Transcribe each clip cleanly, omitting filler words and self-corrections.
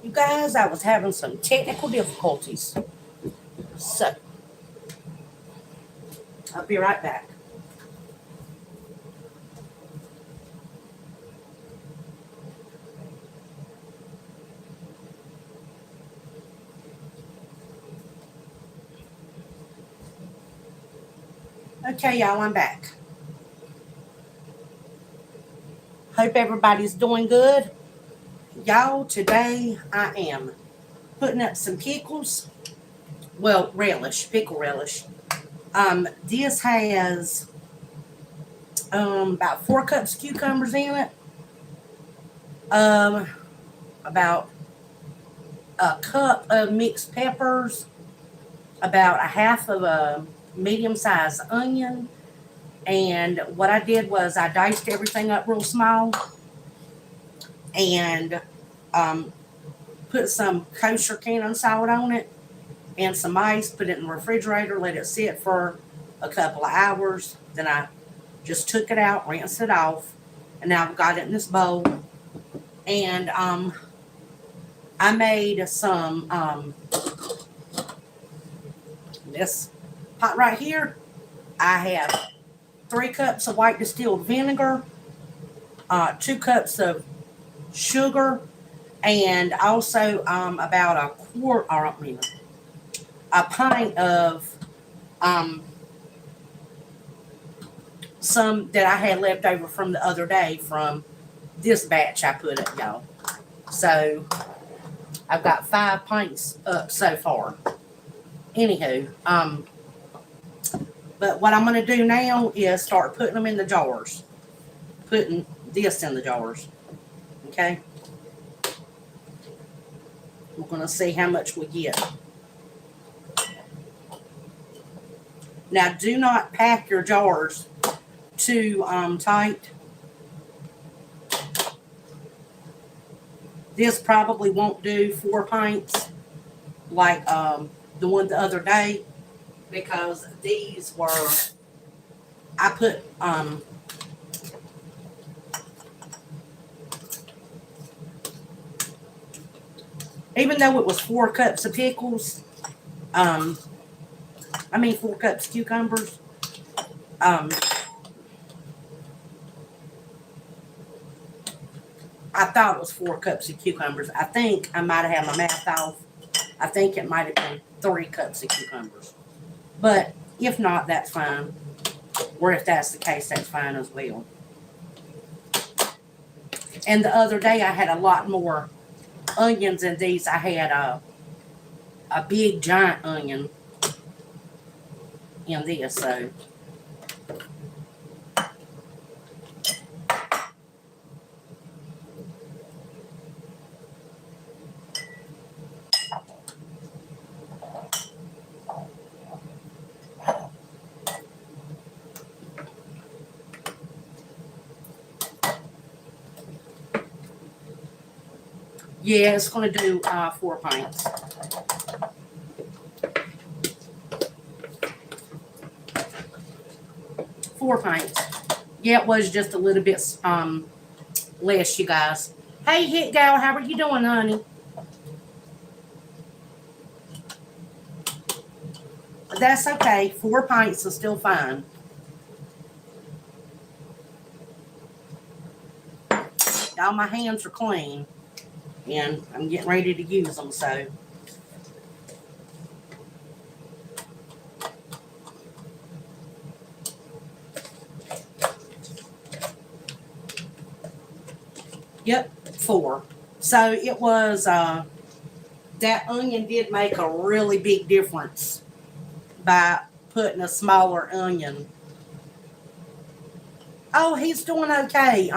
You guys, I was having some technical difficulties. So, I'll be right back. Okay, y'all, I'm back. Hope everybody's doing good. Y'all, today I am putting up some pickles. Well, relish, pickle relish. This has about 4 cups of cucumbers in it. About a cup of mixed peppers. About a half of a medium-sized onion. And what I did was I diced everything up real small and put some kosher cannon salt on it and some ice, put it in the refrigerator, let it sit for a couple of hours. Then I just took it out, rinsed it off, and now I've got it in this bowl. And I made some, this pot right here, I have 3 cups of white distilled vinegar, 2 cups of sugar, and also about a pint of some that I had left over from the other day from this batch I put up, y'all. So I've got 5 pints up so far. Anywho, but what I'm going to do now is start putting them in the jars. Putting this in the jars. Okay? We're going to see how much we get. Now, do not pack your jars too tight. This probably won't do 4 pints like the one the other day, because these were, I put even though it was 4 cups of pickles, 4 cups of cucumbers, I thought it was 4 cups of cucumbers. I think I might have had my math off. I think it might have been 3 cups of cucumbers. But if not, that's fine. Or if that's the case, that's fine as well. And the other day, I had a lot more onions than these. I had a big giant onion in this, so. Yeah, it's going to do 4 pints. Four pints. Yeah, it was just a little bit less, you guys. Hey, Hit Gal, how are you doing, honey? But that's okay. 4 pints is still fine. All my hands are clean. And I'm getting ready to use them, so. Yep, 4. So it was, that onion did make a really big difference by putting a smaller onion. Oh, he's doing okay.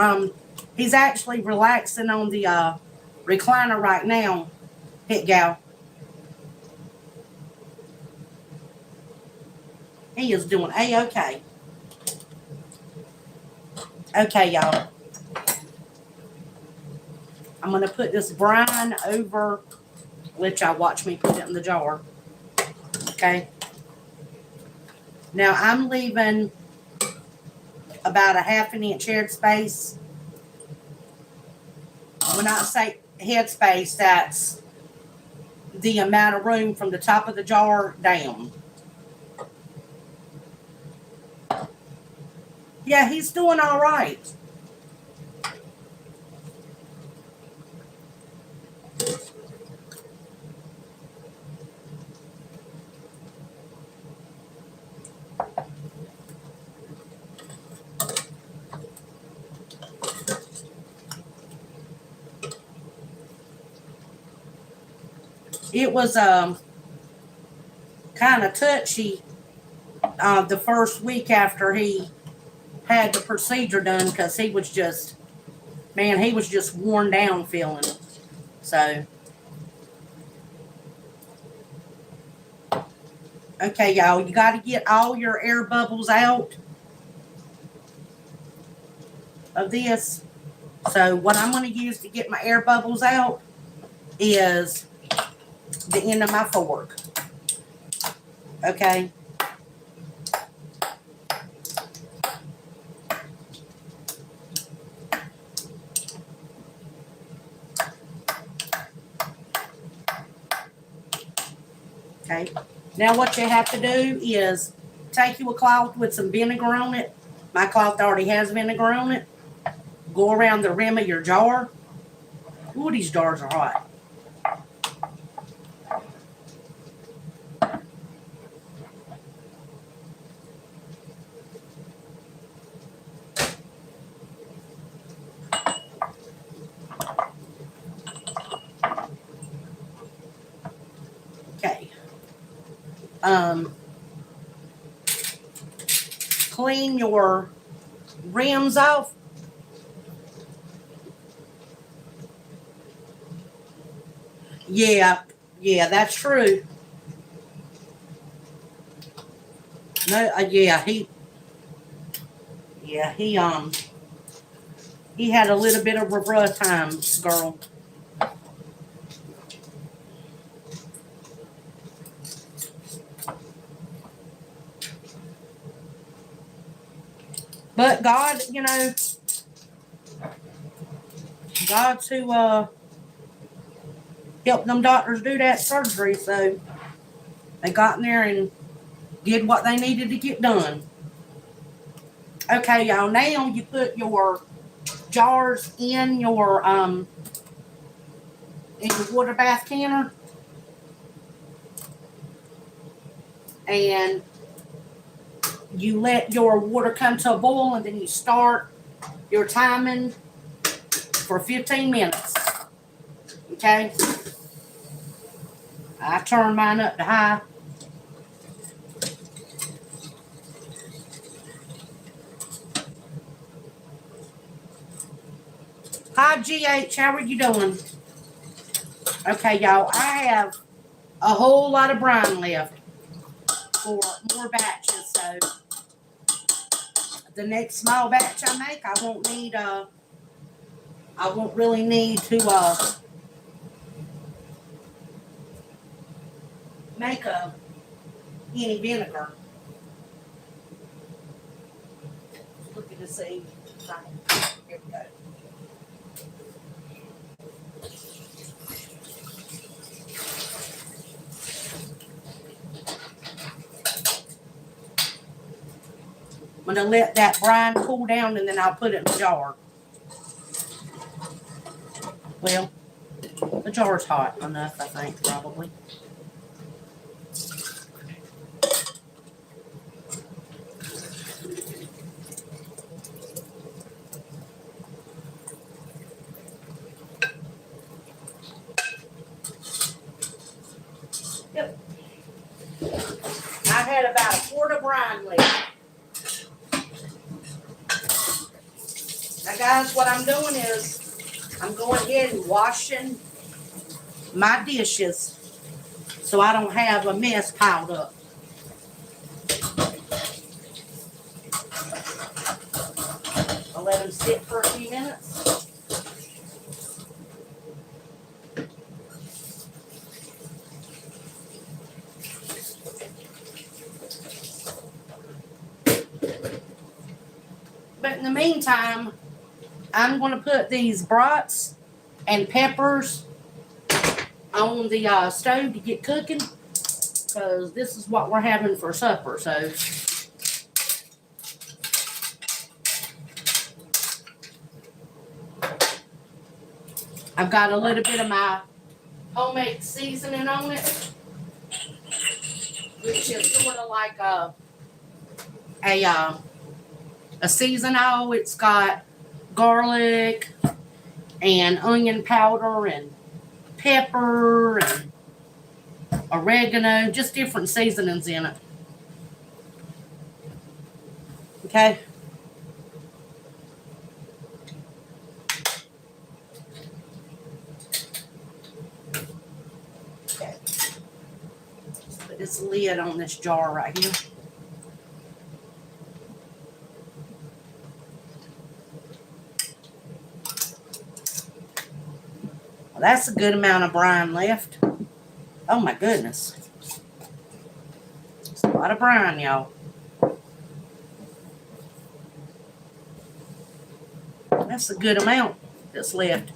He's actually relaxing on the recliner right now, Hit Gal. He is doing A-okay. Okay, y'all. I'm going to put this brine over. Let y'all watch me put it in the jar. Okay. Now, I'm leaving about a 1/2 inch head space. When I say head space, that's the amount of room from the top of the jar down. Yeah, he's doing all right. It was kind of touchy the first week after he had the procedure done, because he was just, man, he was just worn down feeling. So, okay, y'all, you got to get all your air bubbles out of this. So what I'm going to use to get my air bubbles out is the end of my fork. Okay. Okay. Now what you have to do is take you a cloth with some vinegar on it. My cloth already has vinegar on it. Go around the rim of your jar. Ooh, these jars are hot. Okay. Clean your rims off. Yeah, that's true. No, he had a little bit of a rough time, girl. But God, God's who helped them doctors do that surgery, so they got in there and did what they needed to get done. Okay, y'all, now you put your jars in your water bath canner, and you let your water come to a boil, and then you start your timing for 15 minutes. Okay? I turn mine up to high. Hi, GH. How are you doing? Okay, y'all. I have a whole lot of brine left for more batches, so the next small batch I make, I won't really need to make any vinegar. Looking to see. Here we go. I'm going to let that brine cool down, and then I'll put it in the jar. Well, the jar's hot enough, I think, probably. Yep. I had about a quart of brine left. Now, guys, what I'm doing is I'm going ahead and washing my dishes so I don't have a mess piled up. I'll let them sit for a few minutes. But in the meantime, I'm going to put these brats and peppers on the stove to get cooking, because this is what we're having for supper. So I've got a little bit of my homemade seasoning on it, which is sort of like a seasoning. It's got garlic and onion powder and pepper and oregano, just different seasonings in it. Okay. Okay. Put this lid on this jar right here. Well, that's a good amount of brine left. Oh my goodness. It's a lot of brine, y'all. That's a good amount that's left.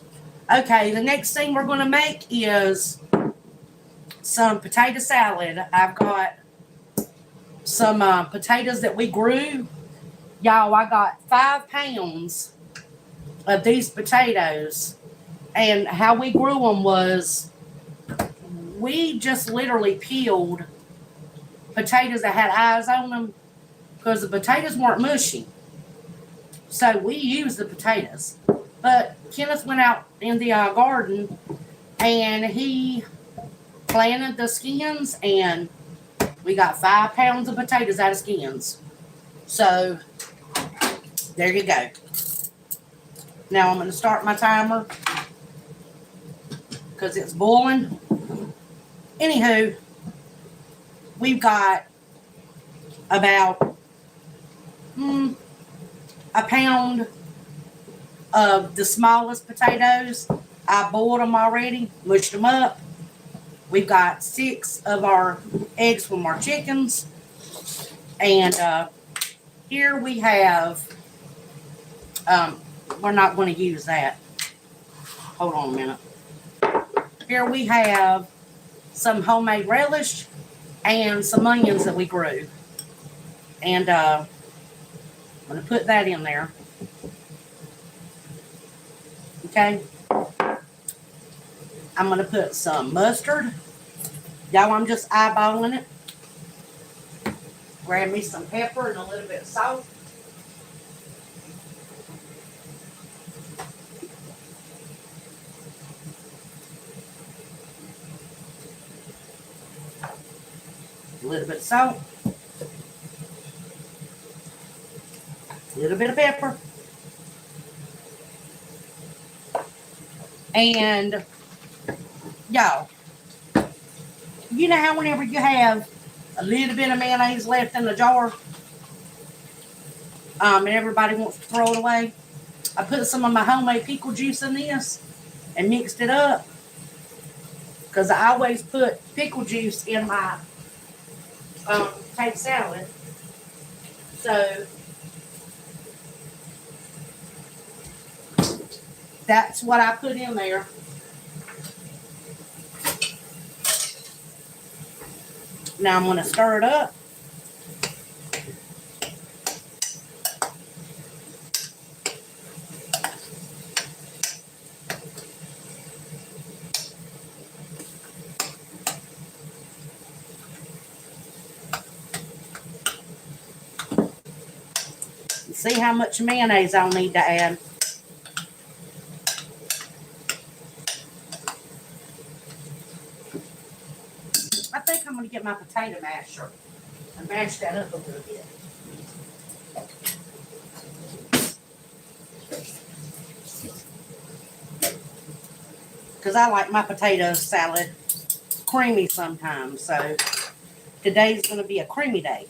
Okay, the next thing we're going to make is some potato salad. I've got some potatoes that we grew. Y'all, I got 5 pounds of these potatoes. And how we grew them was we just literally peeled potatoes that had eyes on them because the potatoes weren't mushy. So we used the potatoes. But Kenneth went out in the garden and he planted the skins, and we got 5 pounds of potatoes out of skins. So there you go. Now I'm going to start my timer because it's boiling. Anywho, we've got about a pound of the smallest potatoes. I boiled them already, mushed them up. We've got 6 of our eggs from our chickens. And here we have, we're not going to use that. Hold on a minute. Here we have some homemade relish and some onions that we grew. And I'm going to put that in there. Okay. I'm going to put some mustard. Y'all, I'm just eyeballing it. Grab me some pepper and a little bit of salt. A little bit of salt. A little bit of pepper. And y'all, you know how whenever you have a little bit of mayonnaise left in the jar, and everybody wants to throw it away, I put some of my homemade pickle juice in this and mixed it up, because I always put pickle juice in my potato salad. So that's what I put in there. Now I'm going to stir it up. See how much mayonnaise I'll need to add. I think I'm going to get my potato masher and mash that up a little bit. Because I like my potato salad creamy sometimes. So today's going to be a creamy day.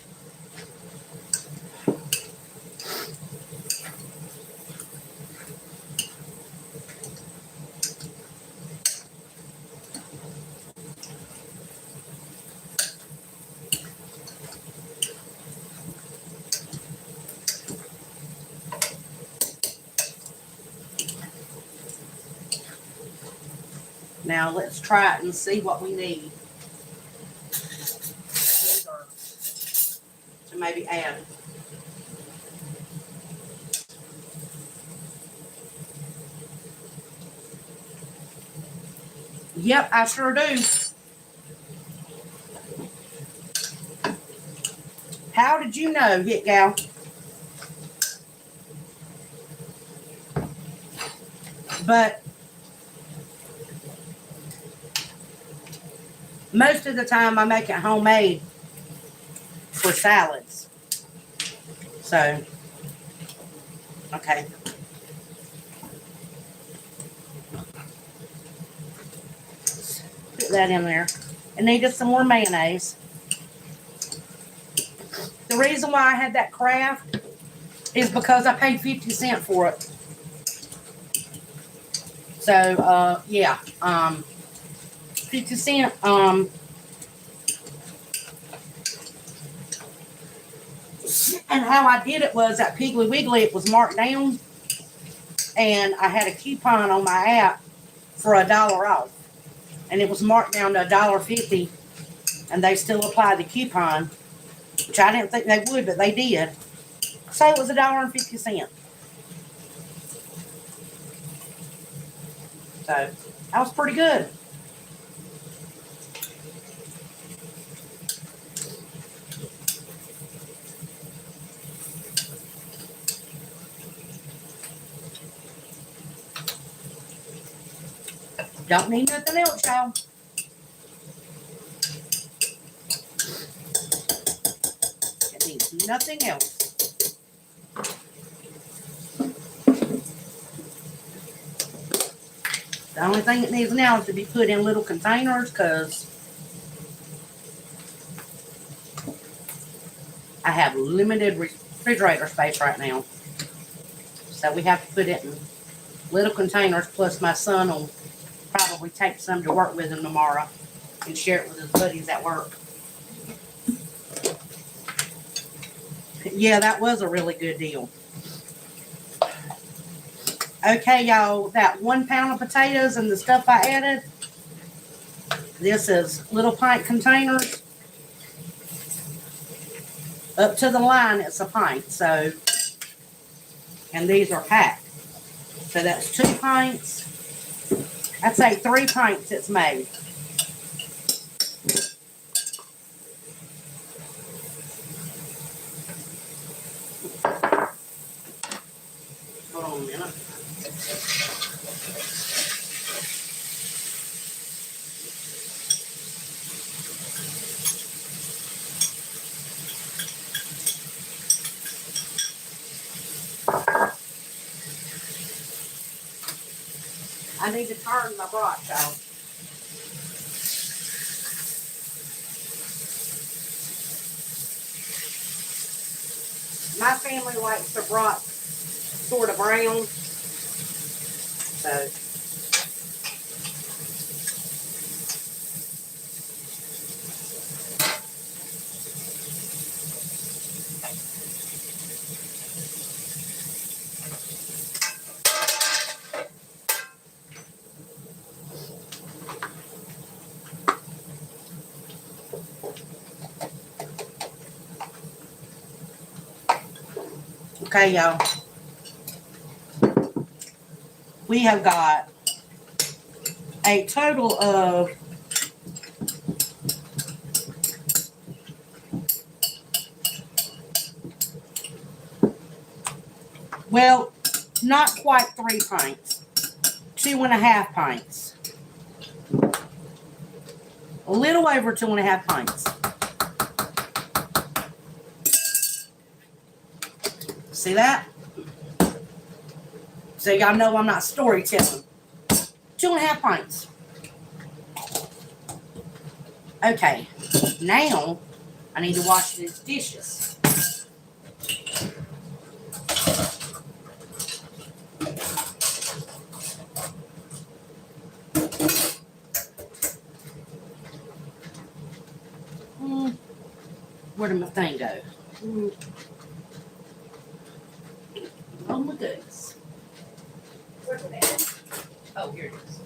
Now let's try it and see what we need to maybe add. Yep, I sure do. How did you know, Hit Gal? But most of the time I make it homemade for salads. So, okay. Put that in there. I needed some more mayonnaise. The reason why I had that Kraft is because I paid 50 cents for it. So, yeah, 50 cents, and how I did it was at Piggly Wiggly, it was marked down, and I had a coupon on my app for $1 off, and it was marked down to $1.50, and they still applied the coupon, which I didn't think they would, but they did. So it was $1.50. So that was pretty good. Don't need nothing else, y'all. It needs nothing else. The only thing it needs now is to be put in little containers because I have limited refrigerator space right now. So we have to put it in little containers, plus my son will probably take some to work with him tomorrow and share it with his buddies at work. Yeah, that was a really good deal. Okay, y'all, that 1 pound of potatoes and the stuff I added, this is little pint containers. Up to the line, it's a pint, so, and these are packed. So that's 2 pints. I'd say 3 pints it's made. Hold on a minute. I need to turn my broth out. My family likes the broth sort of brown. So okay, y'all. We have got a total of well, not quite 3 pints, 2.5 pints. A little over 2.5 pints. See that? So y'all know I'm not storytelling. 2.5 pints. Okay, now I need to wash these dishes. Where did my thing go? Oh my goodness. Where's it at? Oh, here it is.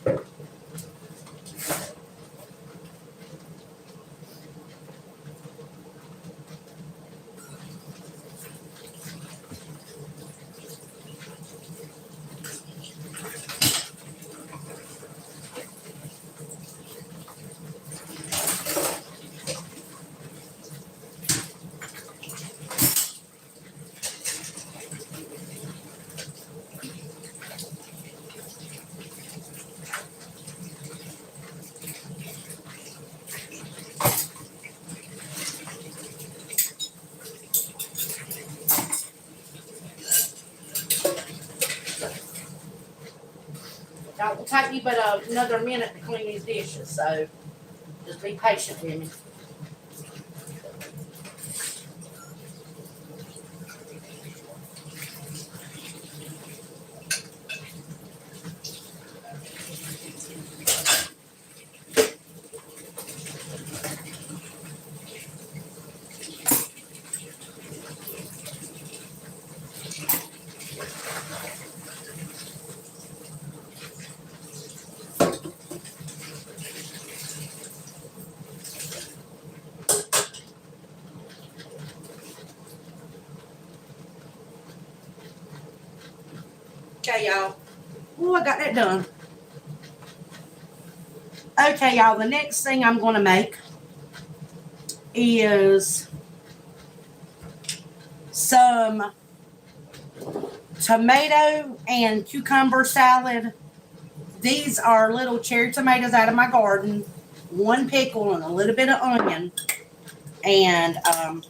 That will take me but another minute to clean these dishes, so just be patient with me. Okay, y'all. Ooh, I got that done. Okay, y'all, the next thing I'm going to make is some tomato and cucumber salad. These are little cherry tomatoes out of my garden, one pickle and a little bit of onion. And I'm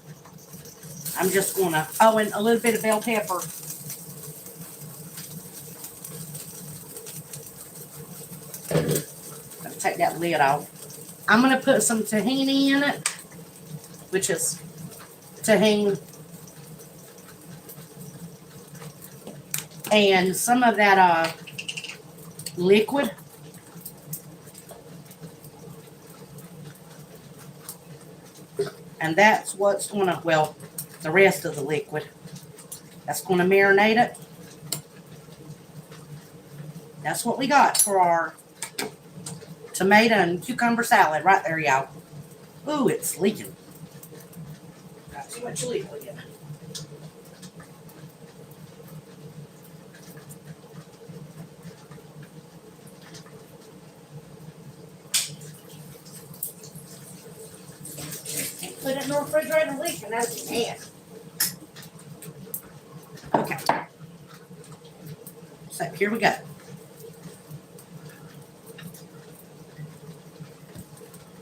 just going to, oh, and a little bit of bell pepper. I'll take that lid off. I'm going to put some tahini in it, which is tahini. And some of that liquid. And that's what's going to, well, the rest of the liquid. That's going to marinate it. That's what we got for our tomato and cucumber salad right there, y'all. Ooh, it's leaking. Got too much liquid in it. Can't put it in the refrigerator leaking. That's nasty. Okay. So here we go.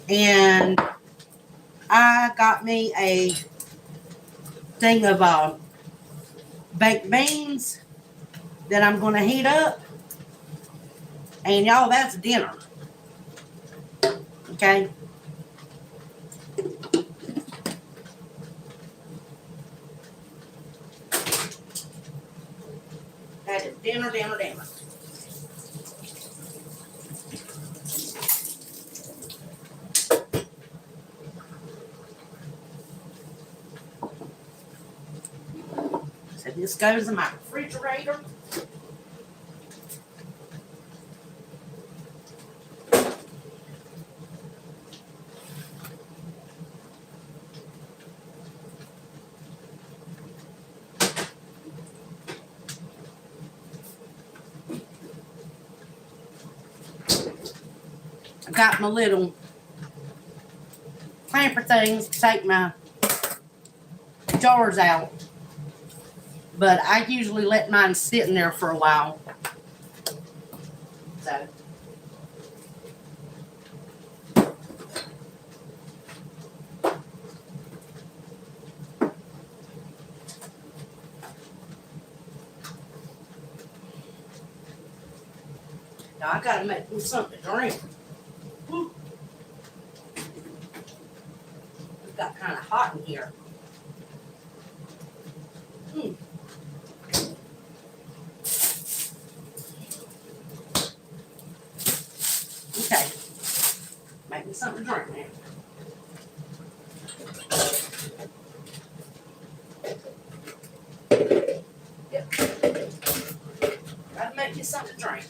And I got me a thing of baked beans that I'm going to heat up. And y'all, that's dinner. Okay. That is dinner, dinner, dinner. So this goes in my refrigerator. I got my little clamper things to take my jars out. But I usually let mine sit in there for a while. So. Now I gotta make me something to drink. Whew. It got kind of hot in here. Okay. Make me something to drink now. Yep. Gotta make you something to drink.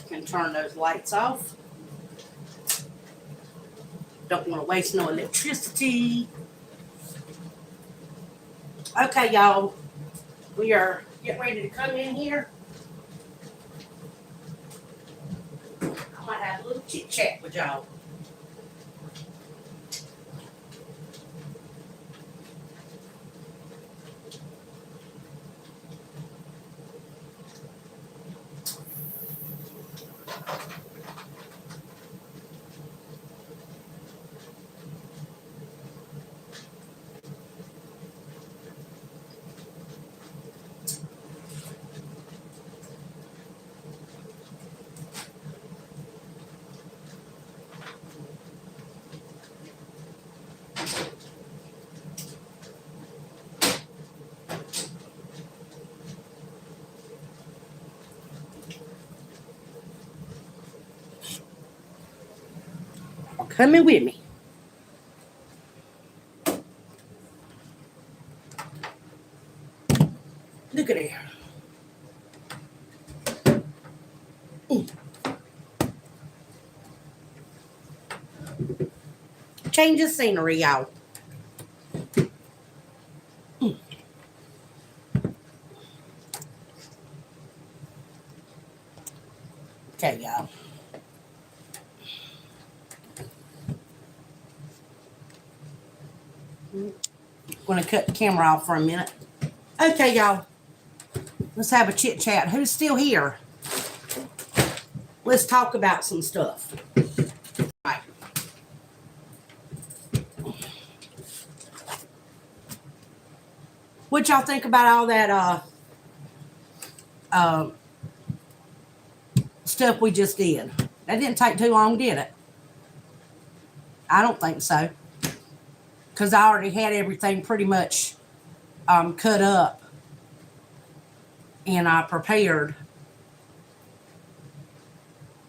Can turn those lights off. Don't want to waste no electricity. Okay, y'all. We are getting ready to come in here. I might have a little chit chat with y'all. Coming with me. Look at there. Change of scenery, y'all. Okay, y'all. I'm going to cut the camera off for a minute. Okay, y'all. Let's have a chit chat. Who's still here? Let's talk about some stuff. All right. What y'all think about all that stuff we just did? That didn't take too long, did it? I don't think so. Because I already had everything pretty much cut up and prepared.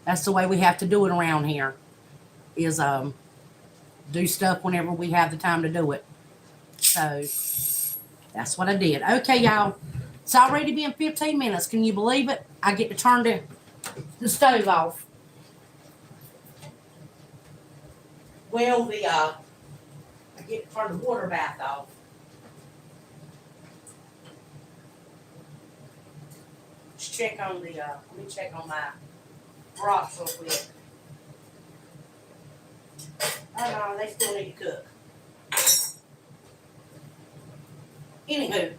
That's the way we have to do it around here, is do stuff whenever we have the time to do it. So that's what I did. Okay, y'all. It's already been 15 minutes. Can you believe it? I get to turn the stove off. Well, I get to turn the water bath off. Let's check on let me check on my rocks real quick. Oh no, they still need to cook. Anywho.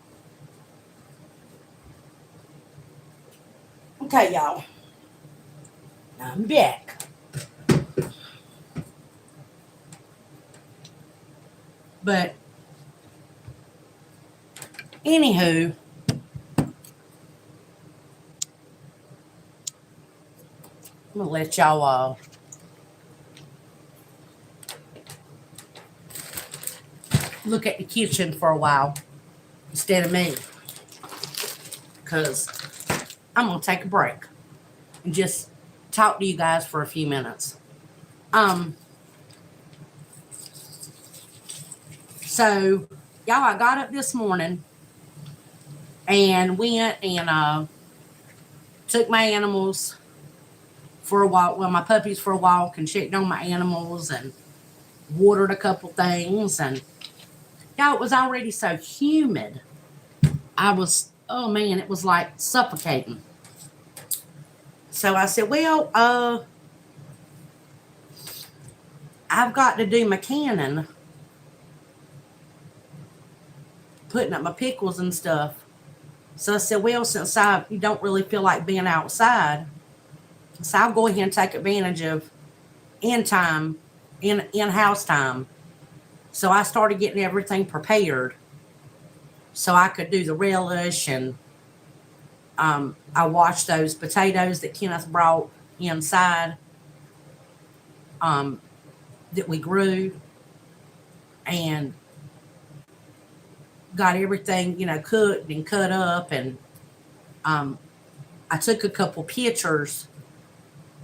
Okay, y'all. I'm back. But anywho, I'm gonna let y'all look at the kitchen for a while instead of me, because I'm gonna take a break and just talk to you guys for a few minutes. So, y'all, I got up this morning and went and took my animals for a walk, my puppies for a walk, and checked on my animals and watered a couple things. And y'all, it was already so humid. Oh man, it was like suffocating. So I said, well, I've got to do my canning, putting up my pickles and stuff. So I said, well, since you don't really feel like being outside, so I'll go ahead and take advantage of in-house time. So I started getting everything prepared so I could do the relish, and I washed those potatoes that Kenneth brought inside that we grew, and got everything, cooked and cut up. And I took a couple pictures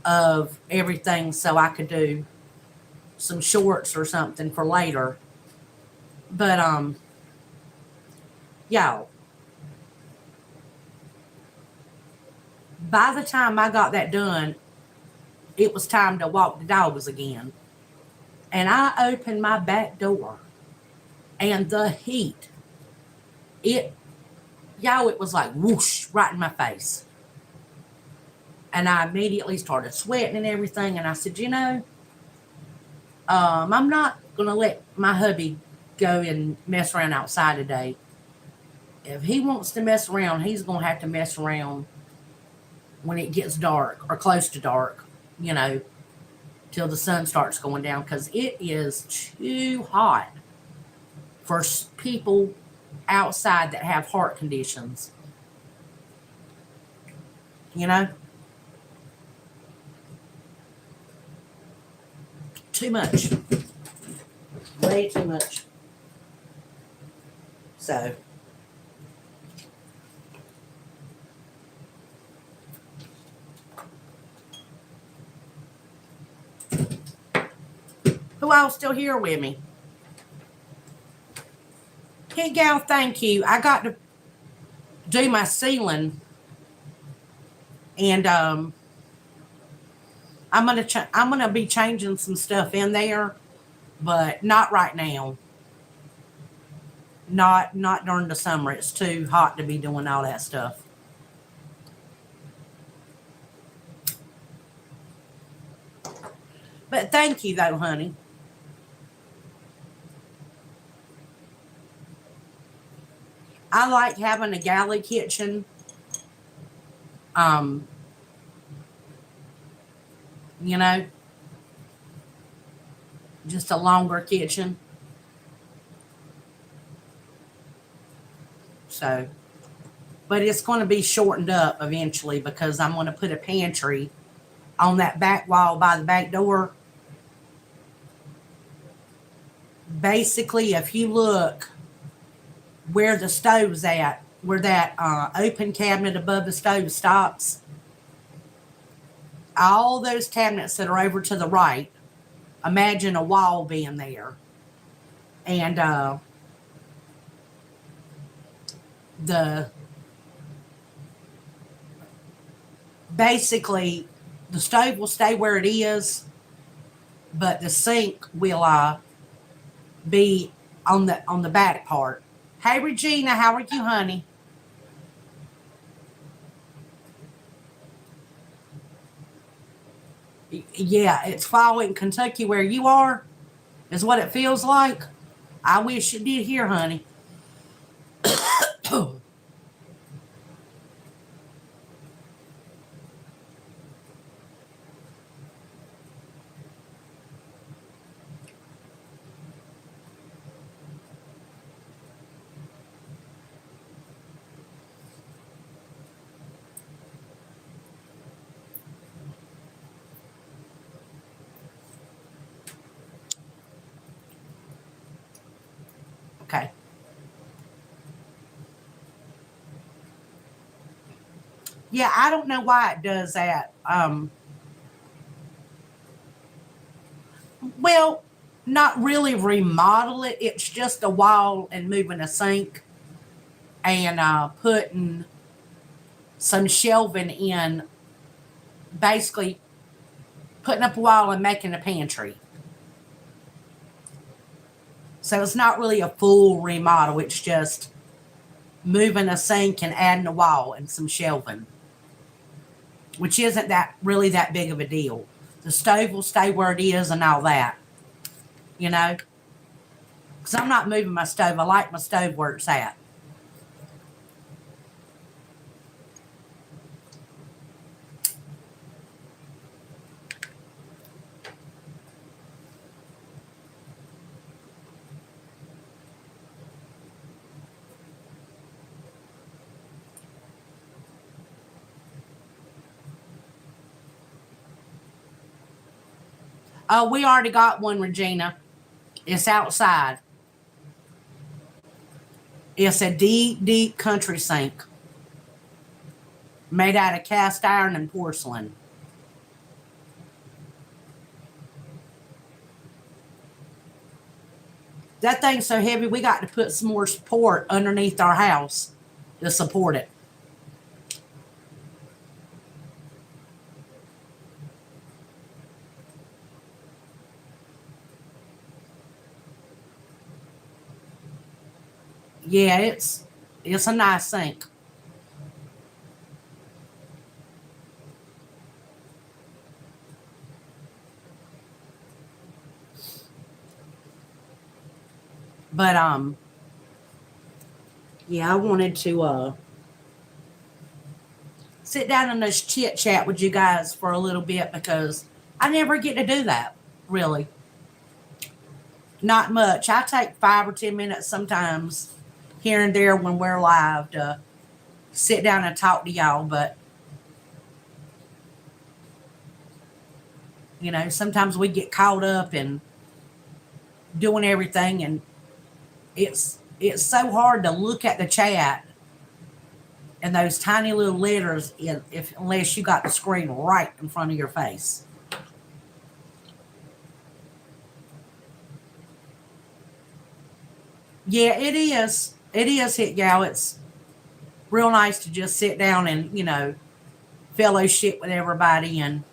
of everything so I could do some shorts or something for later. But y'all, by the time I got that done, it was time to walk the dogs again. And I opened my back door, and the heat, Y'all, it was like whoosh right in my face. And I immediately started sweating and everything. And I said, I'm not going to let my hubby go and mess around outside today. If he wants to mess around, he's going to have to mess around when it gets dark or close to dark, till the sun starts going down, because it is too hot for people outside that have heart conditions. Too much. Way too much. So, who else still here with me? Hey, gal, thank you. I got to do my ceiling, and I'm gonna be changing some stuff in there, but not right now. Not during the summer. It's too hot to be doing all that stuff. But thank you though, honey. I like having a galley kitchen. Um, just a longer kitchen. So, but it's going to be shortened up eventually because I'm going to put a pantry on that back wall by the back door. Basically, if you look where the stove's at, where that open cabinet above the stove stops, all those cabinets that are over to the right, imagine a wall being there. And basically the stove will stay where it is, but the sink will be on the back part. Hey Regina, how are you, honey? Yeah, it's fall in Kentucky where you are, is what it feels like. I wish it did here, honey. Okay. Yeah, I don't know why it does that. Well, not really remodel it. It's just a wall and moving a sink and putting some shelving in, basically putting up a wall and making a pantry. So it's not really a full remodel. It's just moving a sink and adding a wall and some shelving, which isn't that really that big of a deal. The stove will stay where it is and all that, because I'm not moving my stove. I like my stove where it's at. Oh, we already got one, Regina. It's outside. It's a deep, deep country sink made out of cast iron and porcelain. That thing's so heavy, we got to put some more support underneath our house to support it. Yeah, it's a nice sink. But yeah, I wanted to sit down and just chit chat with you guys for a little bit because I never get to do that, really. Not much. I take 5 or 10 minutes sometimes here and there when we're live to sit down and talk to y'all, but sometimes we get caught up in doing everything, and it's so hard to look at the chat and those tiny little letters unless you got the screen right in front of your face. Yeah, it is. It is, Hit Gal. It's real nice to just sit down and, fellowship with everybody and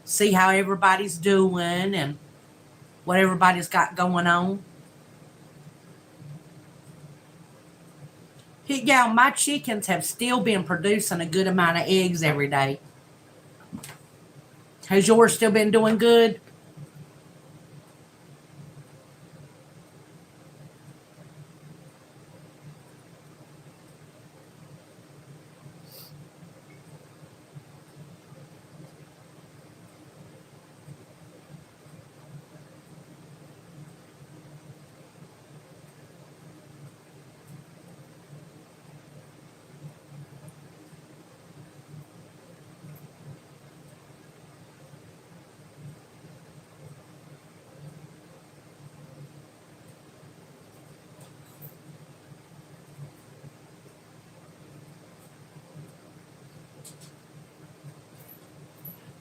see how everybody's doing and what everybody's got going on. Hit Gal, my chickens have still been producing a good amount of eggs every day. Has yours still been doing good?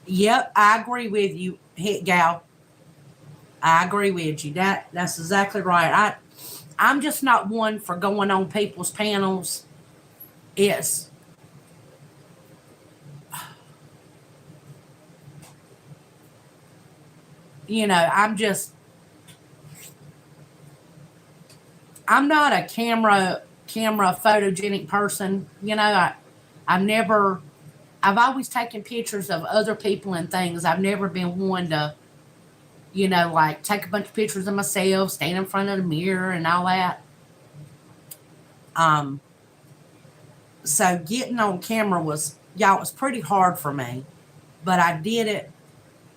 Yep, I agree with you, Hit Gal. I agree with you. That's exactly right. I'm just not one for going on people's panels. It's I'm not a camera photogenic person. I've never I've always taken pictures of other people and things. I've never been one to, like take a bunch of pictures of myself, stand in front of the mirror and all that. Um, so getting on camera it was pretty hard for me, but I did it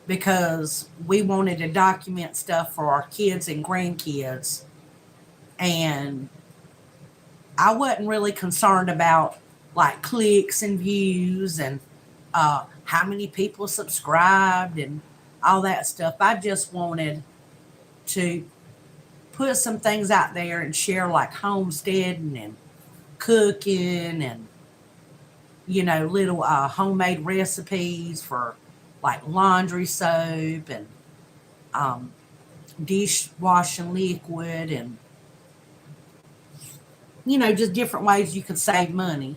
because we wanted to document stuff for our kids and grandkids. And I wasn't really concerned about like clicks and views and how many people subscribed and all that stuff. I just wanted to put some things out there and share like homesteading and cooking and little homemade recipes for like laundry soap and um, dishwashing liquid and just different ways you could save money.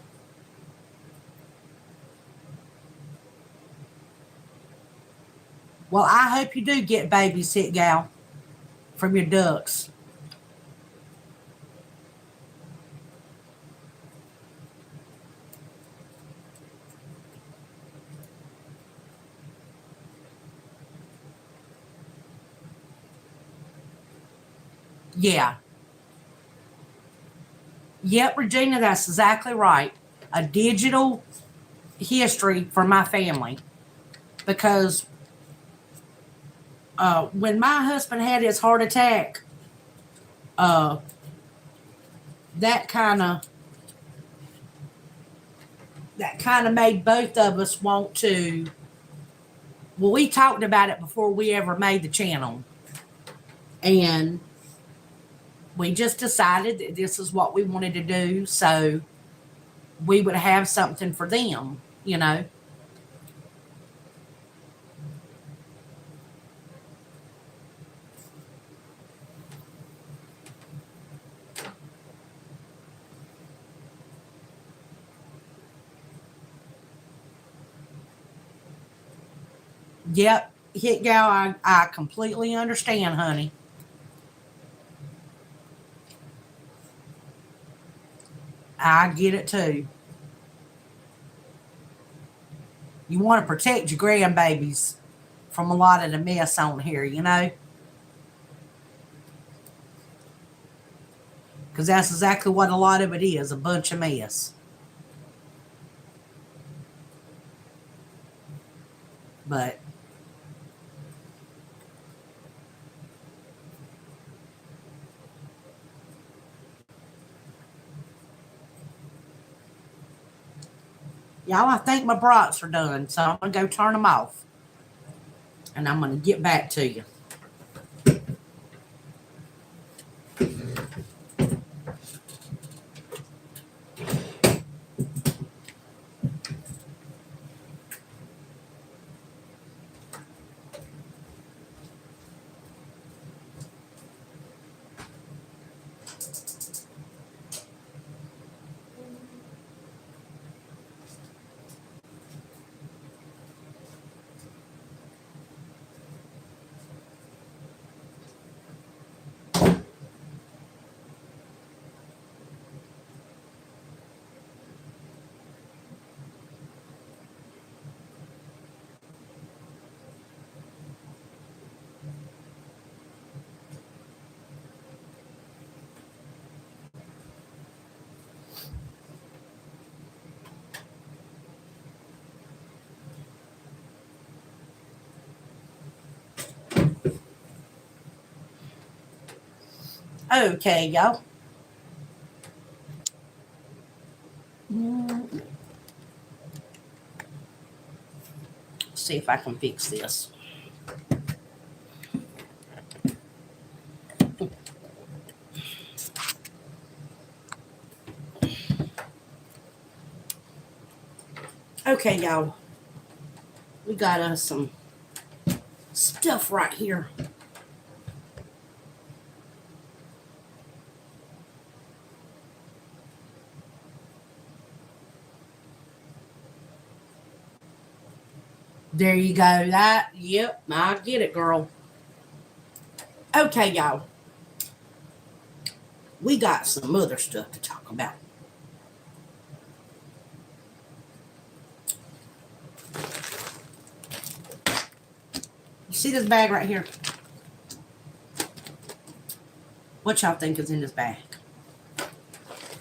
Well, I hope you do get babies, Hit Gal, from your ducks. Yeah. Yep, Regina, that's exactly right. A digital history for my family because when my husband had his heart attack, uh, that kind of made both of us want to. Well, we talked about it before we ever made the channel, and we just decided that this is what we wanted to do, so we would have something for them. Yep, Hit Gal, I completely understand, honey. I get it too. You want to protect your grandbabies from a lot of the mess on here. Because that's exactly what a lot of it is, a bunch of mess. But y'all, I think my brats are done, so I'm going to go turn them off. And I'm going to get back to you. Okay, y'all. See if I can fix this. Okay, y'all. We got us some stuff right here. There you go. Yep, I get it, girl. Okay, y'all. We got some other stuff to talk about. You see this bag right here? What y'all think is in this bag?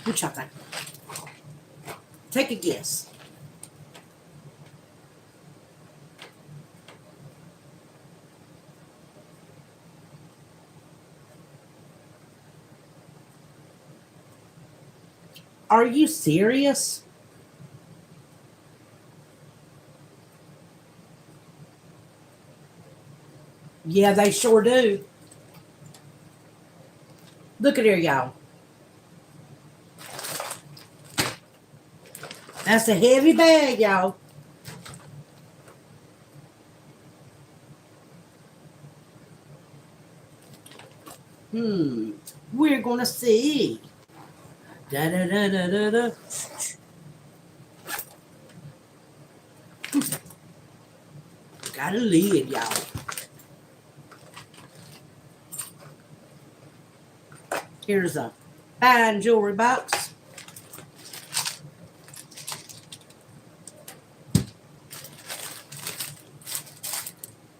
What y'all think? Take a guess. Are you serious? Yeah, they sure do. Look at here, y'all. That's a heavy bag, y'all. We're gonna see. Da da da da da da. Got a lid, y'all. Here's a fine jewelry box.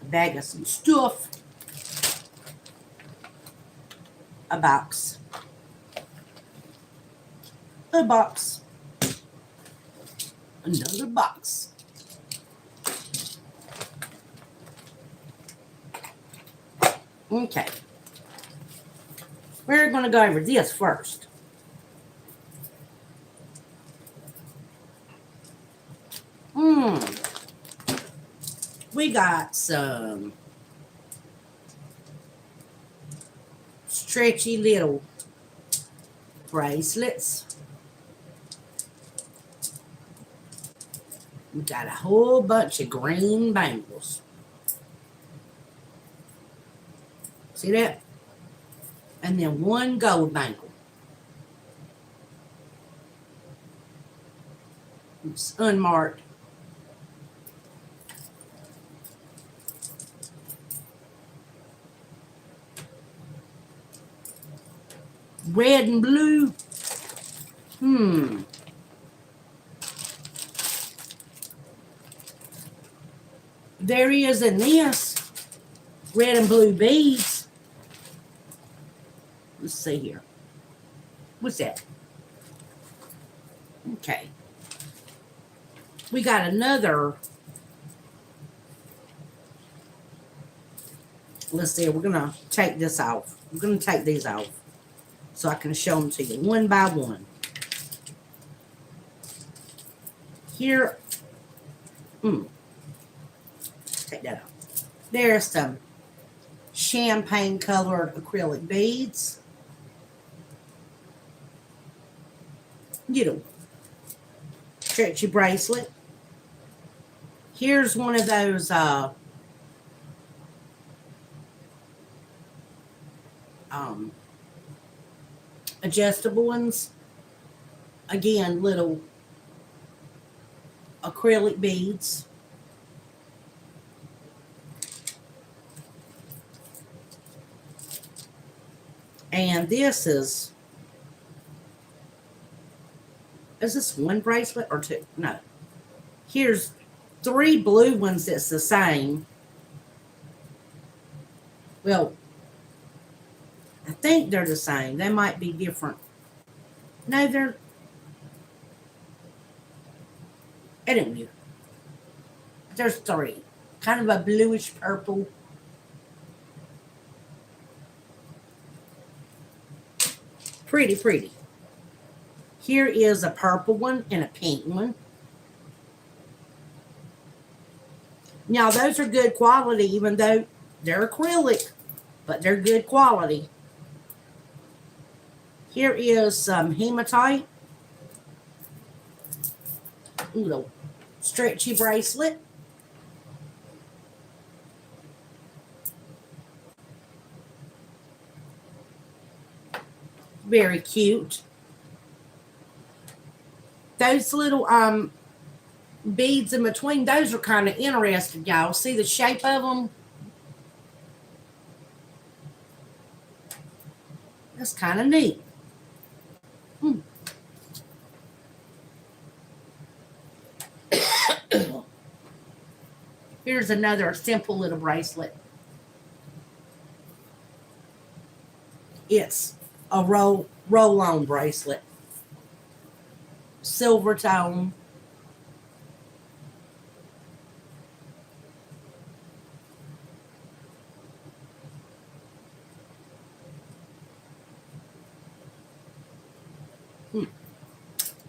A bag of some stuff. A box. A box. Another box. Okay. We're going to go over this first. We got some stretchy little bracelets. We got a whole bunch of green bangles. See that? And then one gold bangle. It's unmarked. Red and blue. There is in this red and blue beads. Let's see here. What's that? Okay. We got another. Let's see. We're going to take this off. We're going to take these off so I can show them to you one by one. Here. Take that out. There's some champagne colored acrylic beads. Little stretchy bracelet. Here's one of those adjustable ones. Again, little acrylic beads. And this is this one bracelet or two? No. Here's 3 blue ones that's the same. Well, I think they're the same. They might be different. No, they're... Anyway, there's 3. Kind of a bluish purple. Pretty, pretty. Here is a purple one and a pink one. Now, those are good quality, even though they're acrylic, but they're good quality. Here is some hematite. Little stretchy bracelet. Very cute. Those little beads in between, those are kind of interesting, y'all. See the shape of them? That's kind of neat. Here's another simple little bracelet. It's a roll-on bracelet. Silver tone.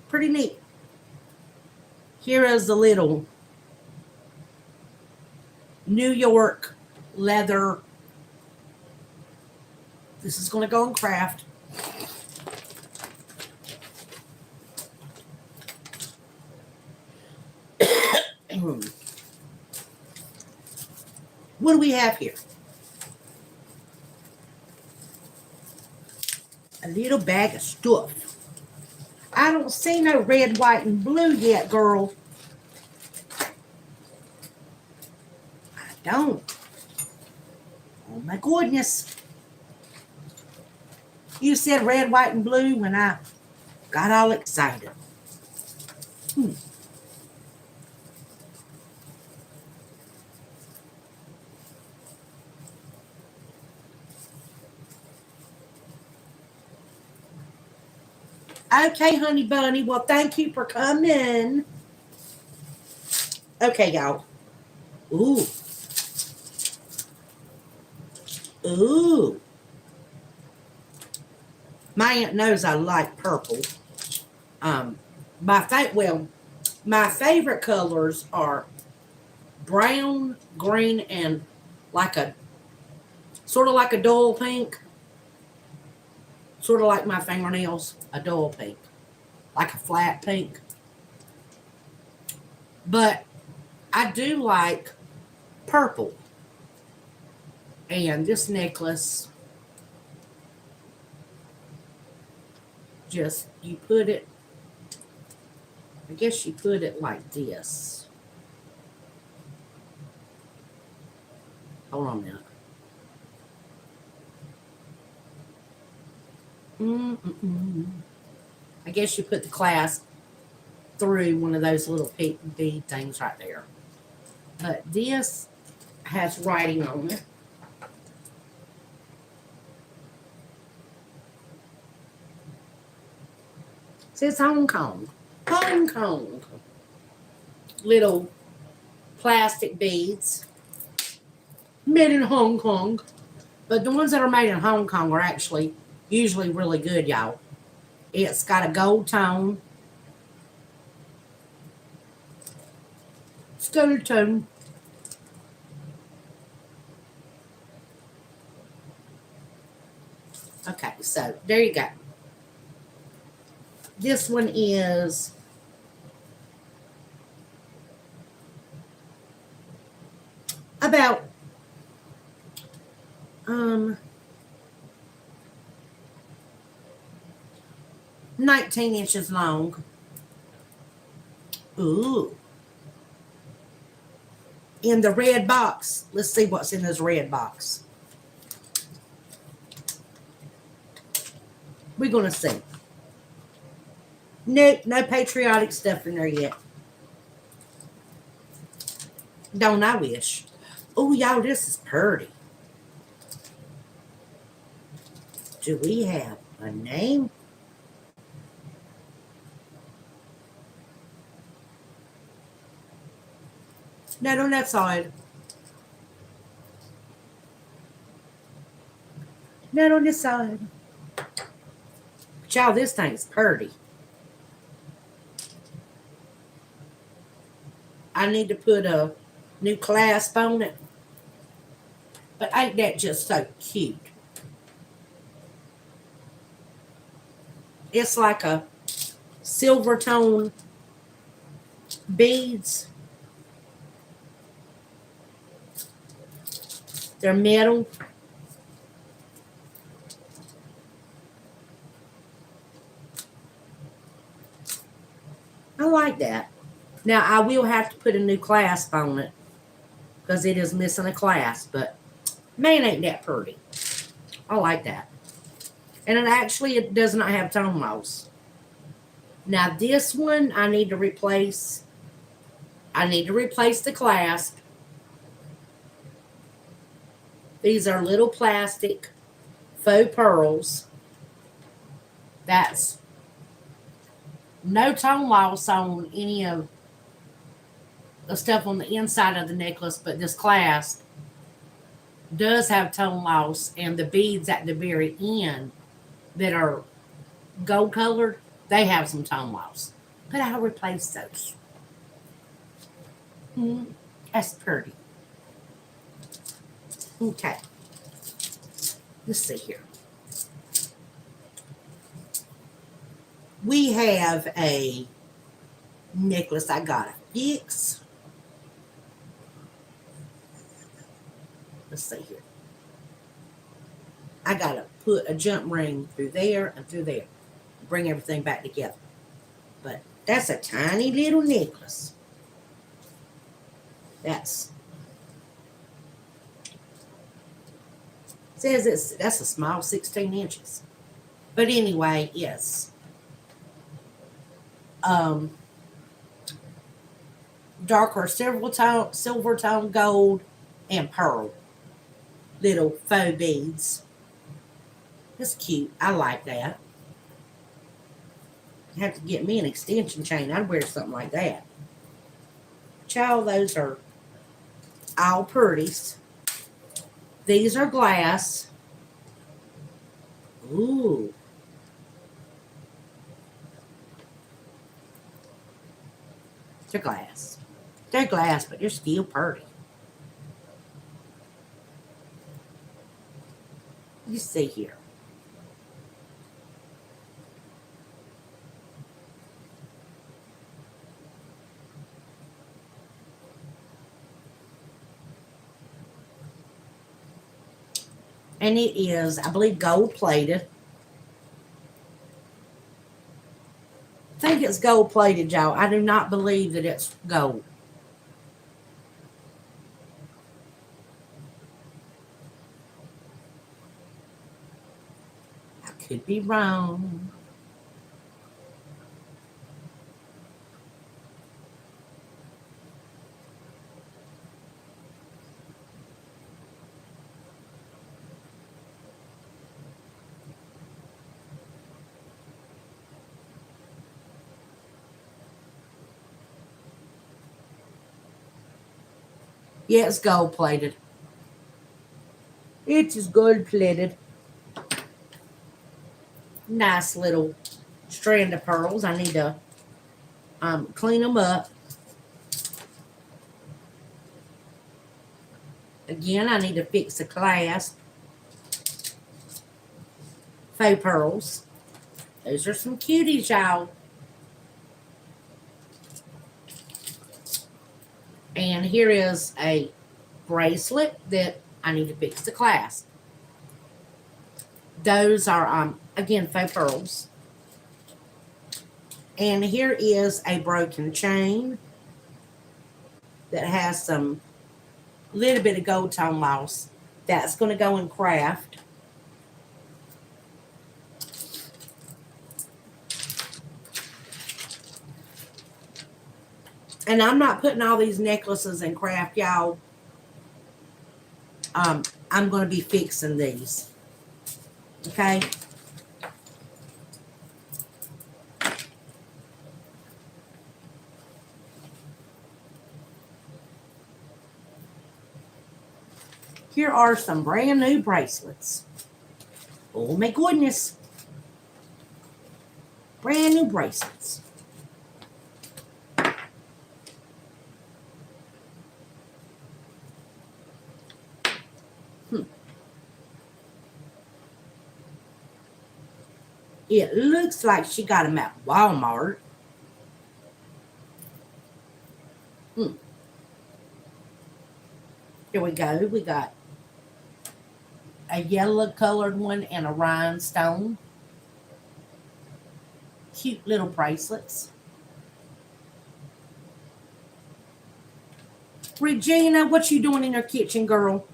Pretty neat. Here is the little New York leather. This is going to go in craft. What do we have here? A little bag of stuff. I don't see no red, white, and blue yet, girl. I don't. Oh my goodness. You said red, white, and blue when I got all excited. Okay, honey bunny. Well, thank you for coming. Okay, y'all. Ooh. Ooh. My aunt knows I like purple. My favorite colors are brown, green, and sort of like a dull pink. Sort of like my fingernails, a dull pink. Like a flat pink. But I do like purple. And this necklace, just, you put it, I guess you put it like this. Hold on a minute. I guess you put the clasp through one of those little bead things right there. But this has writing on it. says Hong Kong. Hong Kong. Little plastic beads. Made in Hong Kong. But the ones that are made in Hong Kong are actually usually really good, y'all. It's got a gold tone. It's gold tone. Okay, so there you go. This one is about 19 inches long. Ooh. In the red box. Let's see what's in this red box. We're going to see. Nope, no patriotic stuff in there yet. Don't I wish. Oh, y'all, this is pretty. Do we have a name? Not on that side. Not on this side. Y'all, this thing's pretty. I need to put a new clasp on it. But ain't that just so cute? It's like a silver tone beads. They're metal. I like that. Now, I will have to put a new clasp on it because it is missing a clasp, but man, ain't that pretty. I like that. And it does not have tone loss. Now, this one, I need to replace the clasp. These are little plastic faux pearls. That's no tone loss on any of the stuff on the inside of the necklace, but this clasp does have tone loss, and the beads at the very end that are gold colored, they have some tone loss. But I'll replace those. That's pretty. Okay. Let's see here. We have a necklace I got to fix. Let's see here. I got to put a jump ring through there and through there. Bring everything back together. But that's a tiny little necklace. That's that's a small 16 inches. But anyway, yes. Darker silver tone gold and pearl. Little faux beads. That's cute. I like that. I have to get me an extension chain. I'd wear something like that. Child, those are all pretties. These are glass. Ooh. They're glass. They're glass, but they're still pretty. You see here. And it is, I believe, gold plated. I think it's gold plated, y'all. I do not believe that it's gold. I could be wrong. Yeah, it's gold plated. It is gold plated. Nice little strand of pearls. I need to clean them up. Again, I need to fix the clasp. Faux pearls. Those are some cuties, y'all. And here is a bracelet that I need to fix the clasp. Those are, again, faux pearls. And here is a broken chain that has some little bit of gold tone loss. That's going to go in craft. And I'm not putting all these necklaces in craft, y'all. I'm going to be fixing these. Okay? Here are some brand new bracelets. Oh my goodness. Brand new bracelets. It looks like she got them at Walmart. Here we go. We got a yellow colored one and a rhinestone. Cute little bracelets. Regina, what you doing in your kitchen, girl?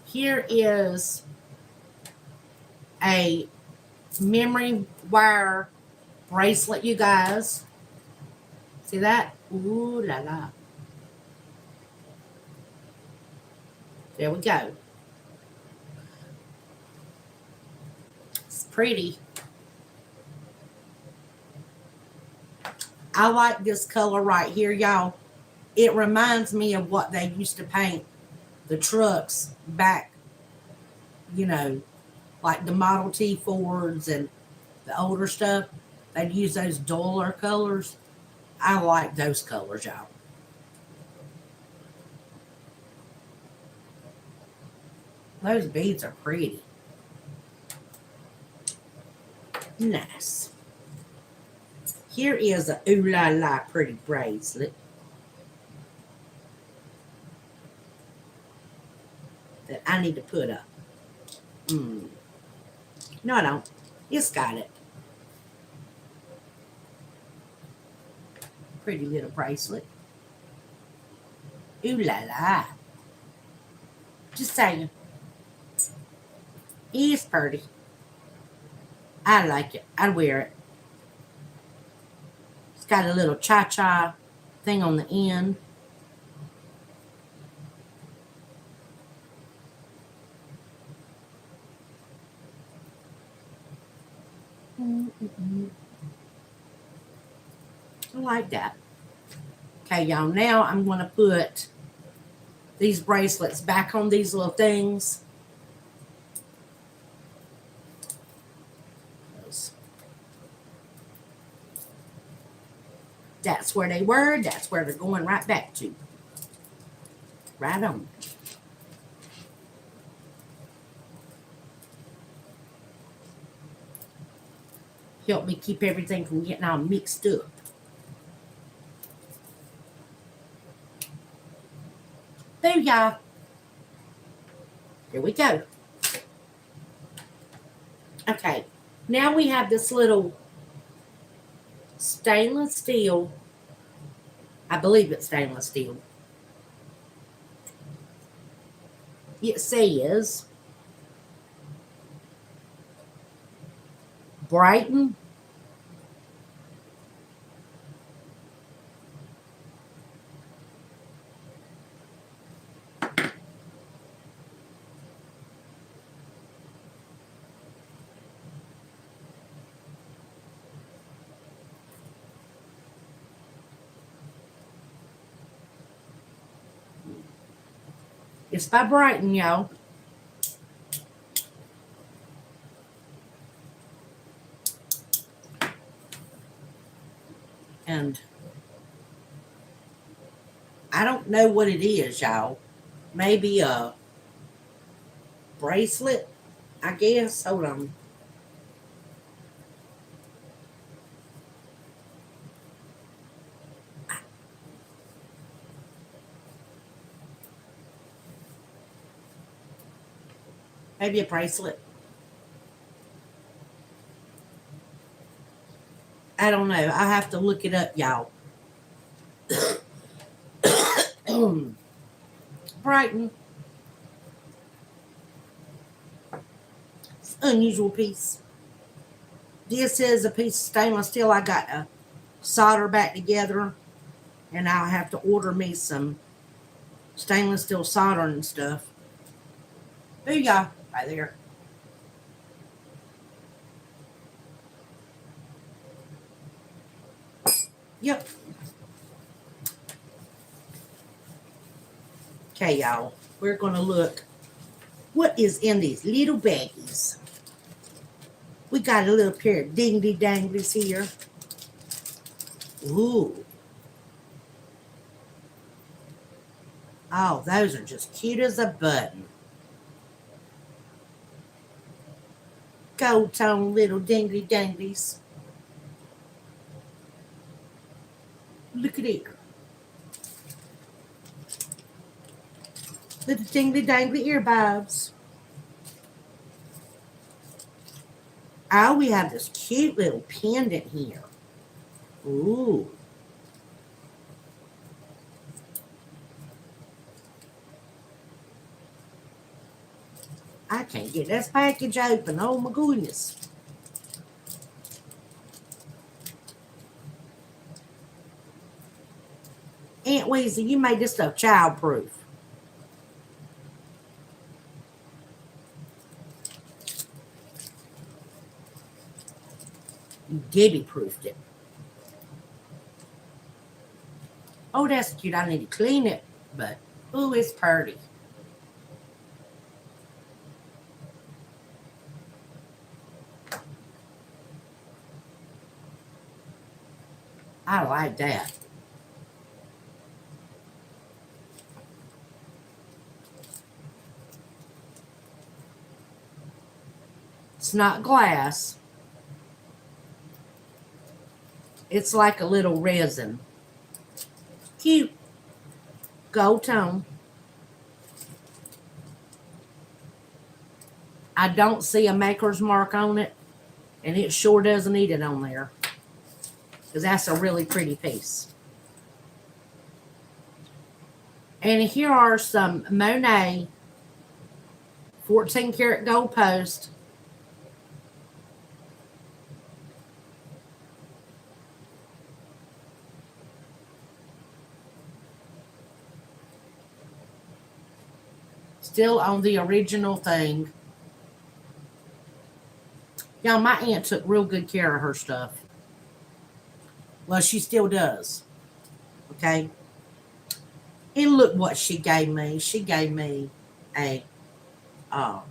Here is a memory wire bracelet, you guys. See that? Ooh la la. There we go. It's pretty. I like this color right here, y'all. It reminds me of what they used to paint the trucks back, you know, like the Model T Fords and the older stuff. They'd use those duller colors. I like those colors, y'all. Those beads are pretty. Nice. Here is a ooh la la pretty bracelet that I need to put up. No, I don't. It's got it. Pretty little bracelet. Ooh la la. Just saying. It's pretty. I like it. I'd wear it. It's got a little cha-cha thing on the end. I like that. Okay, y'all. Now I'm going to put these bracelets back on these little things. That's where they were. That's where they're going right back to. Right on. Help me keep everything from getting all mixed up. There y'all. Here we go. Okay. Now we have this little stainless steel. I believe it's stainless steel. It says Brighton. It's by Brighton, y'all. And I don't know what it is, y'all. Maybe a bracelet, I guess. Hold on. Maybe a bracelet. I don't know. I have to look it up, y'all. Brighton. It's an unusual piece. This is a piece of stainless steel I got to solder back together. And I'll have to order me some stainless steel soldering and stuff. Booyah. Right there. Yep. Okay, y'all. We're going to look what is in these little baggies. We got a little pair of dingly danglies here. Ooh. Oh, those are just cute as a button. Gold tone little dingly danglies. Look at it. Little dingly dangly earbobs. Oh, we have this cute little pendant here. Ooh. I can't get this package open. Oh my goodness. Aunt Weezy, you made this stuff childproof. Debbie proofed it. Oh, that's cute. I need to clean it. But, ooh, it's pretty. I like that. It's not glass. It's like a little resin. Cute. Gold tone. I don't see a maker's mark on it, and it sure doesn't need it on there, because that's a really pretty piece. And here are some Monet 14 karat gold post. Still on the original thing. Y'all, my aunt took real good care of her stuff. Well, she still does. Okay? And look what she gave me. She gave me a, I'm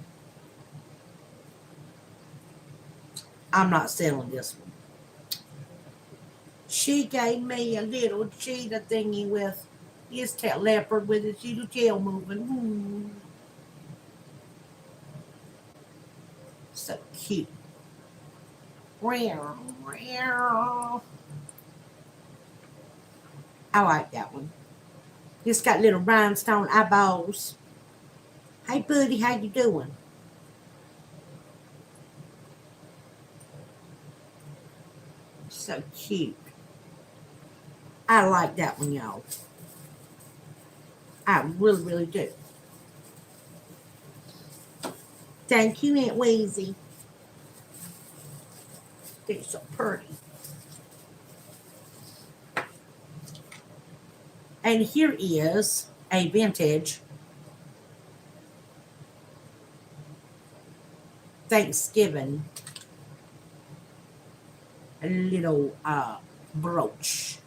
not selling this one. She gave me a little cheetah thingy with his tail, leopard with his little tail moving. Ooh. So cute. I like that one. It's got little rhinestone eyeballs. Hey, buddy, how you doing? So cute. I like that one, y'all. I really, really do. Thank you, Aunt Weezy. They're so pretty. And here is a vintage Thanksgiving little brooch.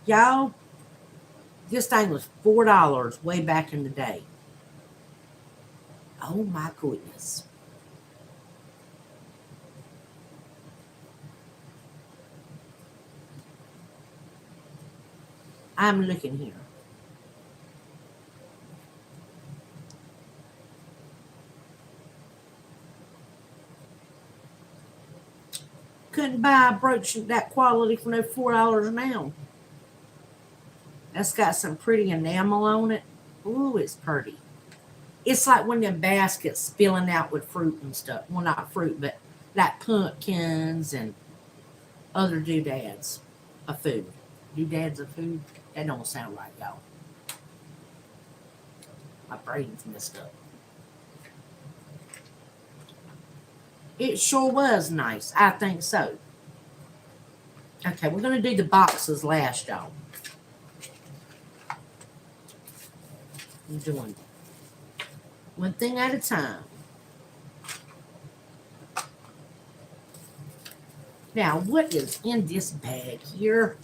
Y'all, this thing was $4 way back in the day. Oh my goodness. I'm looking here. Couldn't buy a brooch that quality for no $4 now. That's got some pretty enamel on it. Ooh, it's pretty. It's like one of them baskets spilling out with fruit and stuff. Well, not fruit, but like pumpkins and other doodads of food. Doodads of food? That don't sound right, y'all. My brain's messed up. It sure was nice. I think so. Okay, we're going to do the boxes last, y'all. I'm doing one thing at a time. Now, what is in this bag here?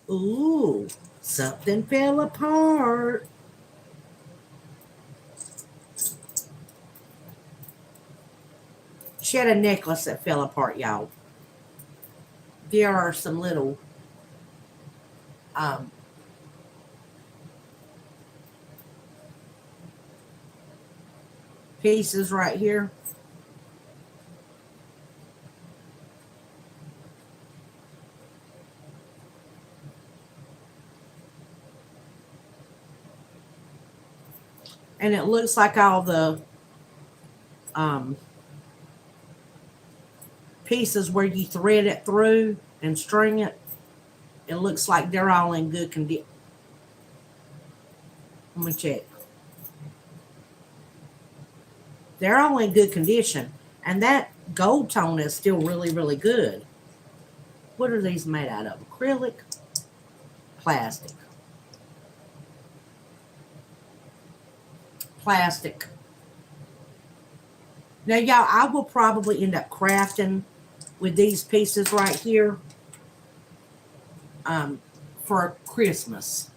Ooh, something fell apart. She had a necklace that fell apart, y'all. There are some little pieces right here. And it looks like all the pieces where you thread it through and string it, it looks like they're all in good condition. Let me check. They're all in good condition. And that gold tone is still really, really good. What are these made out of? Acrylic? Plastic. Plastic. Now, y'all, I will probably end up crafting with these pieces right here for Christmas.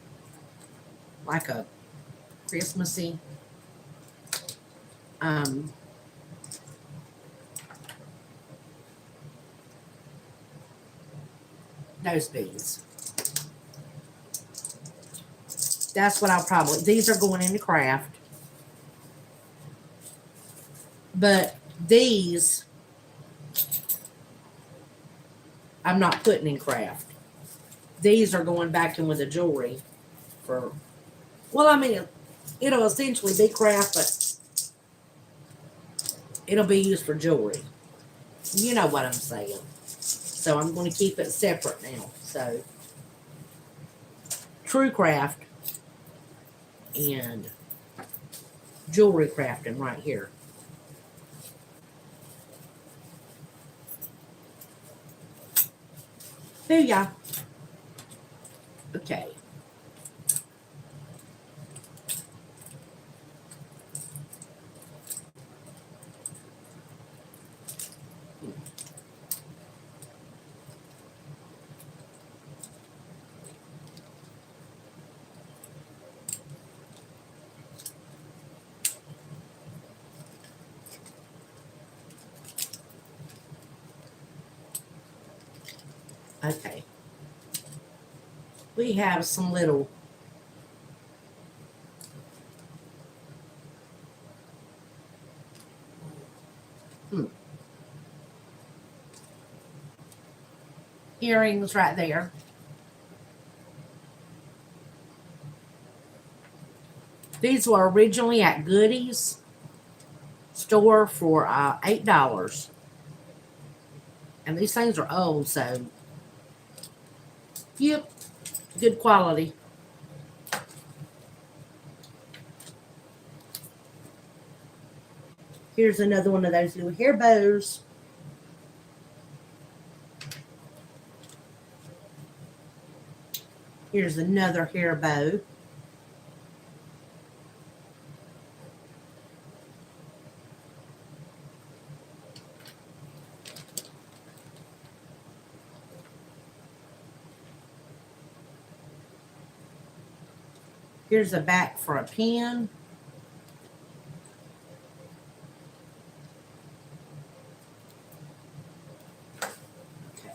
Like a Christmassy nose beads. That's what I'll probably, these are going into craft. But these, I'm not putting in craft. These are going back in with the jewelry for, well, I mean, it'll essentially be craft, but it'll be used for jewelry. You know what I'm saying. So I'm going to keep it separate now. So, true craft and jewelry crafting right here. Booyah. Okay. Okay. We have some little earrings right there. These were originally at Goody's store for $8. And these things are old, so yep, good quality. Here's another one of those little hair bows. Here's another hair bow. Here's a back for a pen. Okay.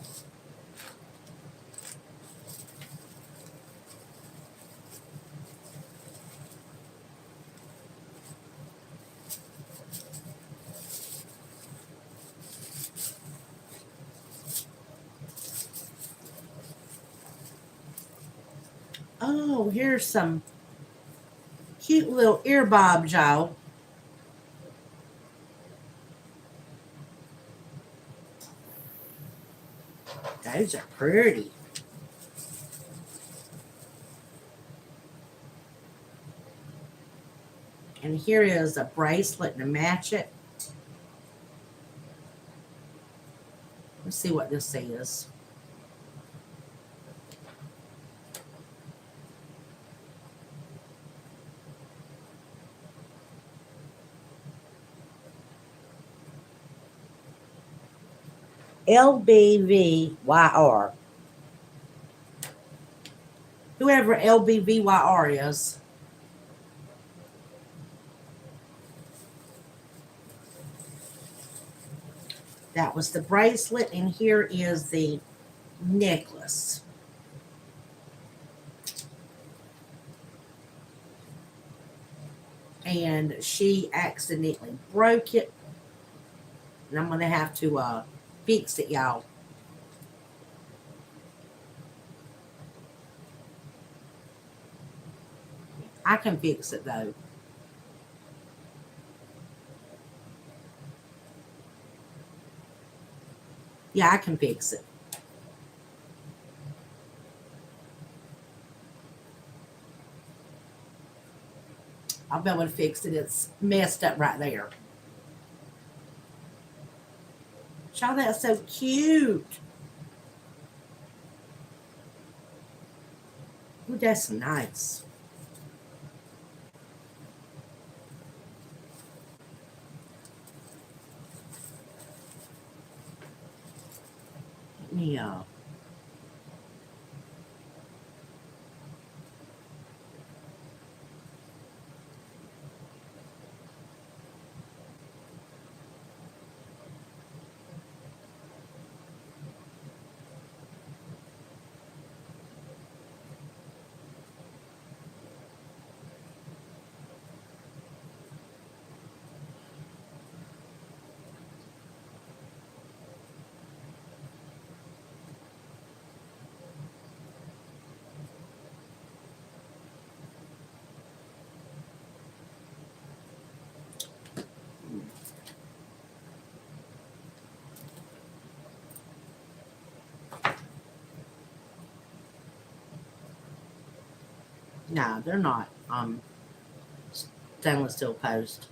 Oh, here's some cute little ear bobs, y'all. Those are pretty. And here is a bracelet to match it. Let's see what this is. LBVYR. Whoever LBVYR is. That was the bracelet, and here is the necklace. And she accidentally broke it. And I'm going to have to fix it, y'all. I can fix it, though. Yeah, I can fix it. I'll be able to fix it. It's messed up right there. Y'all, that's so cute. Ooh, that's nice. Let me No, they're not stainless steel post.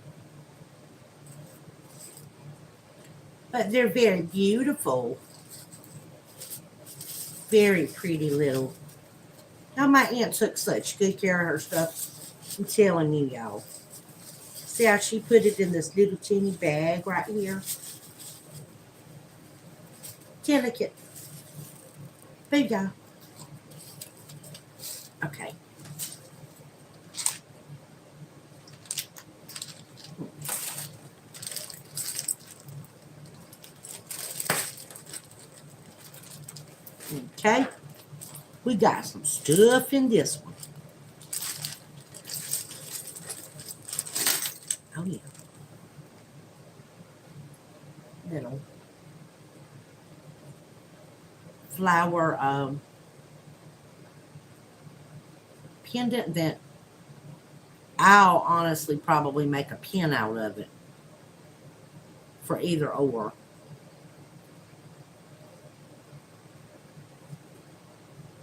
But they're very beautiful. Very pretty little. Now my aunt took such good care of her stuff. I'm telling you, y'all. See how she put it in this little teeny bag right here? Delicate. Big y'all. Okay. Okay. We got some stuff in this one. Oh, yeah. Little flower pendant that I'll honestly probably make a pin out of it for either or.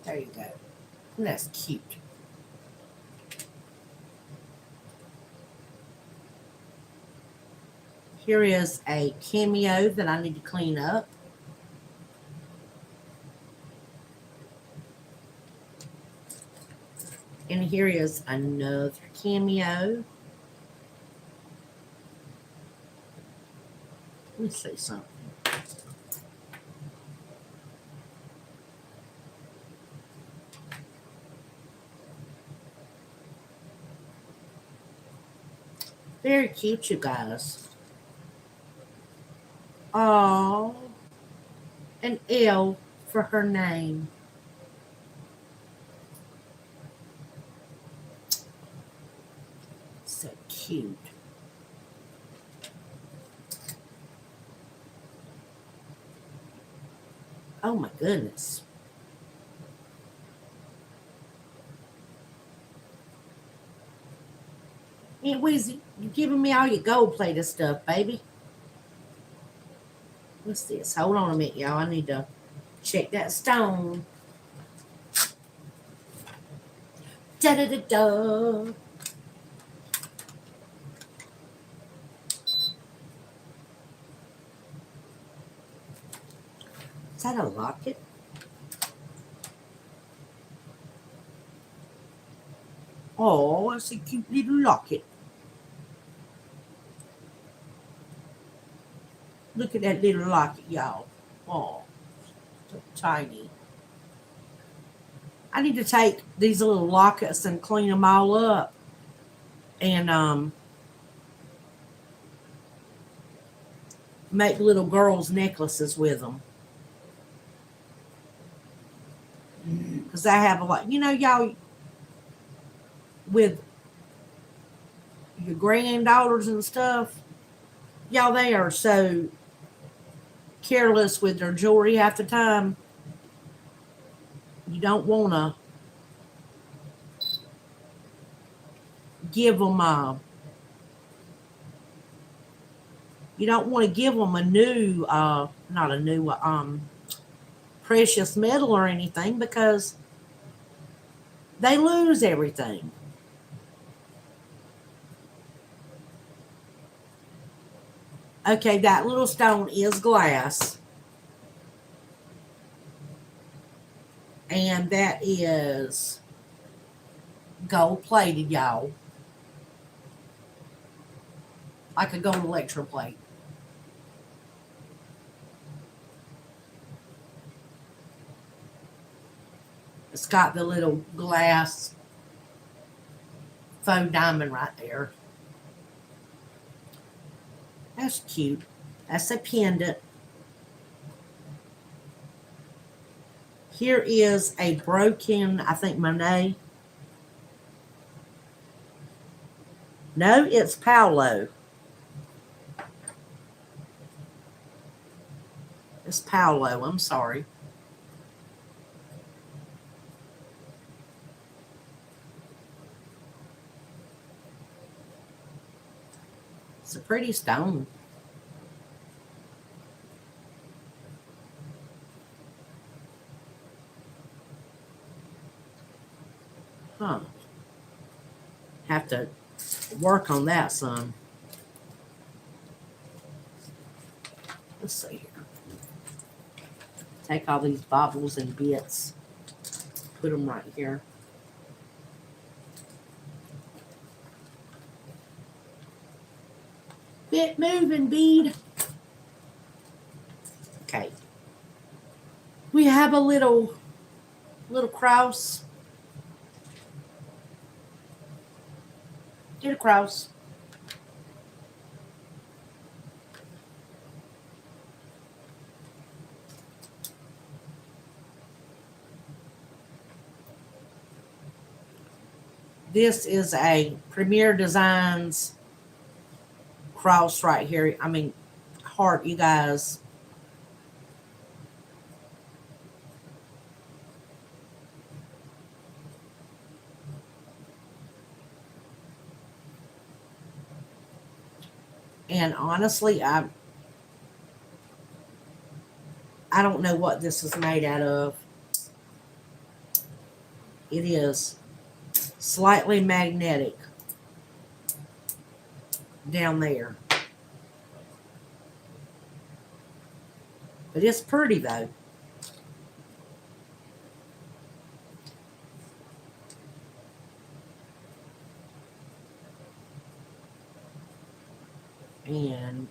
There you go. And that's cute. Here is a cameo that I need to clean up. And here is another cameo. Let me see something. Very cute, you guys. Oh, an L for her name. So cute. Oh my goodness. Aunt Weezy, you giving me all your gold-plated stuff, baby. What's this? Hold on a minute, y'all. I need to check that stone. Da-da-da-da. Is that a locket? Oh, it's a cute little locket. Look at that little locket, y'all. Oh, so tiny. I need to take these little lockets and clean them all up. And make little girls' necklaces with them. Because I have a lot. You know, y'all, with your granddaughters and stuff, y'all, they are so careless with their jewelry half the time. You don't want to give them you don't want to give them a new, not a new, precious metal or anything, because they lose everything. Okay, that little stone is glass. And that is gold plated, y'all. Like a gold electroplate. It's got the little glass faux diamond right there. That's cute. That's a pendant. Here is a broken, I think, Monet. No, it's Paolo. It's Paolo. I'm sorry. It's a pretty stone. Huh. Have to work on that some. Let's see here. Take all these baubles and bits. Put them right here. Bit moving, bead. Okay. We have a little cross. Get a cross. This is a Premier Designs cross right here. I mean, heart, you guys. And honestly, I don't know what this is made out of. It is slightly magnetic down there. But it's pretty though. And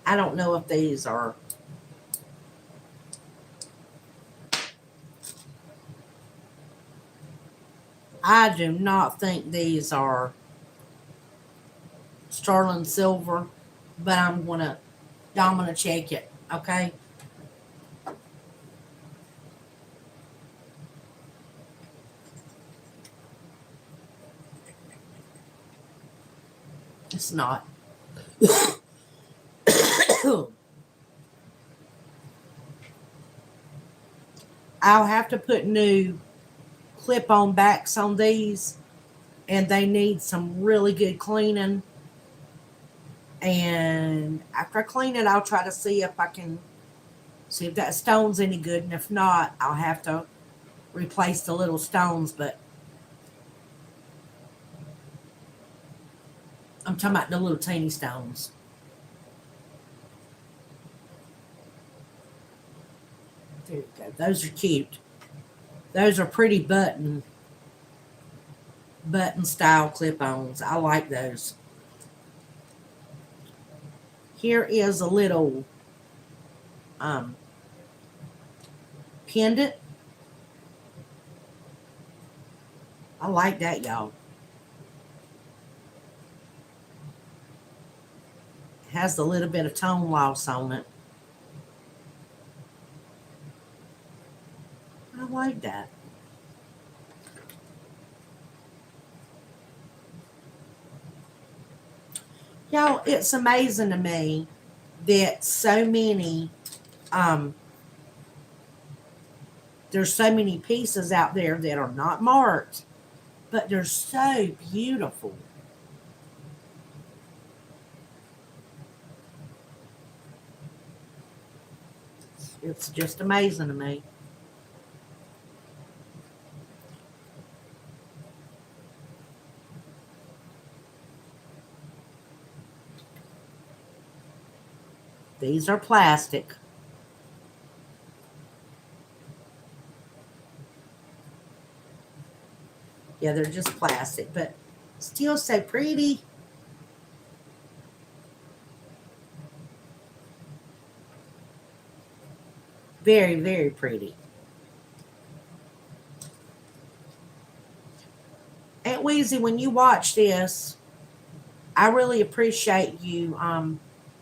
I don't know if these are. I do not think these are sterling silver, but I'm gonna check it. Okay. It's not. I'll have to put new clip-on backs on these, and they need some really good cleaning. And after I clean it, I'll try to see if I can see if that stone's any good, and if not, I'll have to replace the little stones. But I'm talking about the little teeny stones. There you go. Those are cute. Those are pretty button style clip-ons. I like those. Here is a little um, pendant. I like that, y'all. It has a little bit of tone loss on it. I like that. Y'all, it's amazing to me that um, there's so many pieces out there that are not marked, but they're so beautiful. It's just amazing to me. These are plastic. Yeah, they're just plastic, but still so pretty. Very, very pretty. Aunt Weezy, when you watch this, I really appreciate you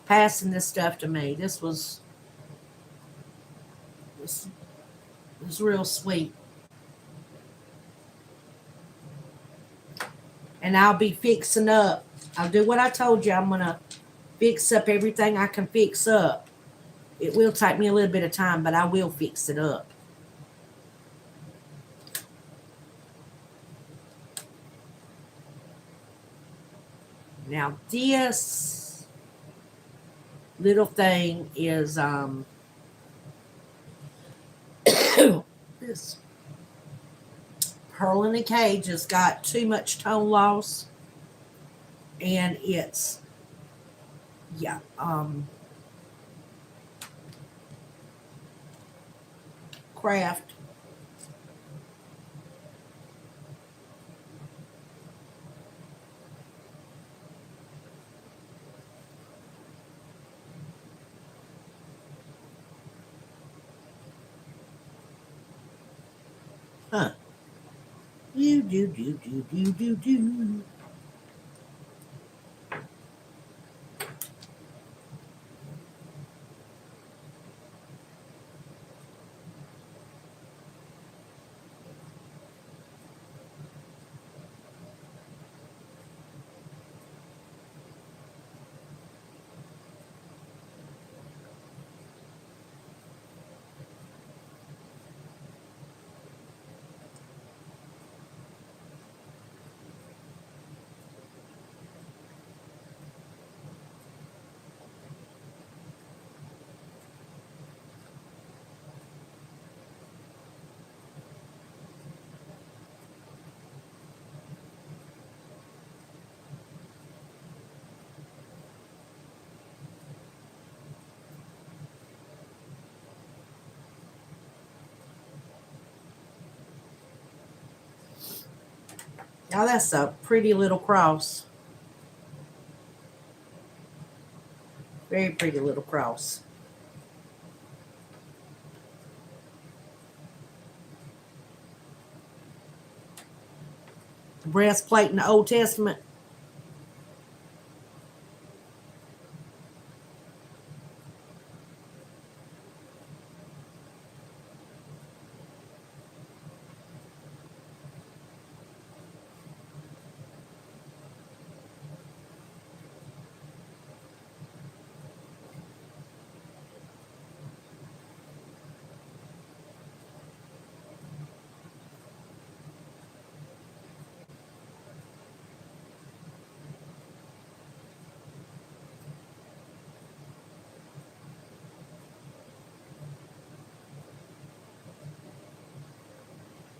passing this stuff to me. This was real sweet. And I'll be fixing up. I'll do what I told you. I'm gonna fix up everything I can fix up. It will take me a little bit of time, but I will fix it up. Now this little thing is this pearl in a cage has got too much tone loss, and it's yeah craft. Huh. Do. Now that's a pretty little cross. Very pretty little cross. The breastplate in the Old Testament.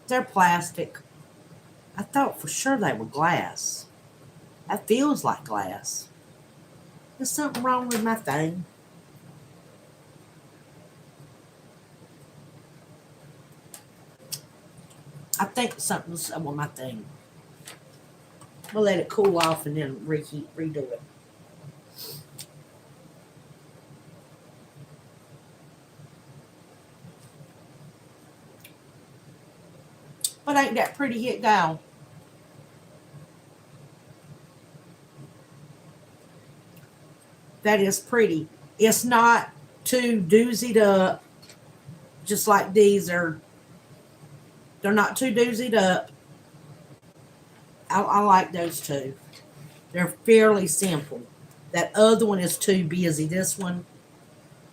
They're plastic. I thought for sure they were glass. That feels like glass. There's something wrong with my thing. I think something's up with my thing. We'll let it cool off and then redo it. But ain't that pretty hit down? That is pretty. It's not too doozied up, just like these are. They're not too doozied up. I like those two. They're fairly simple. That other one is too busy. This one,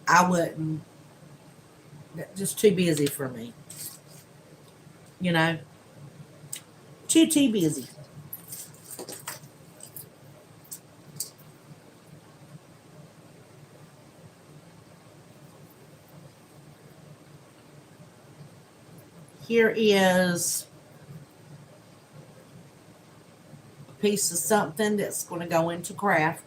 I wouldn't. Just too busy for me. You know, too busy. Here is a piece of something that's going to go into craft.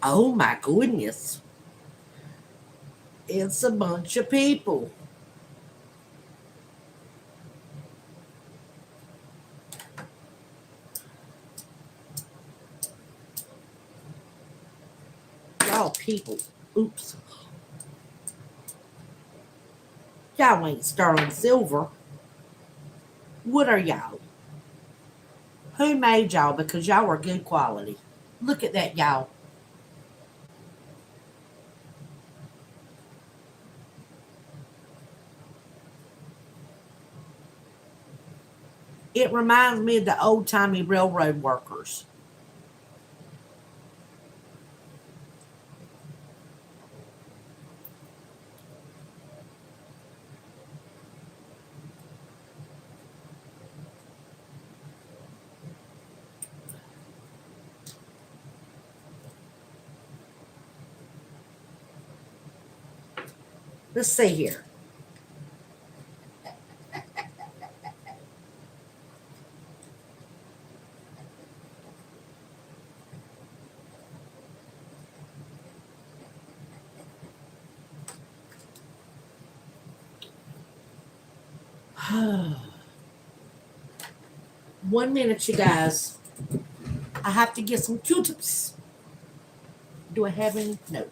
Oh my goodness. It's a bunch of people. Y'all people. Oops. Y'all ain't sterling silver. What are y'all? Who made y'all? Because y'all are good quality. Look at that, y'all. It reminds me of the old timey railroad workers. Let's see here. One minute, you guys. I have to get some Q-tips. Do I have any? No.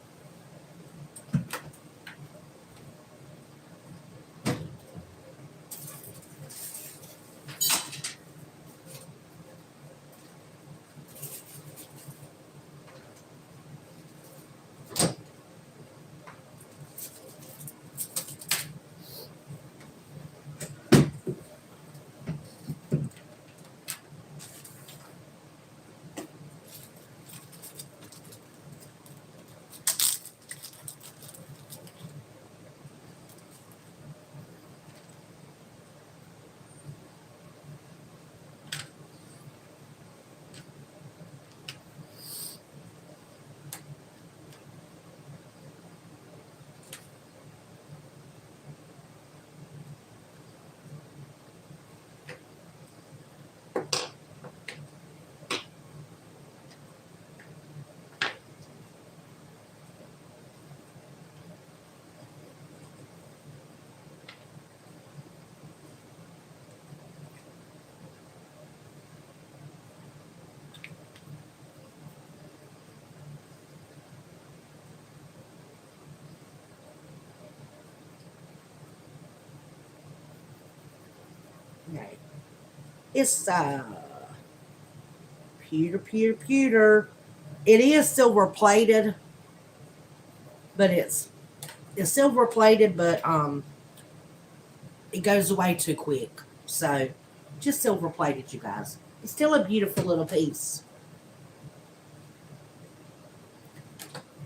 Okay. It's pewter. It is silver plated, but it's silver plated, but it goes away too quick. So just silver plated, you guys. It's still a beautiful little piece.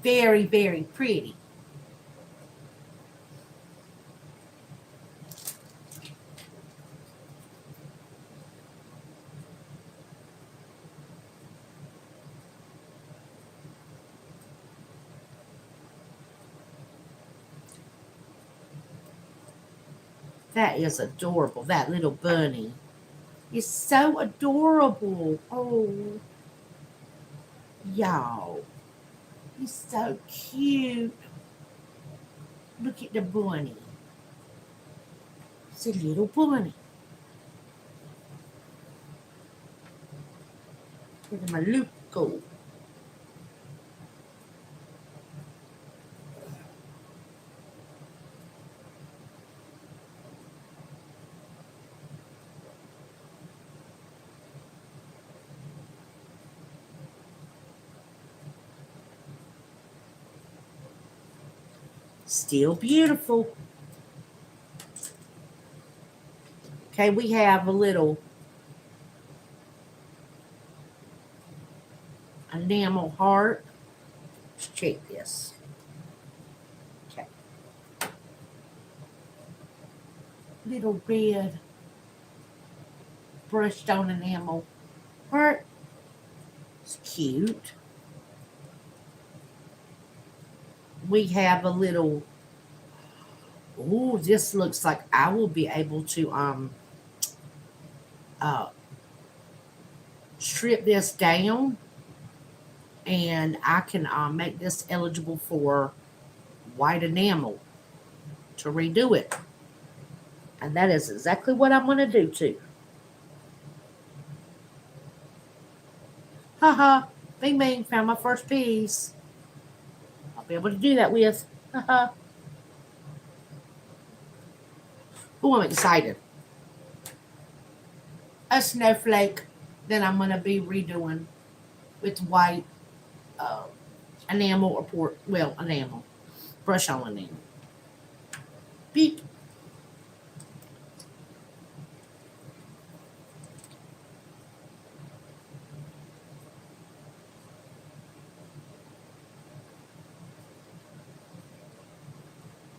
Very, very pretty. That is adorable. That little bunny is so adorable. Oh, y'all. He's so cute. Look at the bunny. It's a little bunny. Look at my loop go. Still beautiful. Okay, we have a little enamel heart. Let's check this. Okay. Little red brushed on enamel heart. It's cute. We have a little, oh, this looks like I will be able to uh strip this down, and I can make this eligible for white enamel to redo it. And that is exactly what I'm going to do too. Haha, bing bang, found my first piece. I'll be able to do that with. Haha. Oh, I'm excited. A snowflake that I'm going to be redoing with white uh, enamel or enamel. Brush on enamel. Beep.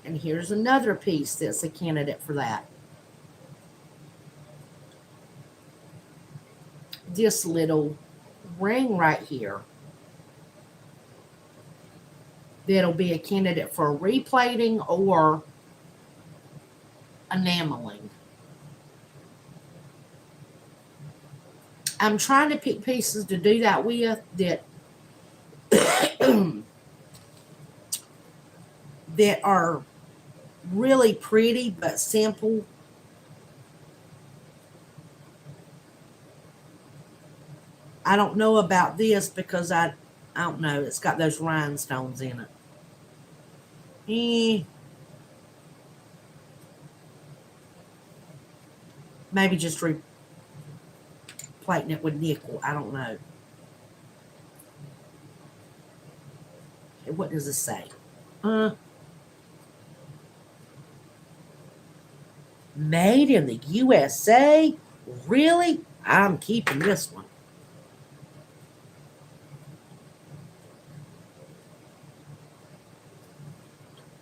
And here's another piece that's a candidate for that. This little ring right here that'll be a candidate for replating or enameling. I'm trying to pick pieces to do that with that that are really pretty but simple. I don't know about this because I don't know. It's got those rhinestones in it. Maybe just replating it with nickel. I don't know. Okay, what does it say? Made in the USA? Really? I'm keeping this one.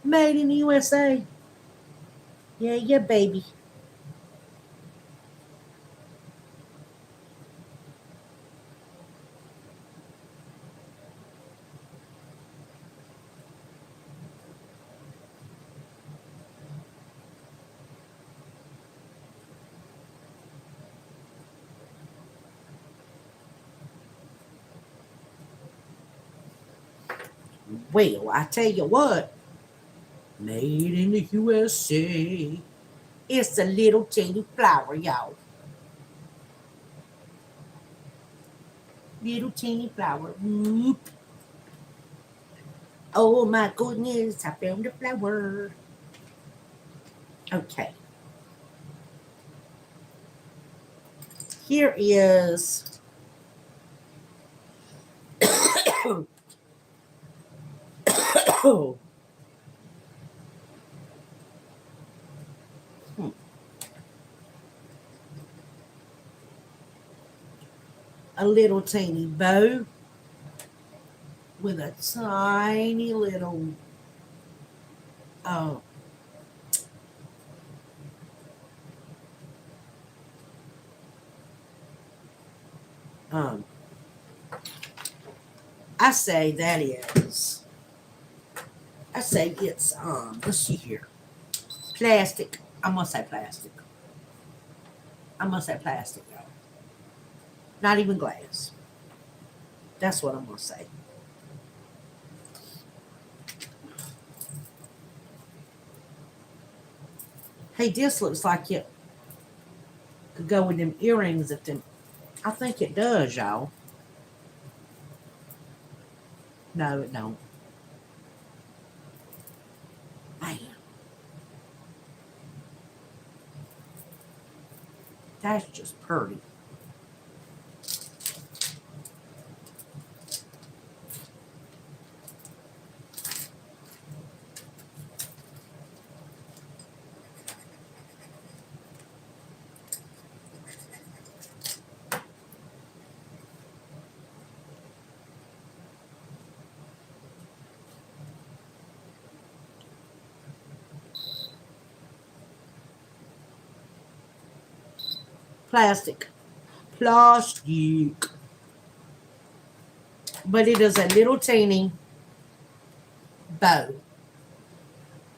Made in the USA. Yeah, yeah, baby. Well, I tell you what. Made in the USA. It's a little teeny flower, y'all. Little teeny flower. Whoop. Oh my goodness, I found a flower. Okay. Here is a little teeny bow with a tiny little uh, um, I say that is, I say it's let's see here, plastic. I'm gonna say plastic. I'm gonna say plastic, y'all. Not even glass. That's what I'm gonna say. Hey, this looks like it could go with them earrings if them. I think it does, y'all. No, it don't. Man, that's just pretty. Plastic. Plastic. But it is a little teeny bow.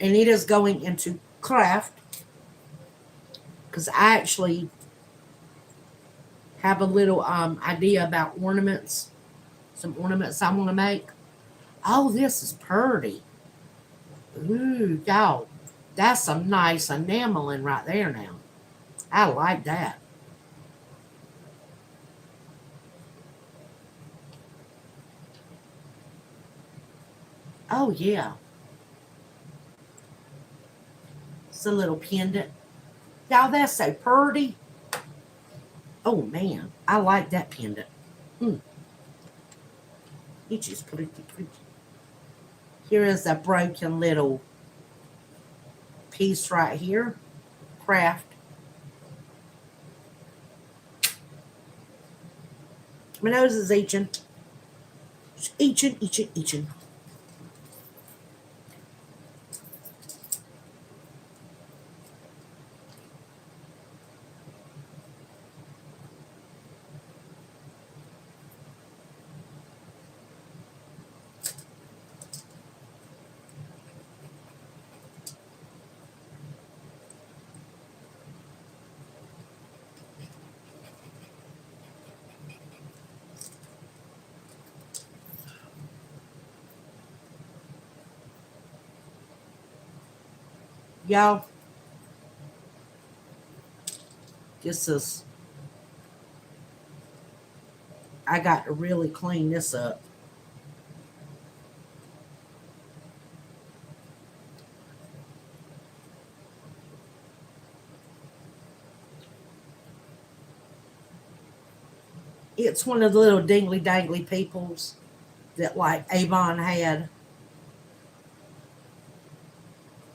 And it is going into craft. Because I actually have a little idea about ornaments. Some ornaments I want to make. Oh, this is pretty. Ooh, y'all. That's some nice enameling right there now. I like that. Oh, yeah. It's a little pendant. Y'all, that's so pretty. Oh, man. I like that pendant. Hmm. It's just pretty, pretty. Here is a broken little piece right here. Craft. My nose is itching. It's itching, itching, itching. Y'all, this is, I got to really clean this up. It's one of the little dingly dangly peoples that like Avon had.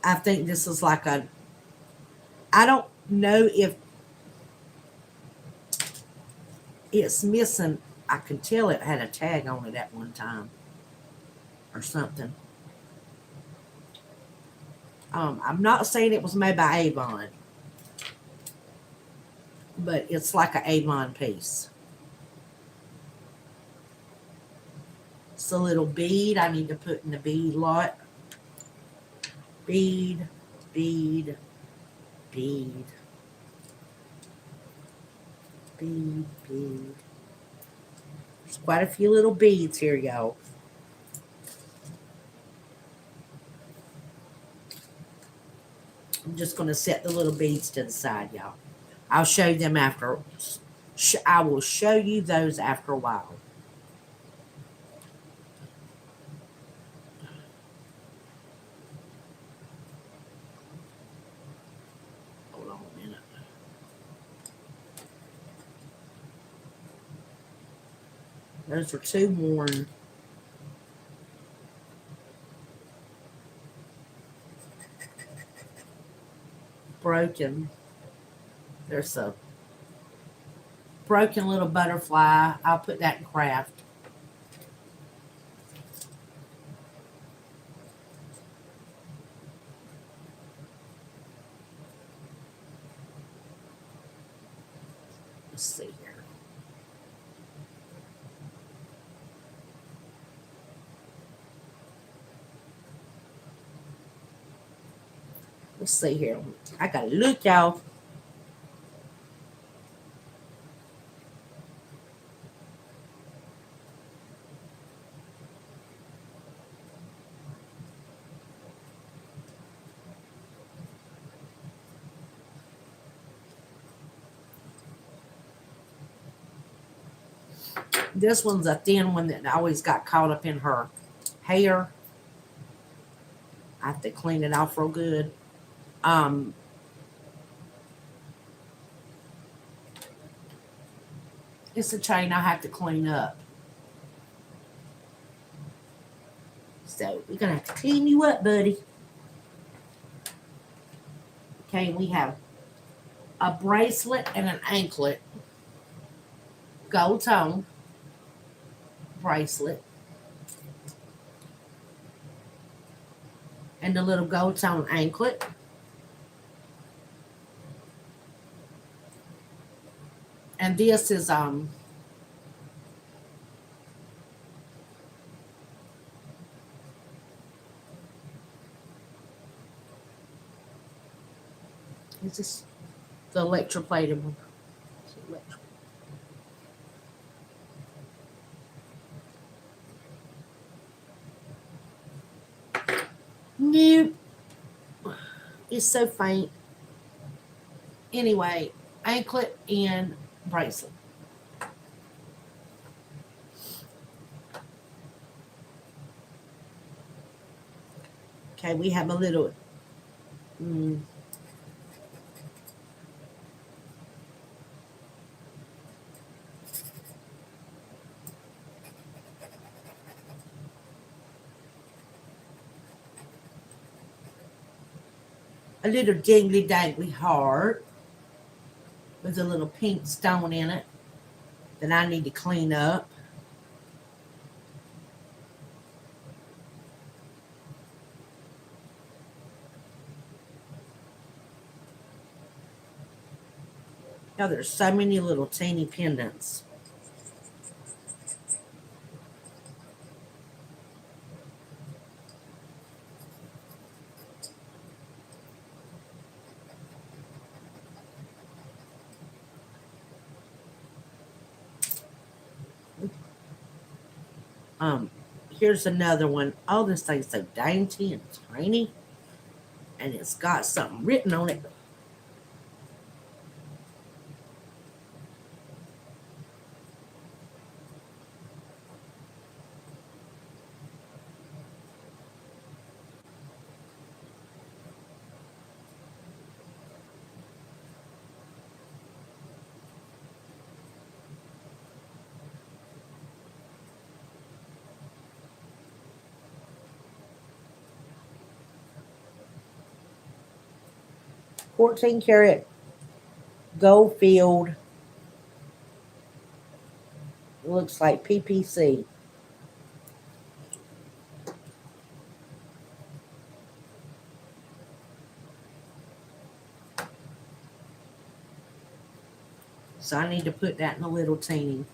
I think this is like a, I don't know if it's missing. I can tell it had a tag on it at one time or something. I'm not saying it was made by Avon, but it's like an Avon piece. It's a little bead I need to put in the bead lot. Bead, bead, bead, bead, bead. There's quite a few little beads here, y'all. I'm just going to set the little beads to the side, y'all. I'll show them after. I will show you those after a while. Hold on a minute. Those are two worn. Broken. There's a broken little butterfly. I'll put that in craft. Let's see here. Let's see here. I gotta look, y'all. This one's a thin one that always got caught up in her hair. I have to clean it off real good. It's a chain I have to clean up. So we're gonna have to clean you up, buddy. Okay, we have a bracelet and an anklet. Gold tone bracelet. And the little gold tone anklet. And this is is this the electroplated one? Nope. It's so faint. Anyway, anklet and bracelet. Okay, we have a little a little dingly dangly heart with a little pink stone in it that I need to clean up. Now there's so many little teeny pendants. Here's another one. Oh, this thing's so dainty and tiny. And it's got something written on it. $14-karat gold field. It looks like PPC. So I need to put that in a little teeny.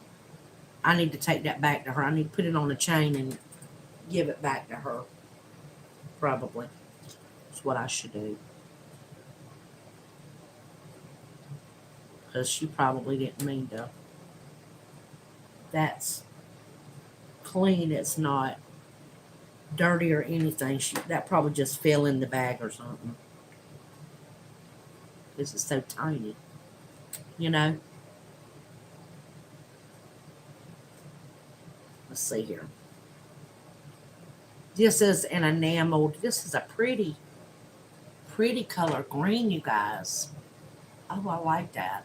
I need to take that back to her. I need to put it on a chain and give it back to her. Probably. That's what I should do. Because she probably didn't mean to. That's clean. It's not dirty or anything. That probably just fell in the bag or something. Because it's so tiny. You know? Let's see here. This is an enameled. This is a pretty color green, you guys. Oh, I like that.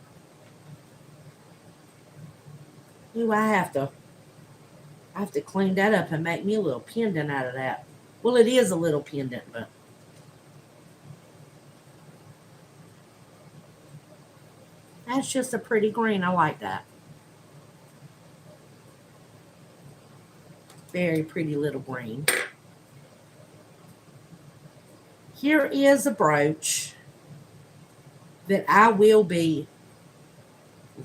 Ooh, I have to I have to clean that up and make me a little pendant out of that. Well, it is a little pendant, but that's just a pretty green. I like that. Very pretty little green. Here is a brooch that I will be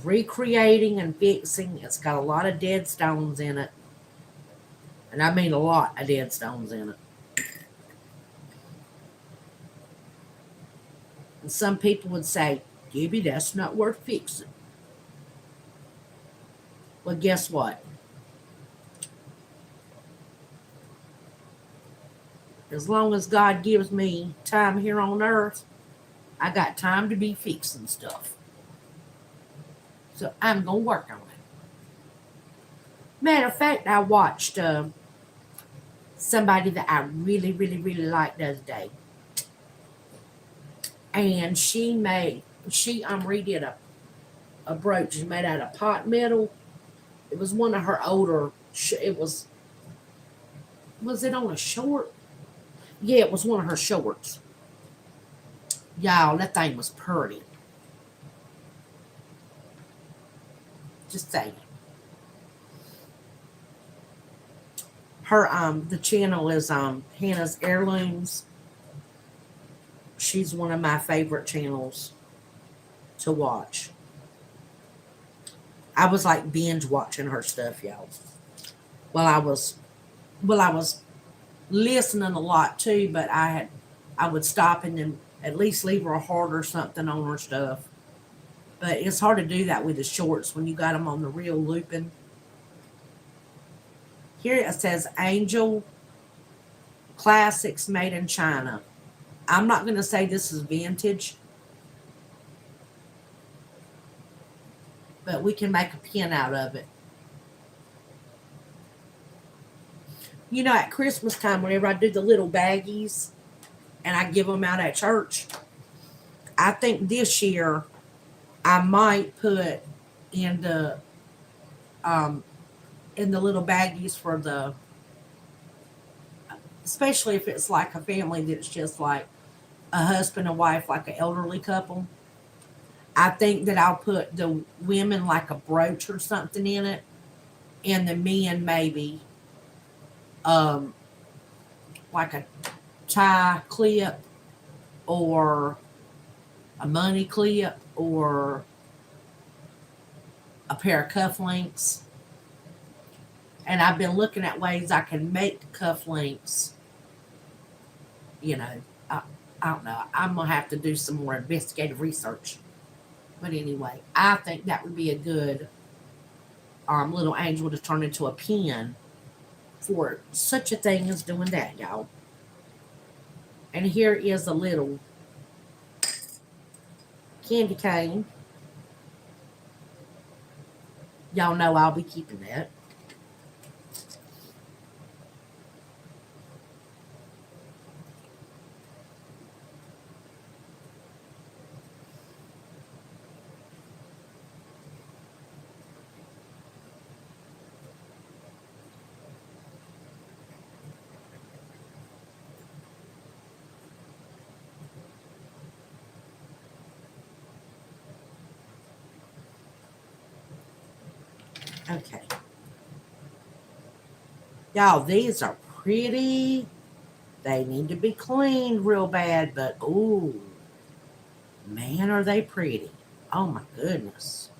recreating and fixing. It's got a lot of dead stones in it. And I mean a lot of dead stones in it. And some people would say, Gibby, that's not worth fixing. Well, guess what? As long as God gives me time here on earth, I got time to be fixing stuff. So I'm going to work on it. Matter of fact, I watched somebody that I really, really, really liked the other day. And she redid a brooch made out of pot metal. It was one of her older, it was it on a short? Yeah, it was one of her shorts. Y'all, that thing was pretty. Just saying. Her the channel is Hannah's Heirlooms. She's one of my favorite channels to watch. I was like binge watching her stuff, y'all. Well, I was listening a lot too, but I would stop and then at least leave her a heart or something on her stuff. But it's hard to do that with the shorts when you got them on the reel looping. Here it says Angel Classics Made in China. I'm not going to say this is vintage, but we can make a pin out of it. You know, at Christmas time, whenever I do the little baggies and I give them out at church, I think this year I might put in the little baggies for the, especially if it's like a family that's just like a husband and wife, like an elderly couple. I think that I'll put the women like a brooch or something in it, and the men maybe like a tie clip or a money clip or a pair of cufflinks. And I've been looking at ways I can make cufflinks. You know, I don't know. I'm going to have to do some more investigative research. But anyway, I think that would be a good little angel to turn into a pin for such a thing as doing that, y'all. And here is a little candy cane. Y'all know I'll be keeping that. Okay. Y'all, these are pretty. They need to be cleaned real bad, but ooh, man, are they pretty. Oh my goodness.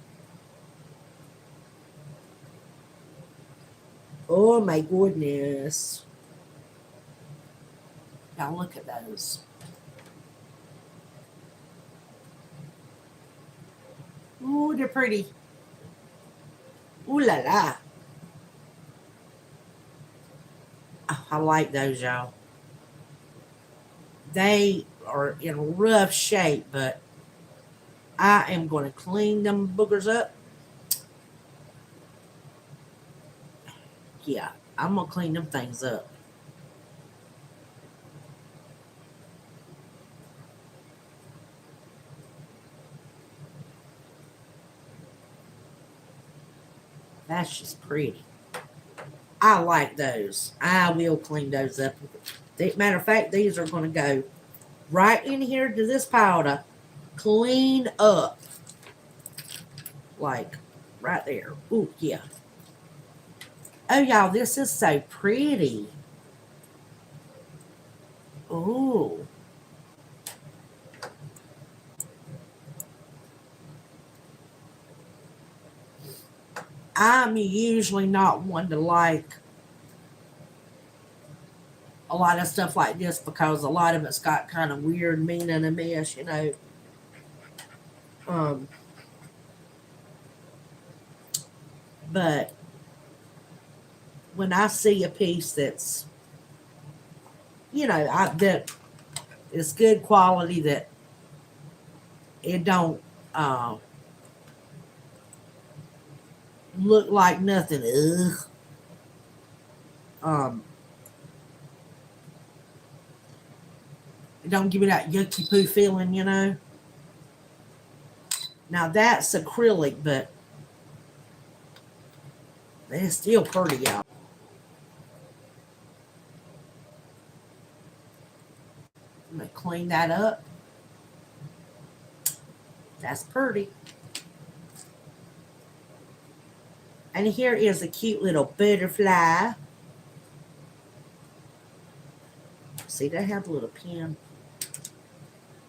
Oh my goodness. Y'all look at those. Ooh, they're pretty. Ooh la la. Oh, I like those, y'all. They are in rough shape, but I am going to clean them boogers up. Yeah, I'm going to clean them things up. That's just pretty. I like those. I will clean those up. Matter of fact, these are going to go right in here to this pile to clean up. Like right there. Ooh, yeah. Oh, y'all, this is so pretty. Ooh. I'm usually not one to like a lot of stuff like this because a lot of it's got kind of weird meaning and mess, you know. Um, but when I see a piece that's, you know, that is good quality, that it don't look like nothing. Ugh. Um, it don't give me that yucky poo feeling, you know. Now that's acrylic, but it's still pretty, y'all. I'm gonna clean that up. That's pretty. And here is a cute little butterfly. See, they have a little pin.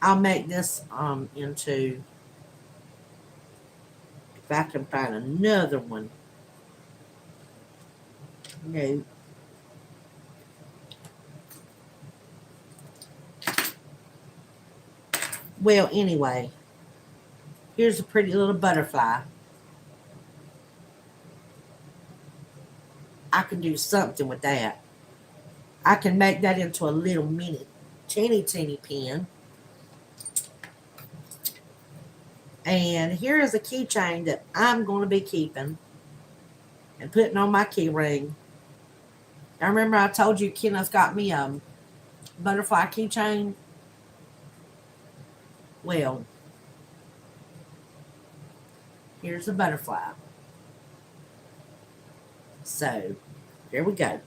I'll make this into, if I can find another one. No. Well, anyway, here's a pretty little butterfly. I can do something with that. I can make that into a little mini, teeny pin. And here is a keychain that I'm going to be keeping and putting on my key ring. I remember I told you Kenneth got me a butterfly keychain. Well, here's a butterfly. So, here we go.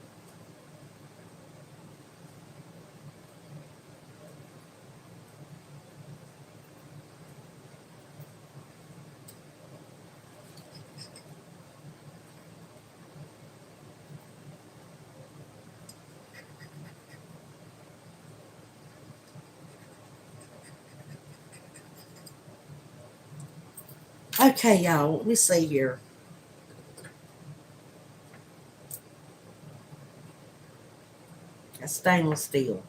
Okay, y'all, let me see here. That's stainless steel.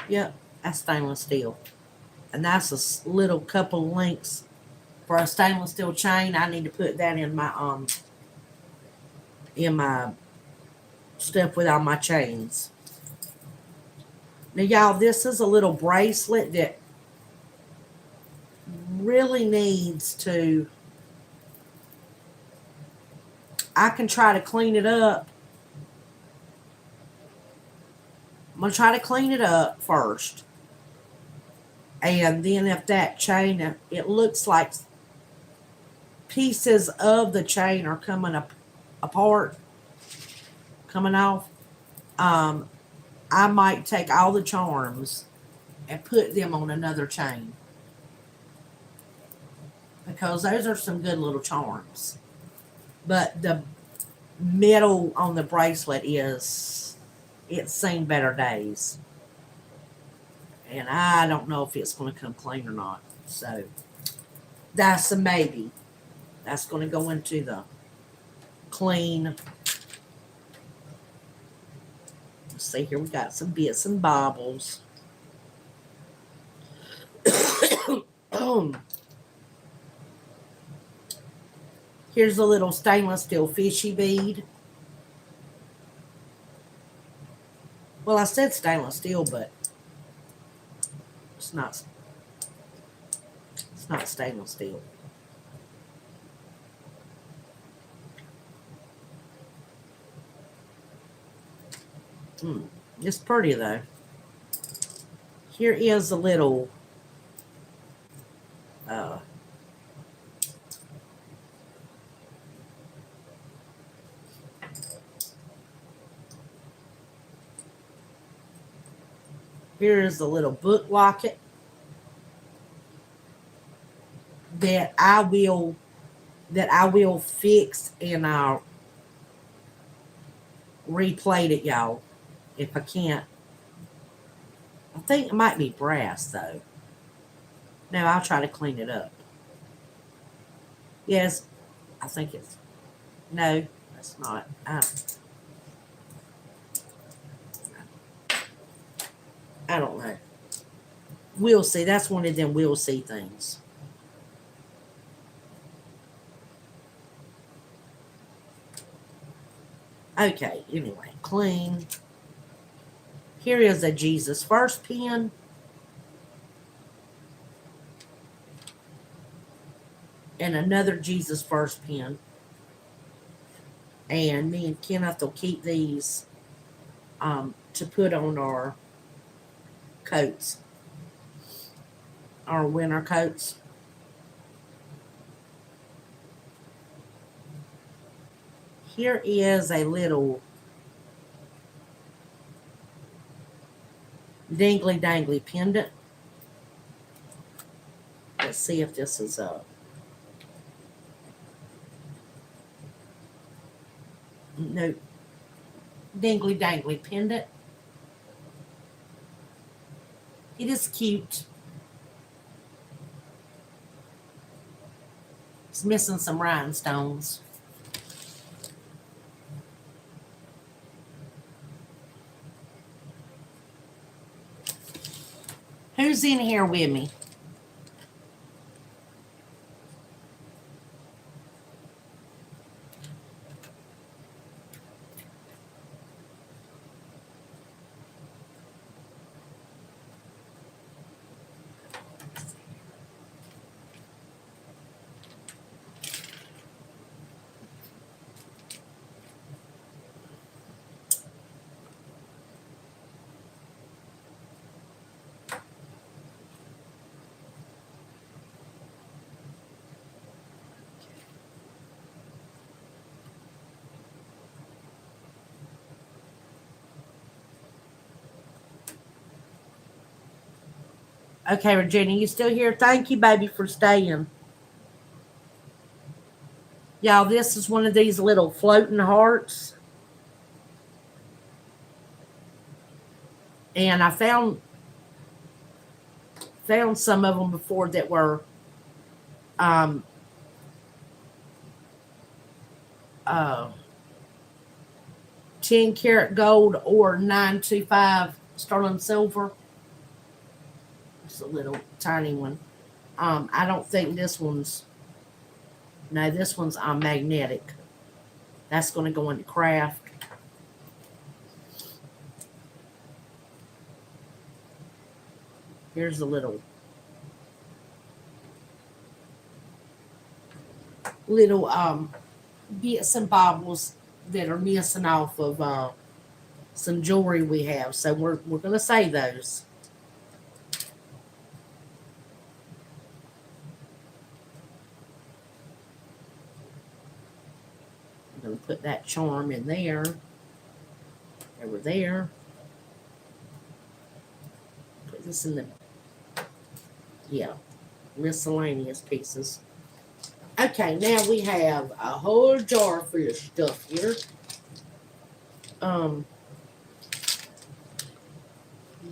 Yep, that's stainless steel. And that's a little couple links for a stainless steel chain. I need to put that in my stuff with all my chains. Now, y'all, this is a little bracelet that really needs to, I can try to clean it up. I'm going to try to clean it up first. And then if that chain, it looks like pieces of the chain are coming apart, coming off, I might take all the charms and put them on another chain. Because those are some good little charms. But the metal on the bracelet it's seen better days. And I don't know if it's going to come clean or not. So that's a maybe. That's going to go into the clean. Let's see here. We got some bits and bobbles. Here's a little stainless steel fishy bead. Well, I said stainless steel, but it's not stainless steel. It's pretty though. Here is a little Here is a little book locket that I will fix, and I'll replate it, y'all. If I can't. I think it might be brass though. No, I'll try to clean it up. Yes, I think it's no, that's not. I don't know. We'll see. That's one of them we'll see things. Okay, anyway, clean. Here is a Jesus First pen. And another Jesus First pen. And me and Kenneth will keep these to put on our coats, our winter coats. Here is a little dingly dangly pendant. Let's see if this is a no dingly dangly pendant. It is cute. It's missing some rhinestones. Who's in here with me? Okay, Regina, you still here? Thank you, baby, for staying. Y'all, this is one of these little floating hearts. And I found some of them before that were um, uh, 10 karat gold or 925 sterling silver. It's a little tiny one. I don't think this one's, no, this one's magnetic. That's going to go into craft. Here's a little bits and baubles that are missing off of some jewelry we have. So we're going to save those. I'm going to put that charm in there. Over there. Put this in the, yeah, miscellaneous pieces. Okay, now we have a whole jar full of stuff here.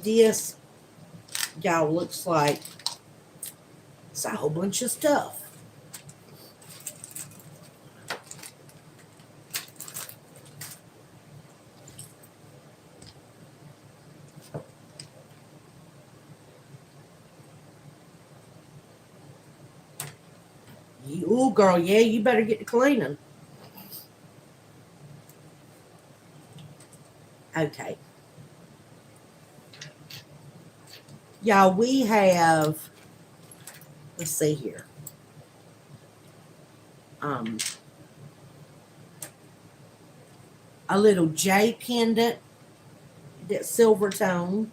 This, y'all, looks like it's a whole bunch of stuff. Ooh, girl, yeah, you better get to cleaning. Okay. Y'all, we have, let's see here. A little J pendant that's silver tone.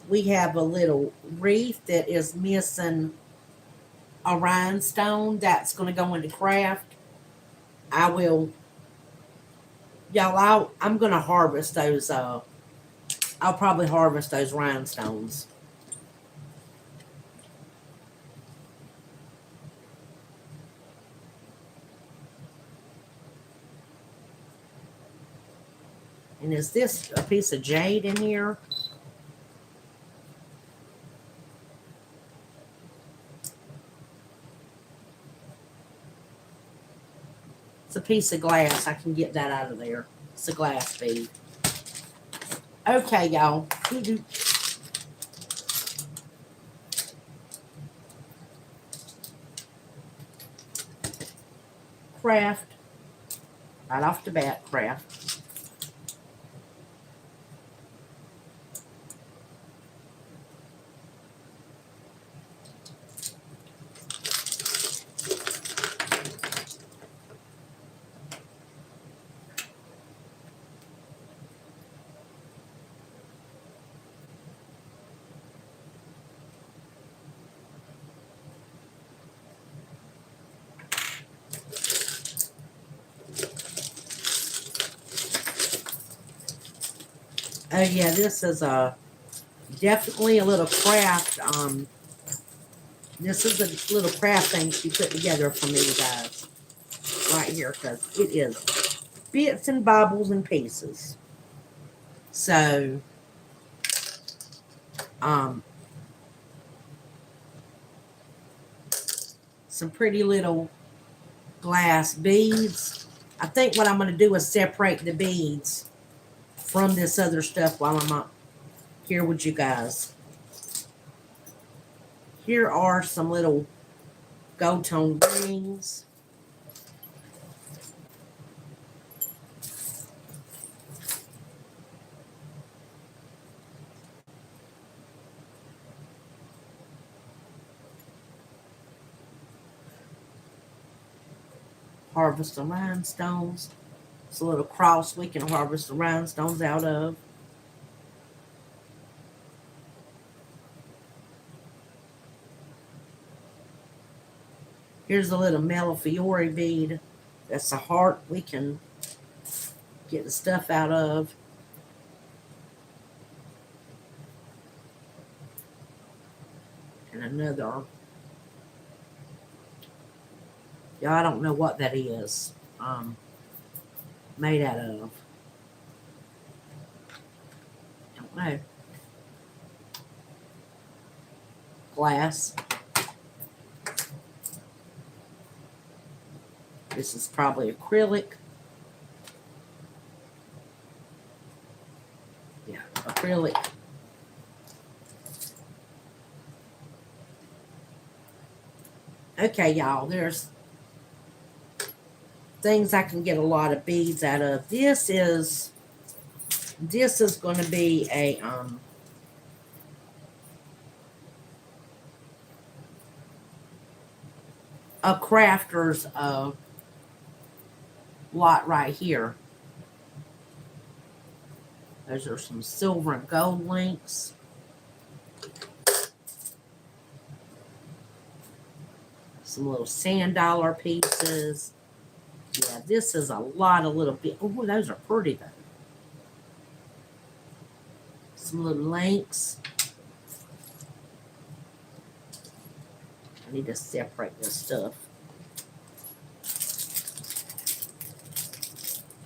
We have a little wreath that is missing a rhinestone that's going to go into craft, I will, y'all, I'm going to harvest those, I'll probably harvest those rhinestones. And is this a piece of jade in here? It's a piece of glass. I can get that out of there. It's a glass bead. Okay, y'all. Craft. Right off the bat, craft. Oh yeah, this is definitely a little craft. This is a little craft thing she put together for me, guys, right here, because it is bits and bobbles and pieces. So, some pretty little glass beads. I think what I'm going to do is separate the beads from this other stuff while I'm up here with you guys. Here are some little gold tone rings. Harvest the rhinestones. It's a little cross we can harvest the rhinestones out of. Here's a little Malefiore bead. That's a heart we can get the stuff out of. And another. Yeah, I don't know what that is. Made out of. Don't know. Glass. This is probably acrylic. Yeah, acrylic. Okay, y'all, there's things I can get a lot of beads out of. This is going to be a crafter's lot right here. Those are some silver and gold links. Some little sand dollar pieces. Yeah, this is a lot of little bit. Oh, those are pretty though. Some little links. I need to separate this stuff.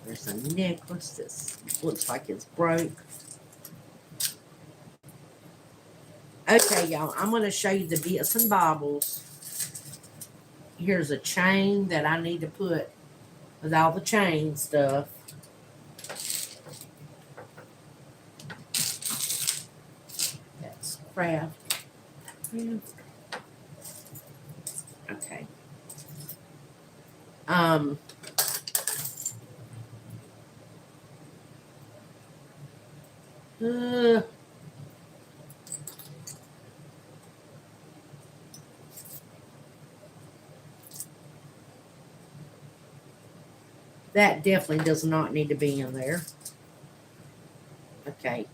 There's a necklace that looks like it's broke. Okay, y'all, I'm going to show you the bits and bobbles. Here's a chain that I need to put with all the chain stuff. That's craft. Okay. That definitely does not need to be in there. Okay.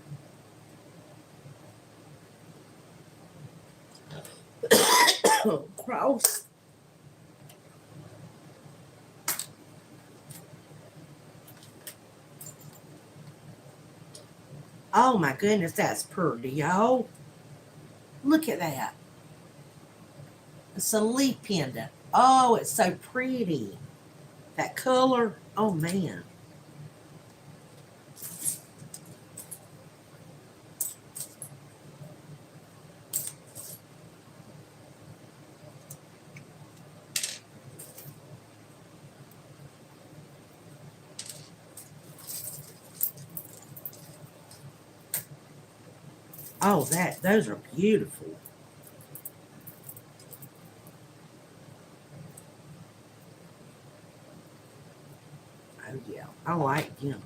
gross. Oh my goodness, that's pretty, y'all. Look at that. It's a leaf pendant. Oh, it's so pretty. That color. Oh man. Oh, those are beautiful. Oh yeah, I like them.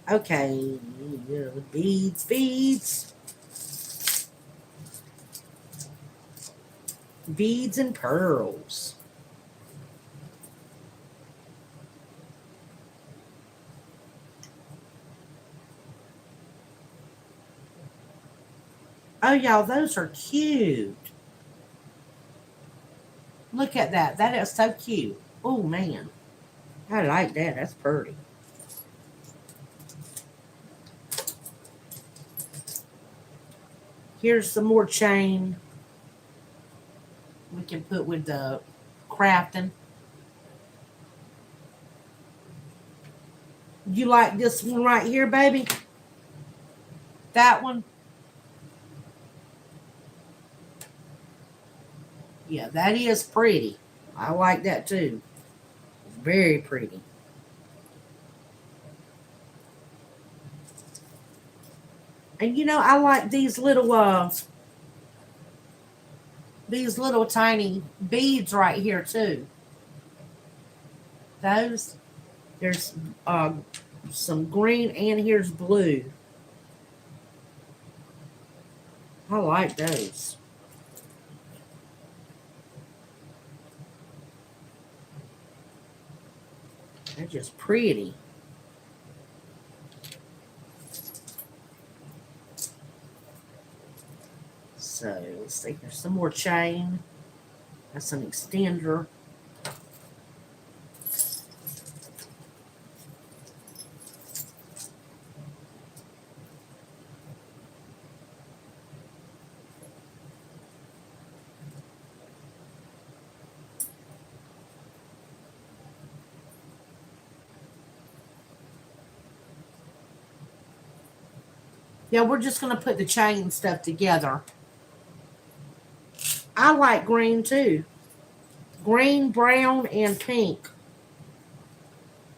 Okay, beads, beads, beads and pearls. Oh, y'all, those are cute. Look at that. That is so cute. Oh, man. I like that. That's pretty. Here's some more chain we can put with the crafting. You like this one right here, baby? That one? Yeah, that is pretty. I like that too. It's very pretty. And I like these little tiny beads right here too. Those there's some green and here's blue. I like those. They're just pretty. So let's see. There's some more chain. That's an extender. Yeah, we're just gonna put the chain stuff together. I like green too. Green, brown, and pink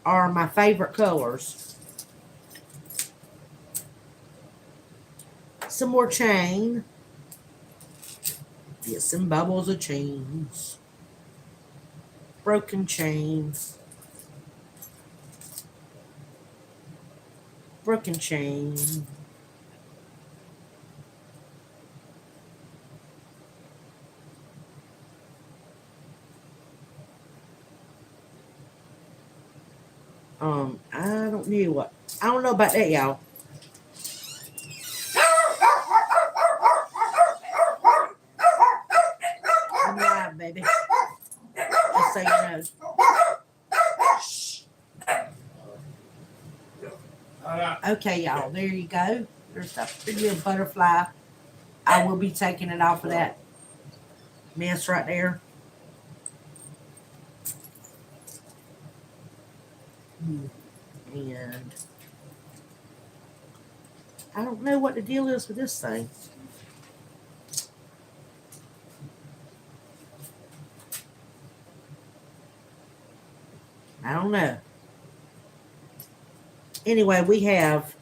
are my favorite colors. Some more chain. Get some bubbles of chains. Broken chain. Broken chain. I don't know about that, y'all. I'm live, baby. Just so you know. Shh. Okay, y'all. There you go. There's a pretty little butterfly. I will be taking it off of that mess right there. And I don't know what the deal is with this thing. I don't know. Anyway, we have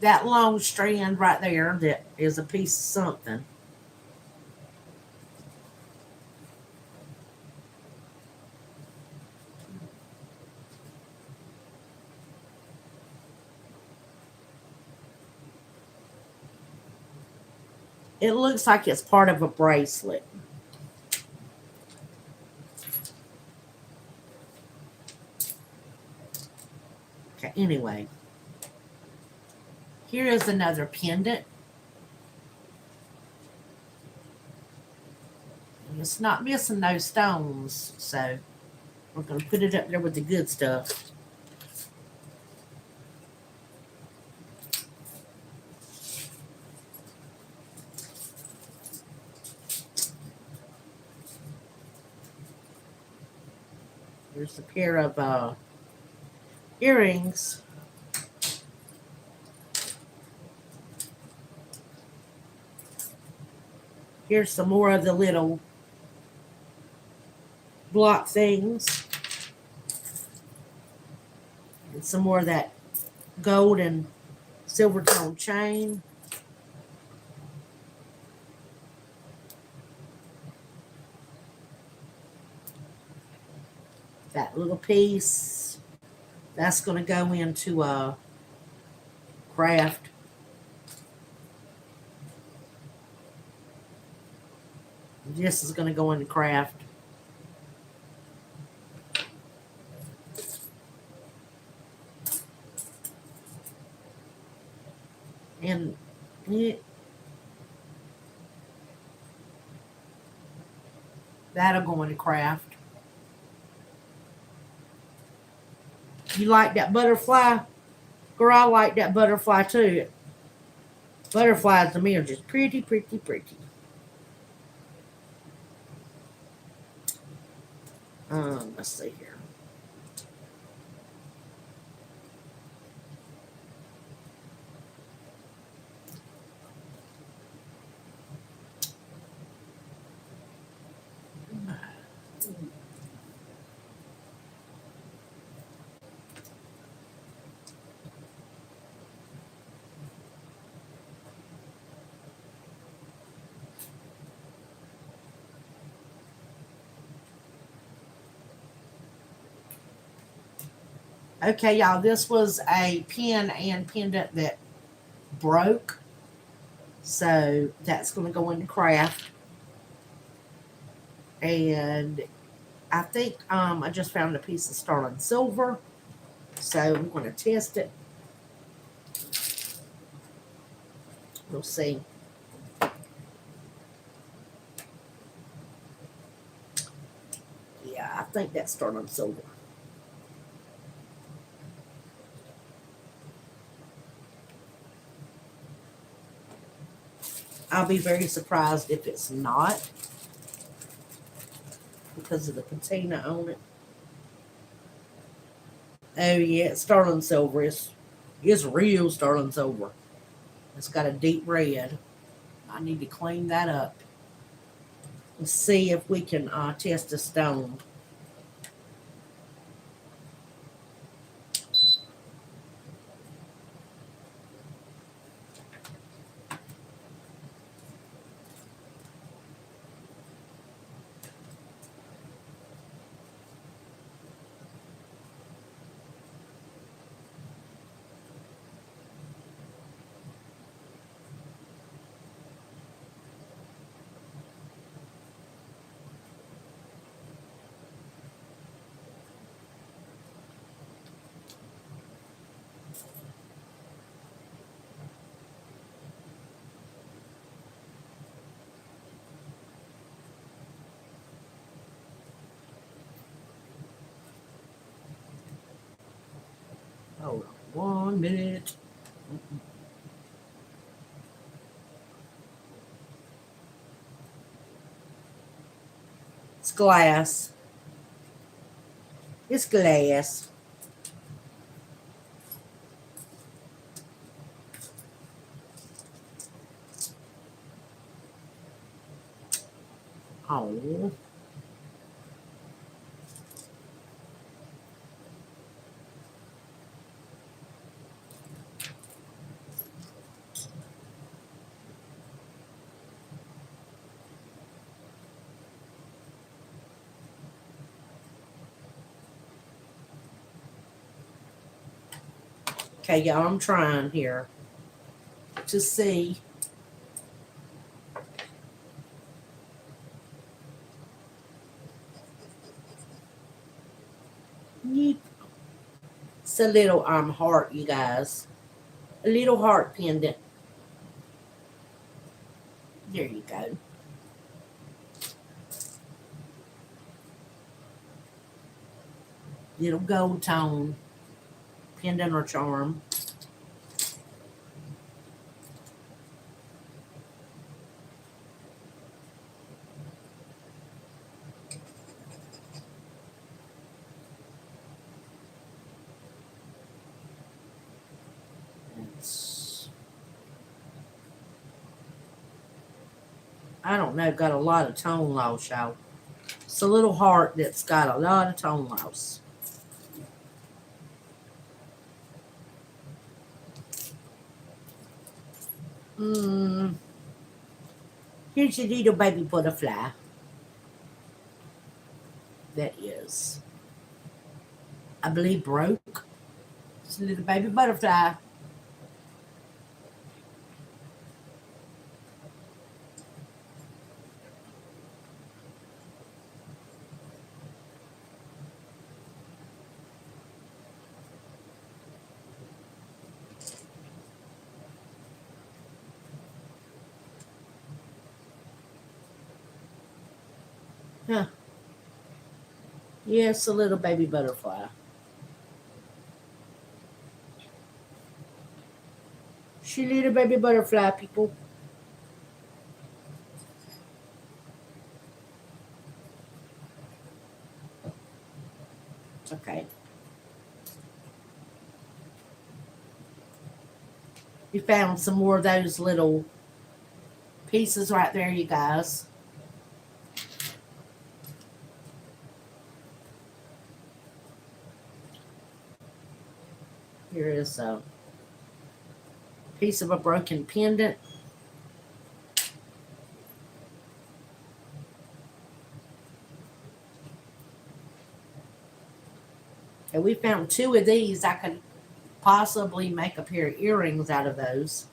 that long strand right there that is a piece of something. It looks like it's part of a bracelet. Okay, anyway. Here is another pendant. And it's not missing those stones, so we're going to put it up there with the good stuff. Here's a pair of earrings. Here's some more of the little block things. And some more of that gold and silver tone chain. That little piece, that's going to go into a craft. This is going to go into craft. And that'll go into craft. You like that butterfly? Girl, I like that butterfly too. Butterflies to me are just pretty, pretty, pretty. Let's see here. Okay, y'all, this was a pin and pendant that broke. So that's going to go into craft. And I think I just found a piece of sterling silver. So I'm going to test it. We'll see. Yeah, I think that's sterling silver. I'll be very surprised if it's not, because of the patina on it. Oh yeah, it's sterling silver. It's real sterling silver. It's got a deep red. I need to clean that up and see if we can test the stone. Hold on 1 minute. It's glass. It's glass. Oh. Okay, y'all, I'm trying here to see It's a little heart, you guys. A little heart pendant. There you go. Little gold tone pendant or charm. I don't know, got a lot of tone loss, y'all. It's a little heart that's got a lot of tone loss. Here's your little baby butterfly. That is, I believe, broke. It's a little baby butterfly. Huh. Yes, a little baby butterfly. She little baby butterfly, people. Okay. We found some more of those little pieces right there, you guys. Here is a piece of a broken pendant. And we found two of these. I could possibly make a pair of earrings out of those.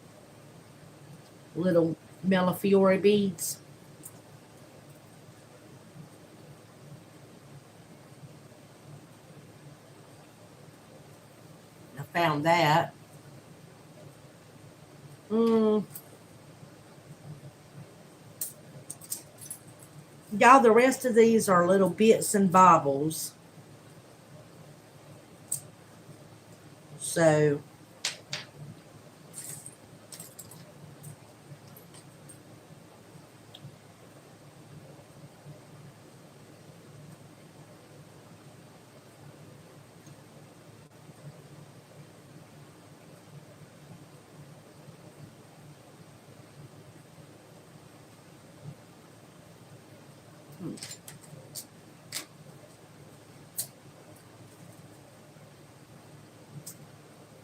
Little Melifiore beads. I found that. Y'all, the rest of these are little bits and bobbles. So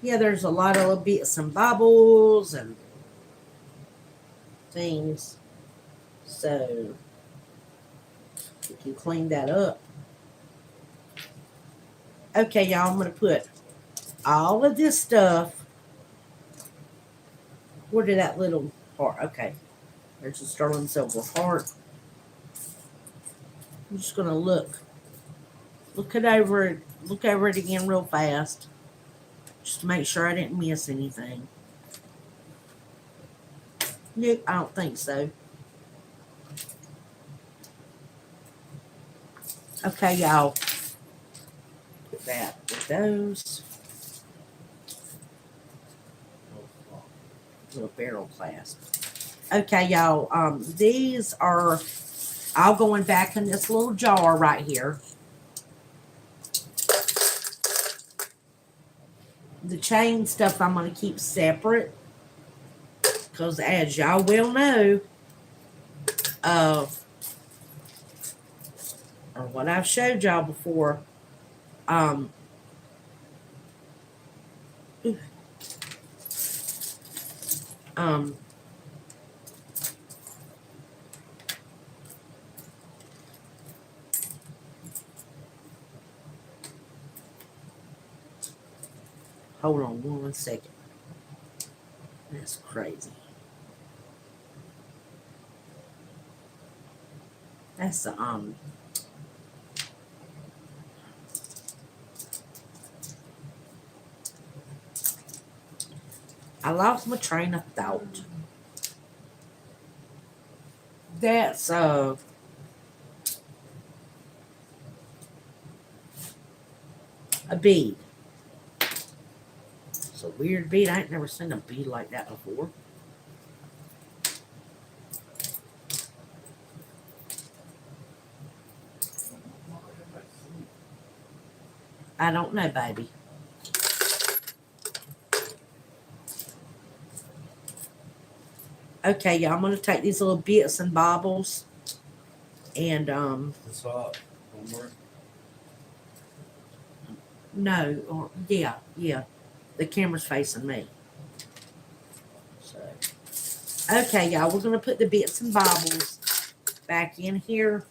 yeah, there's a lot of little bits and bobbles and things. So we can clean that up. Okay, y'all, I'm going to put all of this stuff. Where did that little heart? Okay, there's a sterling silver heart. I'm just going to look it over, look over it again real fast, just to make sure I didn't miss anything. Nope, I don't think so. Okay, y'all. Put that with those. Little barrel clasp. Okay, y'all. These are all going back in this little jar right here. The chain stuff I'm going to keep separate because, as y'all well know, or what I've showed y'all before, hold on 1 second. That's crazy. That's I lost my train of thought. That's a bead. It's a weird bead. I ain't never seen a bead like that before. I don't know, baby. Okay, y'all, I'm gonna take these little bits and bobbles and It's hot. Don't worry. no, or yeah. The camera's facing me. So okay, y'all, we're gonna put the bits and bobbles back in here.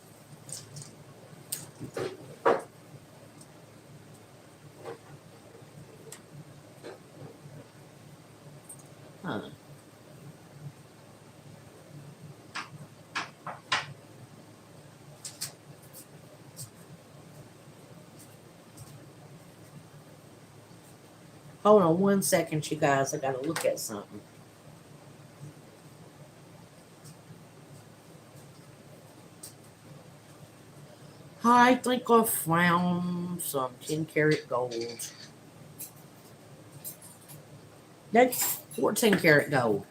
Huh. Hold on 1 second, you guys. I gotta look at something. I think I found some 10 karat gold. That's 14 karat gold.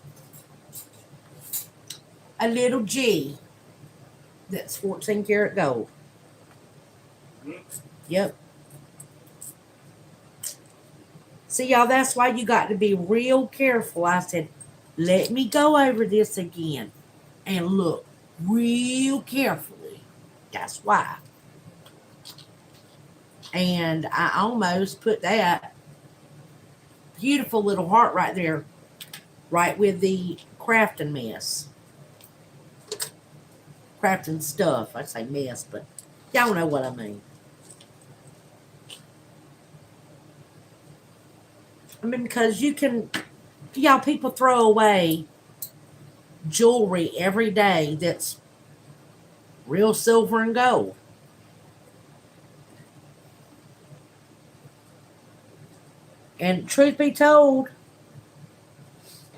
A little G. That's 14 karat gold. Yep. See, y'all, that's why you got to be real careful. I said, let me go over this again and look real carefully. That's why. And I almost put that beautiful little heart right there, right with the crafting mess. Crafting stuff. I say mess, but y'all know what I mean. I mean, because y'all, people throw away jewelry every day that's real silver and gold. And truth be told,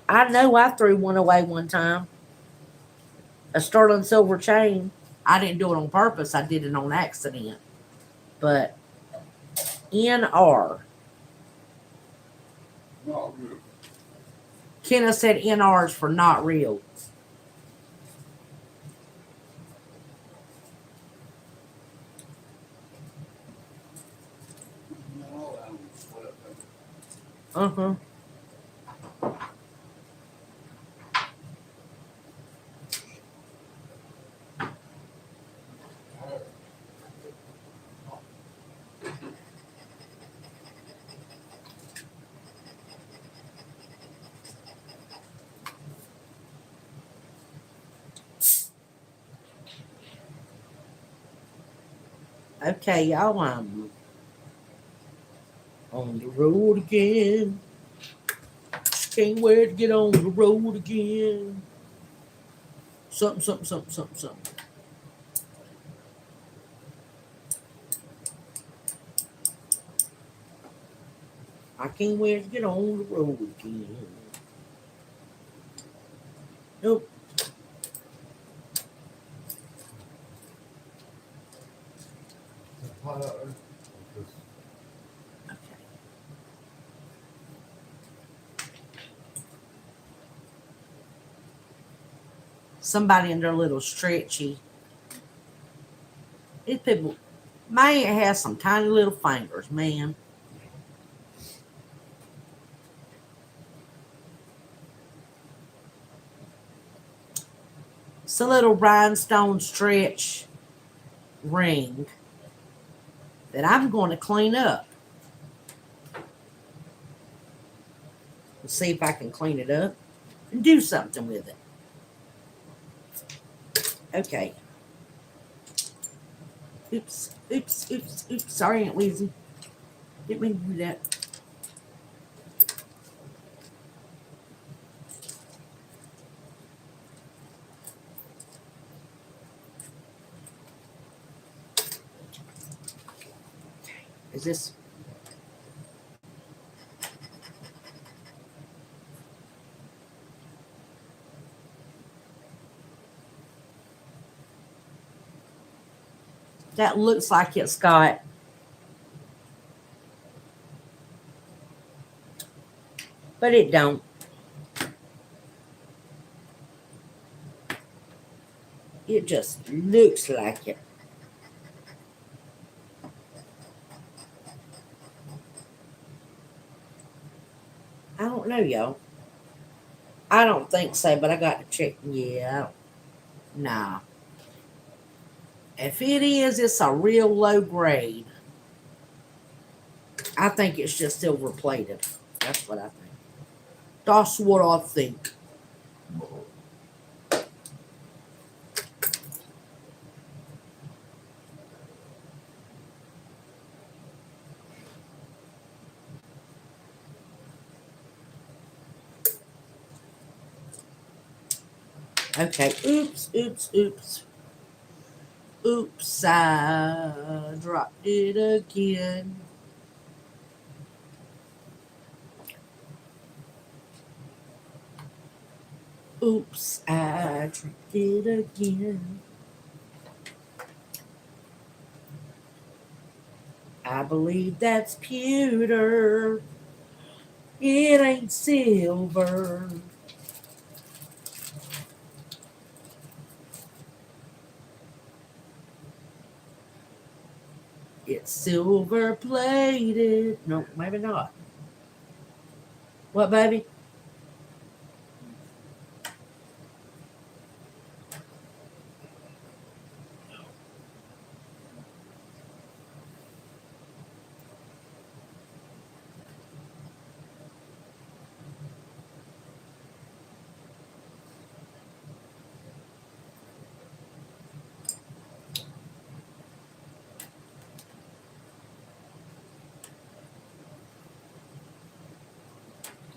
I know I threw one away one time. A sterling silver chain. I didn't do it on purpose. I did it on accident. But NR. Not real. Kenna said NR is for not real. No, that was sweat. Uh-huh. Okay, y'all, I'm on the road again. Can't wait to get on the road again. Something. I can't wait to get on the road again. Nope. Okay. Okay. Somebody in their little stretchy. These people, man, has some tiny little fingers, man. It's a little rhinestone stretch ring that I'm going to clean up. Let's see if I can clean it up and do something with it. Okay. Oops. Sorry, Aunt Weezy. Didn't mean to do that. Is this? That looks like it's got but it don't. It just looks like it. I don't know, y'all. I don't think so, but I got to check. Yeah. Nah. If it is, it's a real low grade. I think it's just silver plated. That's what I think. That's what I think. Okay. Oops. Oops, I dropped it again. Oops, I dropped it again. I believe that's pewter. It ain't silver. It's silver plated. No, maybe not. What, baby?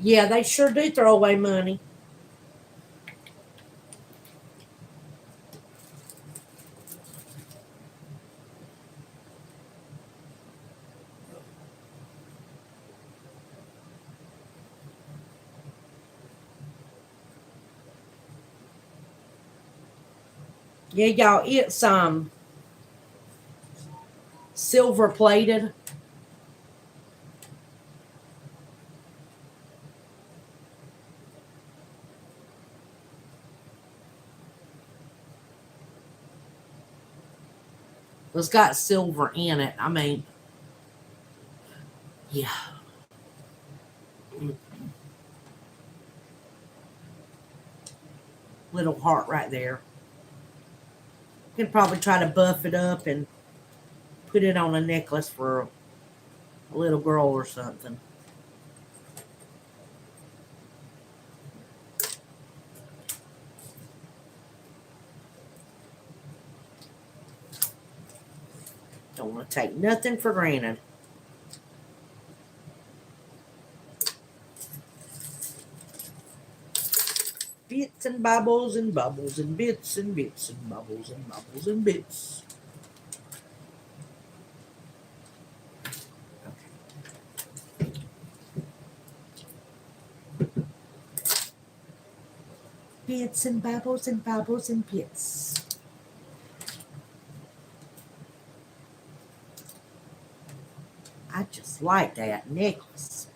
Yeah, they sure do throw away money. Yeah, y'all, it's silver plated. It's got silver in it. I mean, yeah. Little heart right there. You could probably try to buff it up and put it on a necklace for a little girl or something. Don't want to take nothing for granted. Bits and bubbles and bubbles and bits and bits and bubbles and bubbles and bits. Bits and bubbles and bubbles and bits. I just like that necklace.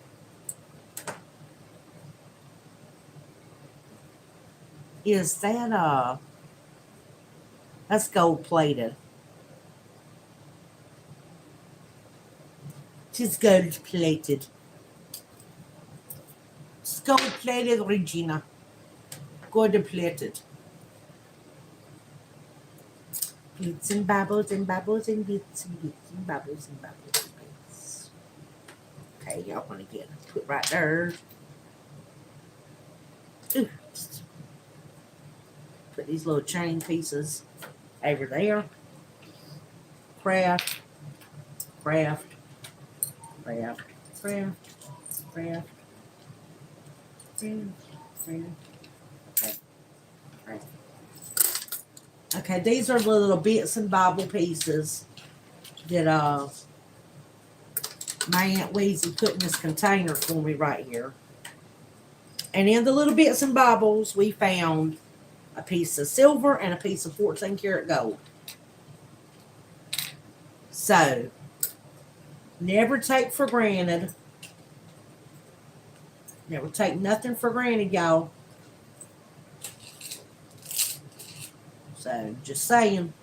Is that that's gold plated. It's gold plated. It's gold plated, Regina. Gold plated. Bits and bubbles and bubbles and bits and bits and bubbles and bubbles and bits. Okay, y'all want to get put right there. Oops. Put these little chain pieces over there. Craft, craft, craft, craft, craft, craft. Okay. Okay, these are the little bits and bobble pieces that my Aunt Weezy put in this container for me right here. And in the little bits and bobbles, we found a piece of silver and a piece of 14 karat gold. So, never take for granted. Never take nothing for granted, y'all. So, just saying.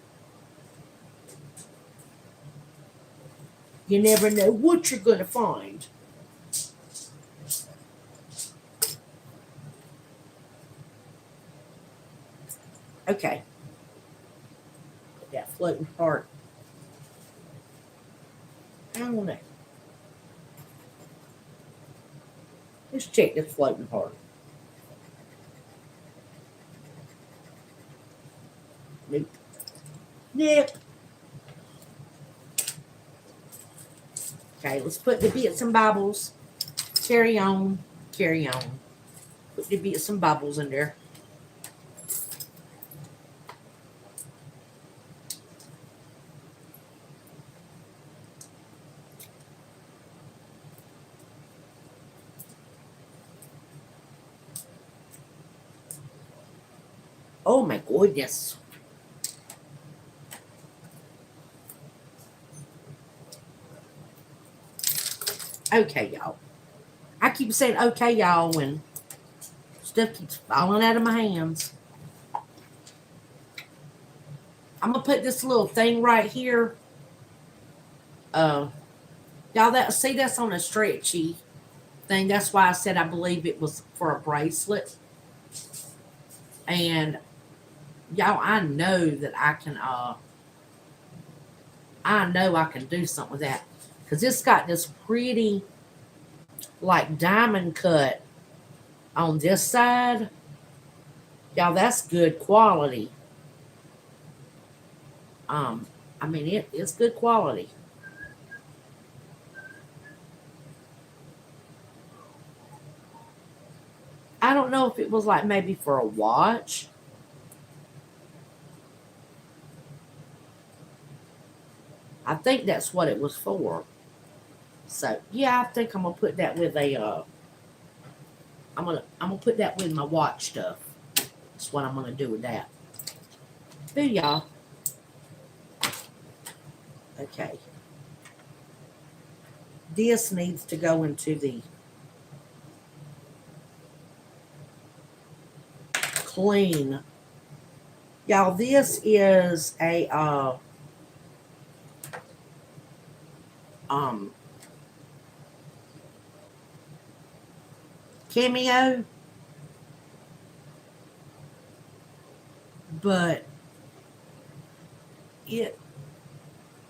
You never know what you're going to find. Okay. Put that floating part. I don't know. Let's check this floating part. Nope. Nope. Okay, let's put the bits and bobbles. Carry on. Carry on. Put the bits and bobbles in there. Oh my goodness. Okay, y'all. I keep saying okay, y'all, when stuff keeps falling out of my hands. I'm gonna put this little thing right here. Y'all, that's on a stretchy thing. That's why I said I believe it was for a bracelet. And y'all, I know that I can do something with that. Because it's got this pretty like diamond cut on this side. Y'all, that's good quality. I mean it's good quality. I don't know if it was like maybe for a watch. I think that's what it was for. So yeah, I think I'm gonna put that with a. I'm gonna put that with my watch stuff. That's what I'm gonna do with that. There, y'all. Okay. This needs to go into the clean. Y'all, this is a cameo, but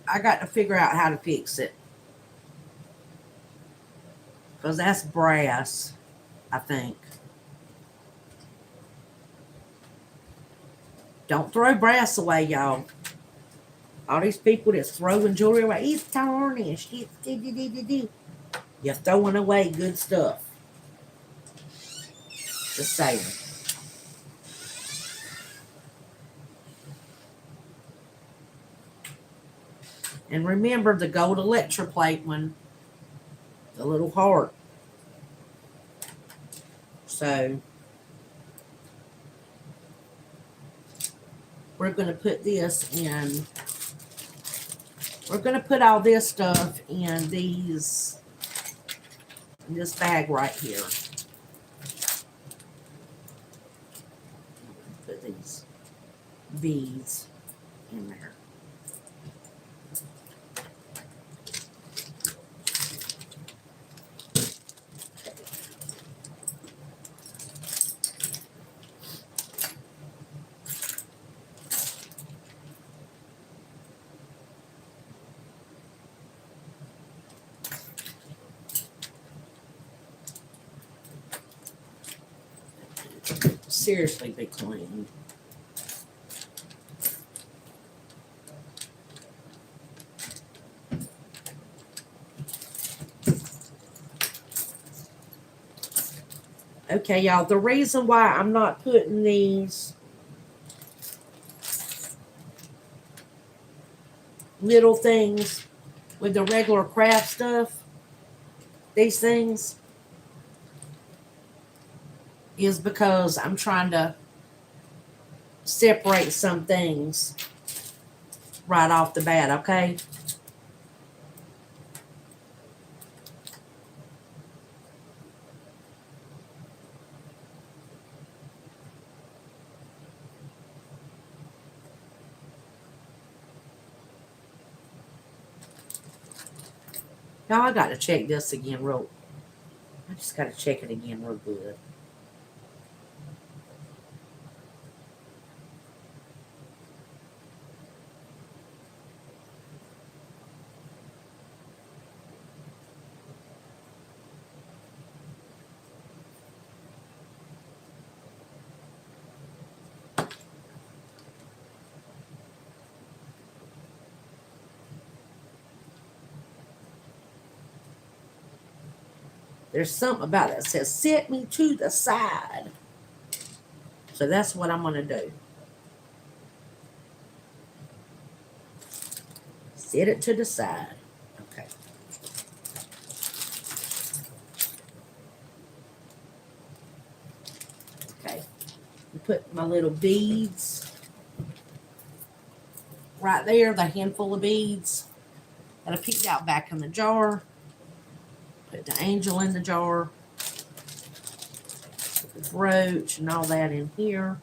I got to figure out how to fix it because that's brass, I think. Don't throw brass away, y'all. All these people that's throwing jewelry away, it's tarnished. You're throwing away good stuff. Just saying. And remember the gold electroplate one, the little heart. So we're going to put this in. We're going to put all this stuff in this bag right here. Put these beads in there. Seriously, be clean. Okay, y'all, the reason why I'm not putting these little things with the regular craft stuff, these things, is because I'm trying to separate some things right off the bat, okay? Now I got to check this again real. I just got to check it again real good. There's something about it that says, set me to the side. So that's what I'm going to do. Set it to the side. Okay. Okay. Put my little beads right there, the handful of beads that I picked out back in the jar. Put the angel in the jar. Put the brooch and all that in here.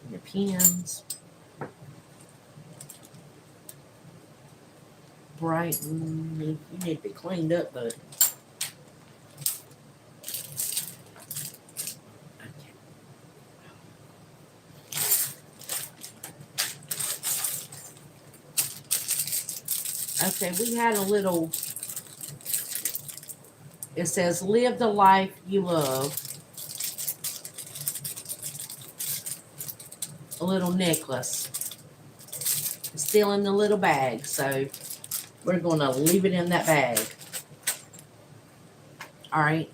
And the pins. Brighten. You need to be cleaned up, bud. Okay, we had a little, it says, live the life you love. A little necklace. It's still in the little bag, so we're going to leave it in that bag. All right,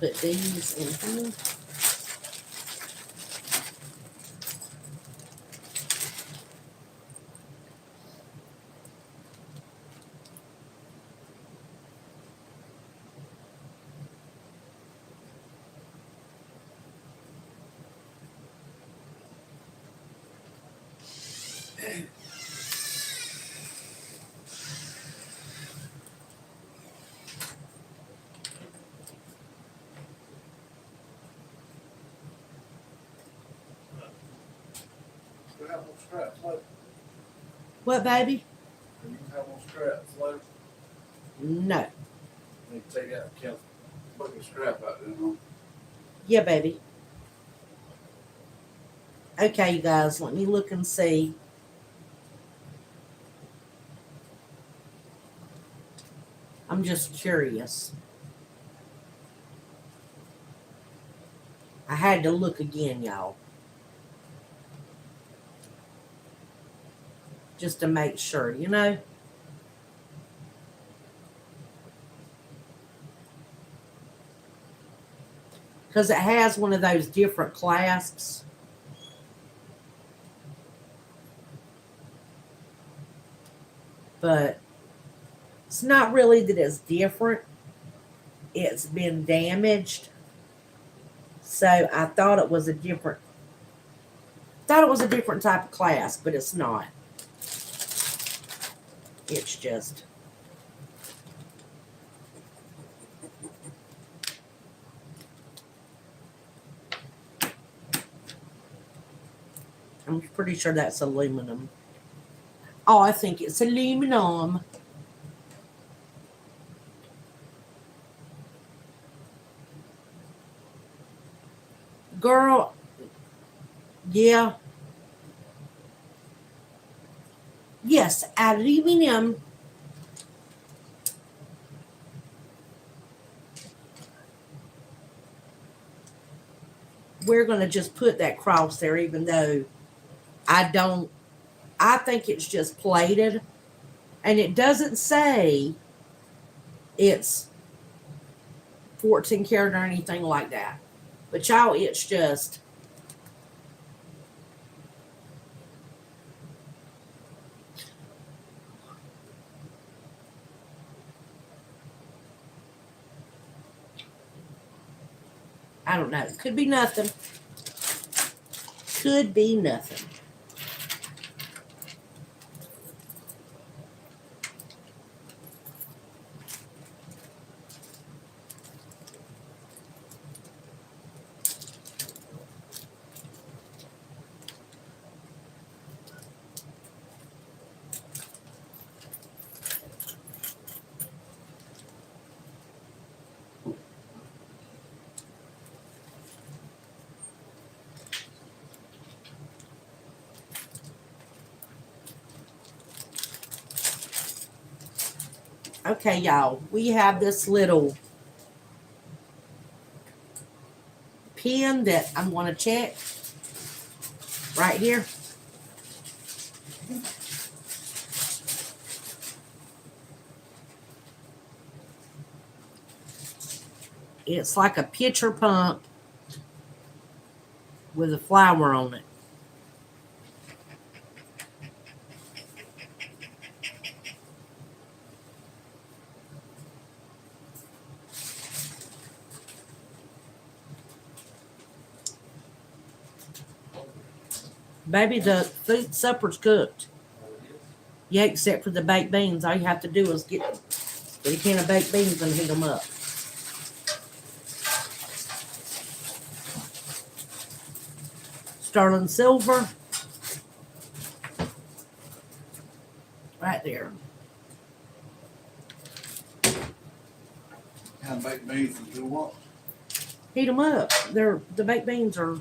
put these in here. We have more scraps left. What, baby? Do you have more scraps left? No. Need to take out, count, put your scrap out there, huh? Yeah, baby. Okay, you guys, let me look and see. I'm just curious. I had to look again, y'all. Just to make sure, you know? Because it has one of those different clasps. But it's not really that it's different. It's been damaged. So I thought it was a different type of clasp, but it's not. It's just I'm pretty sure that's aluminum. Oh, I think it's aluminum. Girl, yeah. Yes, aluminum. We're going to just put that cross there, even though I think it's just plated. And it doesn't say it's 14 karat or anything like that. But y'all, it's just, I don't know. Could be nothing. Could be nothing. Okay, y'all, we have this little pen that I'm going to check right here. It's like a pitcher pump with a flower on it. Baby, the food supper's cooked. Yeah, except for the baked beans. All you have to do is get a can of baked beans and heat them up. Sterling silver. Right there. And baked beans and do what? Heat them up. The baked beans are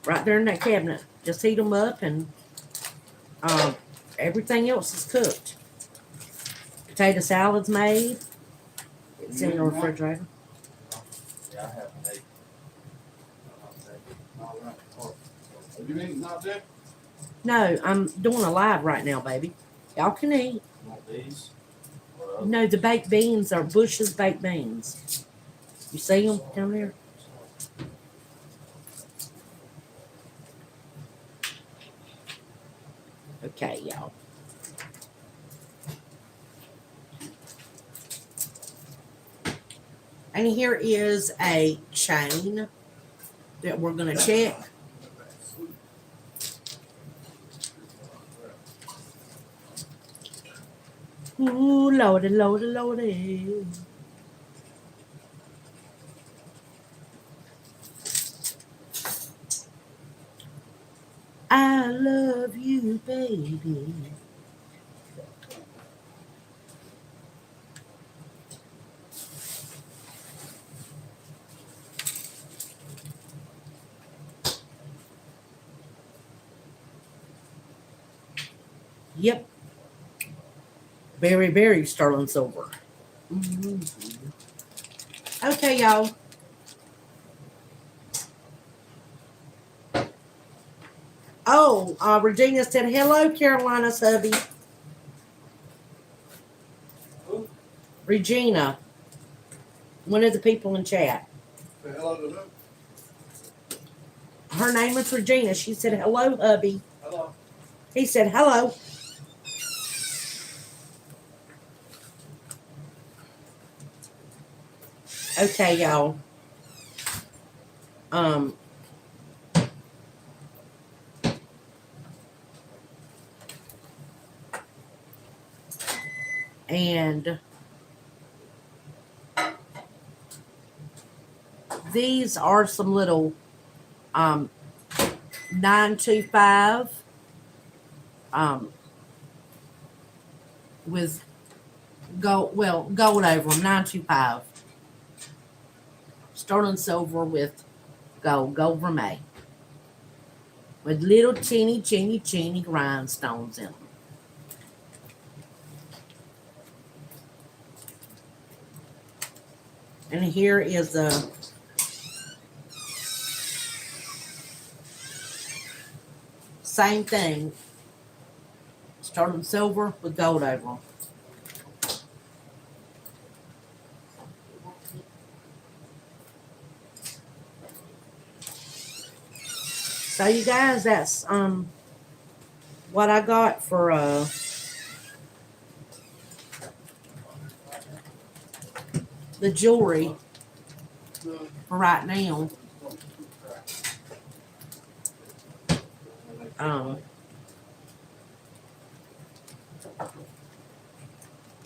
right there in that cabinet. Just heat them up and everything else is cooked. Potato salad's made. It's in the refrigerator. Yeah, I haven't ate. All right. Have you eaten not there? No, I'm doing a live right now, baby. Y'all can eat. Want these? No, the baked beans are Bush's baked beans. You see them down there? Okay, y'all. And here is a chain that we're going to check. Ooh, lordy, lordy, lordy. I love you, baby. Yep. Very, very sterling silver. Mm-hmm. Okay, y'all. Oh, Regina said, hello, Carolina's hubby. Who? Regina. One of the people in chat. Say hello to who? Her name is Regina. She said, hello, hubby. Hello. He said, hello. Okay, y'all. And these are some little 925 with gold over them, 925 sterling silver with gold vermeil with little teeny rhinestones in them. And here is the same thing, sterling silver with gold over them. So you guys, that's what I got for the jewelry for right now.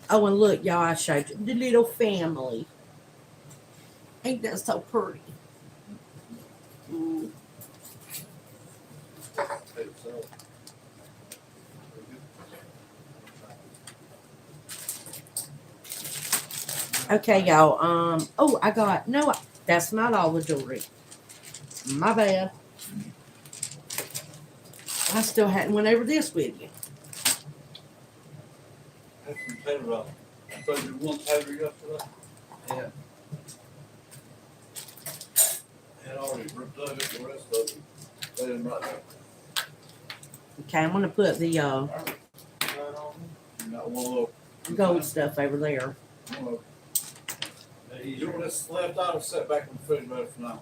Oh, and look, y'all, I showed you the little family. Ain't that so pretty? Mm. Okay, y'all. Oh, I got no. That's not all the jewelry. My bad. I still hadn't went over this with you. That's some potato roll. through the one powder yesterday. Yeah. Had already ripped out the rest of it. They didn't like that. Okay, I'm gonna put the You got one little. gold stuff over there. One you want this left out and set back in the refrigerator for now.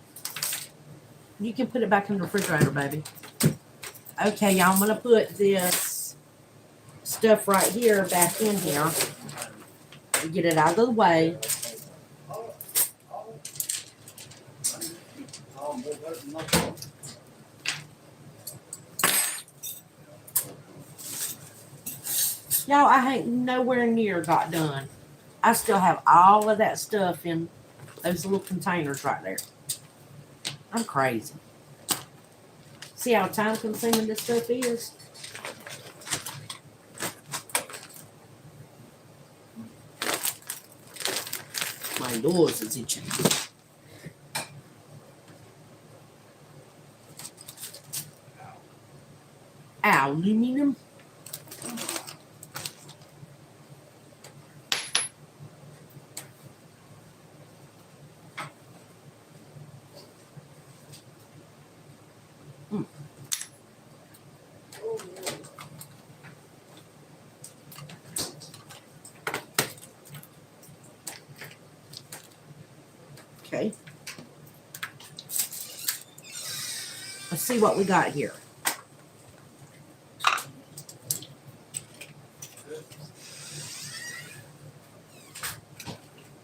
You can put it back in the refrigerator, baby. Okay, y'all, I'm gonna put this stuff right here back in here. Get it out of the way. Y'all, I ain't nowhere near got done. I still have all of that stuff in those little containers right there. I'm crazy. See how time consuming this stuff is? My nose is itching. Aluminum. Okay. Let's see what we got here.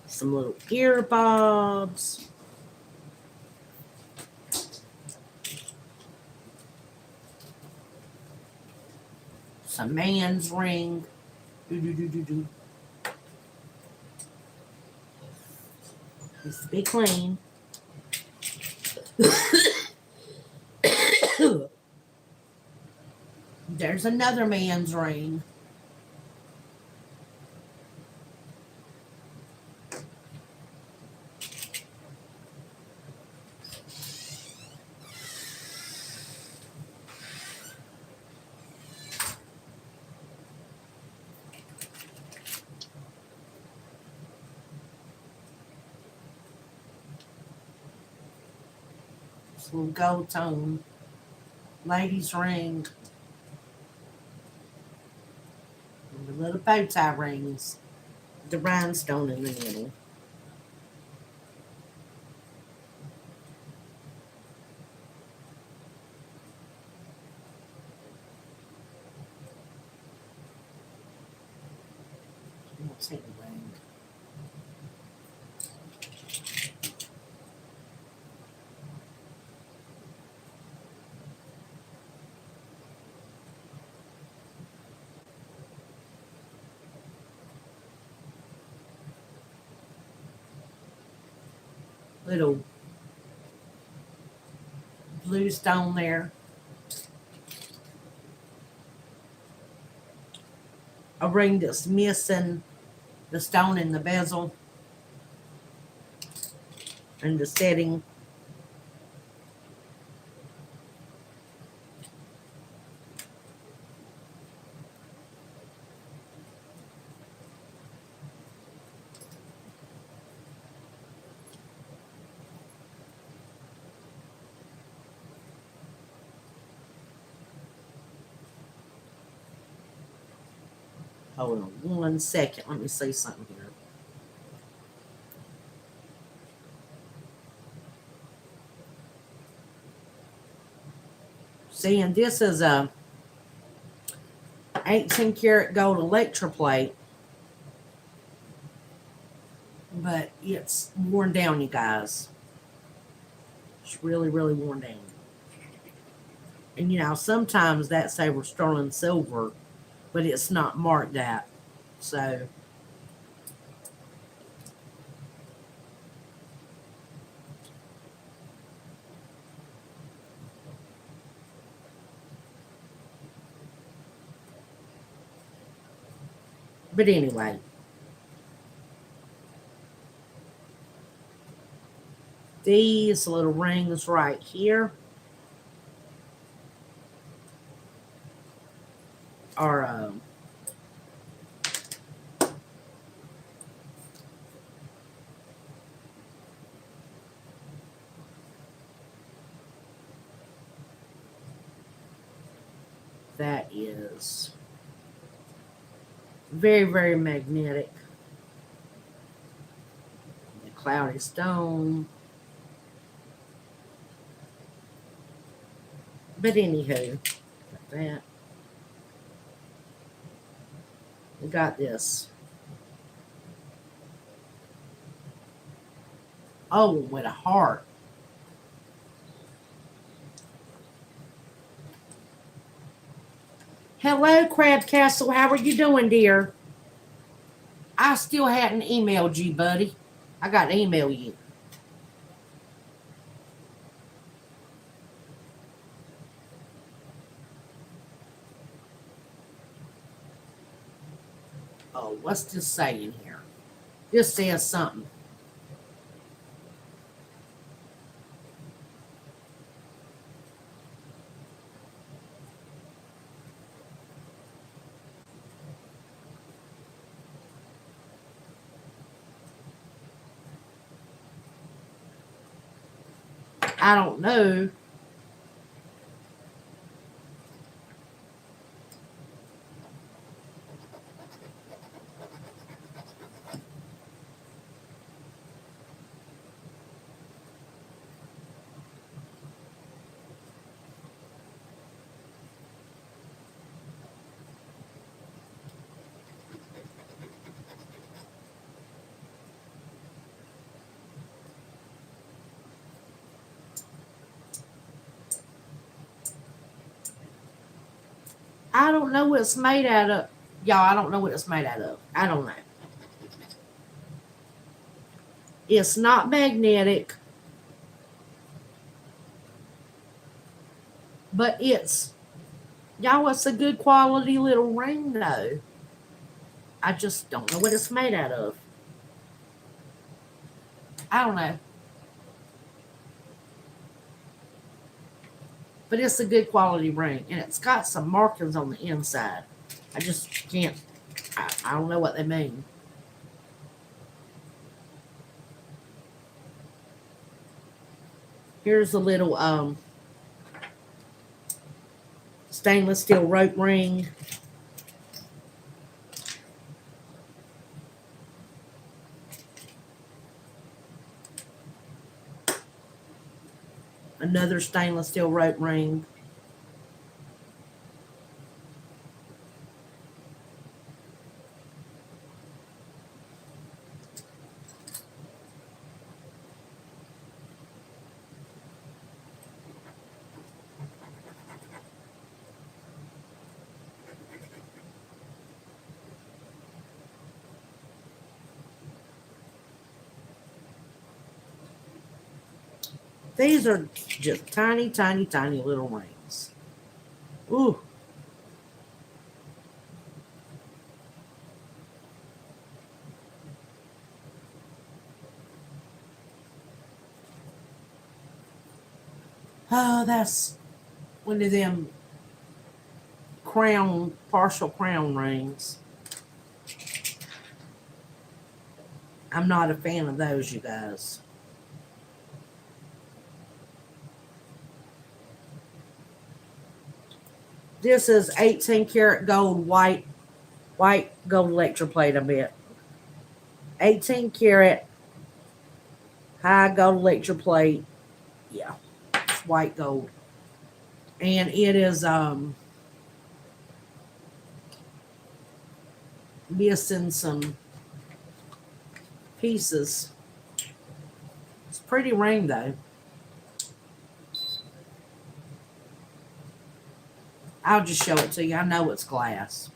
Some little ear bobs. Some man's ring. Do. Needs to be clean. There's another man's ring. This little gold tone. Lady's ring. And the little bow tie rings. The rhinestone in the middle. Let's take the ring. Little blue stone there. A ring that's missing the stone in the bezel and the setting. Hold on 1 second. Let me see something here. See, and this is a 18 karat gold electroplate, but it's worn down, you guys. It's really, really worn down. And you know, sometimes that's over sterling silver, but it's not marked that. So but anyway, these little rings right here are that is very, very magnetic. The cloudy stone. But anywho, got that. We got this. Oh, with a heart. Hello, Crab Castle. How are you doing, dear? I still hadn't emailed you, buddy. I got to email you. Oh, what's this saying here? This says something. I don't know. I don't know what it's made out of. Y'all, I don't know what it's made out of. I don't know. It's not magnetic, but y'all, it's a good quality little ring, though. I just don't know what it's made out of. I don't know. But it's a good quality ring, and it's got some markings on the inside. I just can't, I don't know what they mean. Here's a little stainless steel rope ring. Another stainless steel rope ring. These are just tiny, tiny, tiny little rings. Ooh. Oh, that's one of them partial crown rings. I'm not a fan of those, you guys. This is 18 karat gold white gold electroplate, I bet. 18 karat high gold electroplate. Yeah, it's white gold. And it is missing some pieces. It's a pretty ring though. I'll just show it to you. I know it's glass.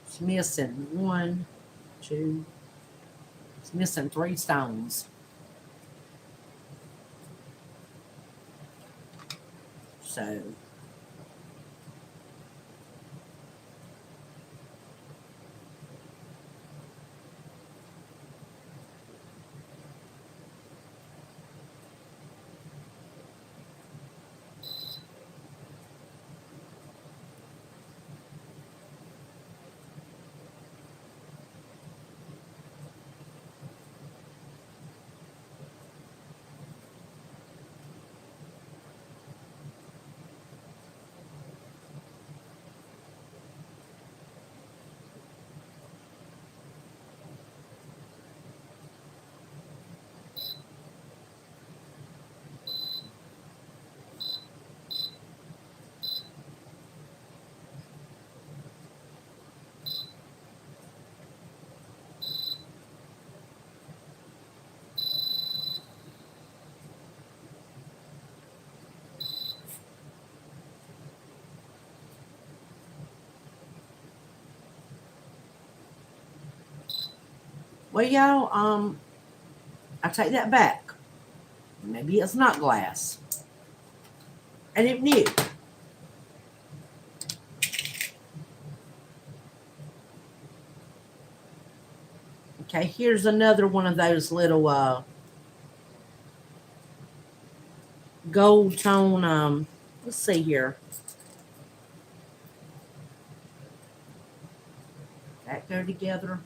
It's missing one, 2. It's missing 3 stones. So well, y'all, I take that back. Maybe it's not glass. And it knew. Okay, here's another one of those little gold tone. Let's see here. That go together.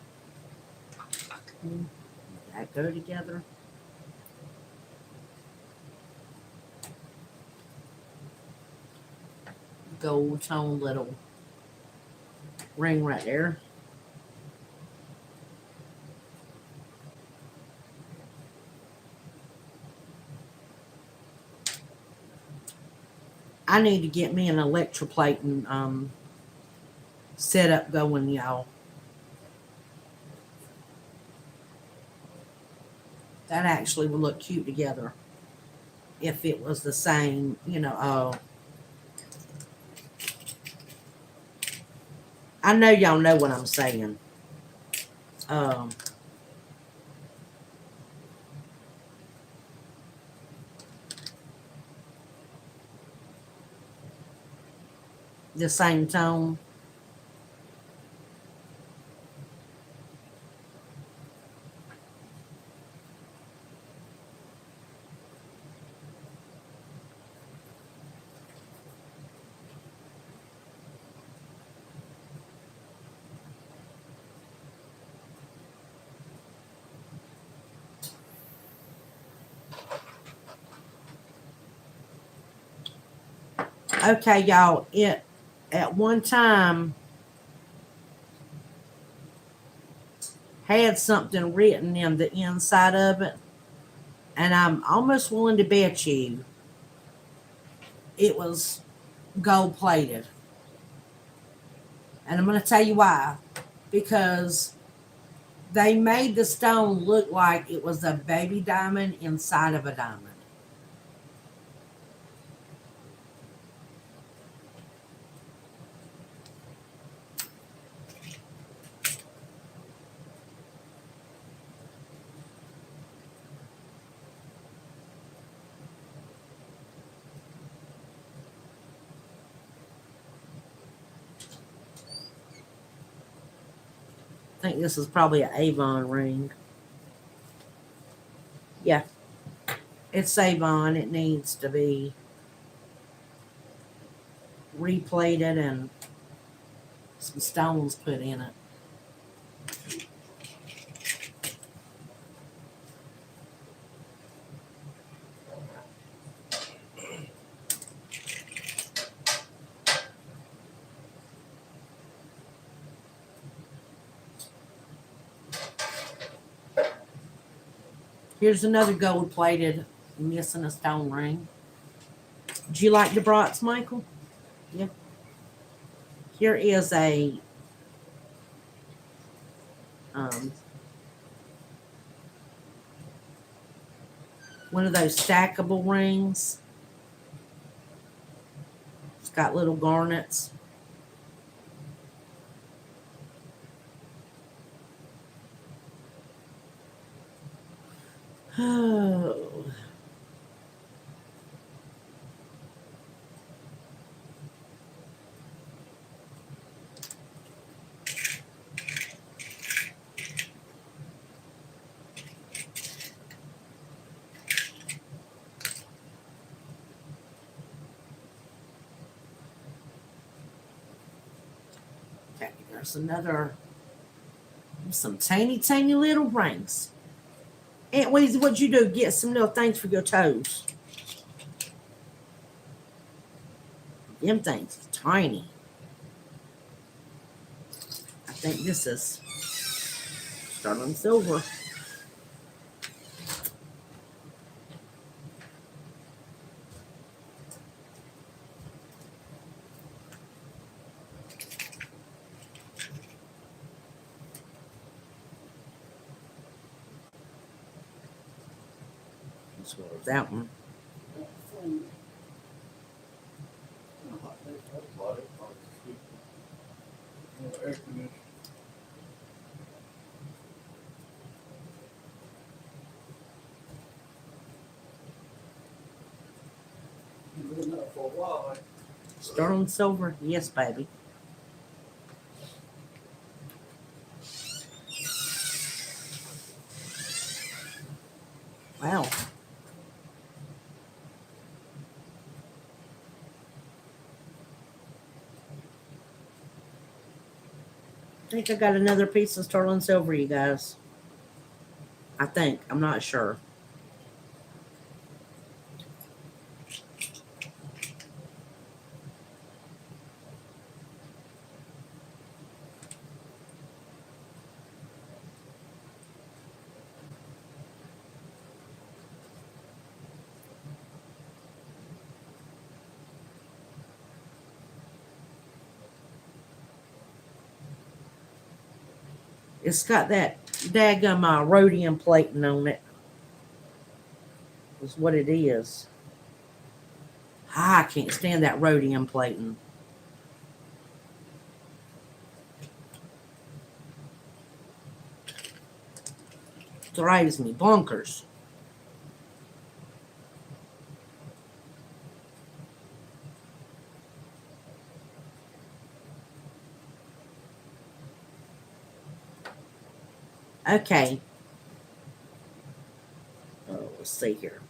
That go together. Gold tone little ring right there. I need to get me an electroplating setup going, y'all. That actually would look cute together if it was the same, I know y'all know what I'm saying. The same tone. Okay, y'all, it at one time had something written in the inside of it, and I'm almost willing to bet you it was gold plated. And I'm going to tell you why. Because they made the stone look like it was a baby diamond inside of a diamond. I think this is probably an Avon ring. Yeah, it's Avon. It needs to be replated and some stones put in it. Here's another gold plated missing a stone ring. Do you like the brats, Michael? Yeah. Here is a one of those stackable rings. It's got little garnets. Oh. Okay, there's some tiny little rings. Aunt Weezy, what'd you do? Get some little things for your toes. Them things is tiny. I think this is sterling silver. As well as that one. Sterling silver, yes, baby. Wow. I think I got another piece of sterling silver, you guys. I think. I'm not sure. It's got that daggum rhodium plating on it. Is what it is. I can't stand that rhodium plating. Drives me bonkers. Okay. Oh, let's see here.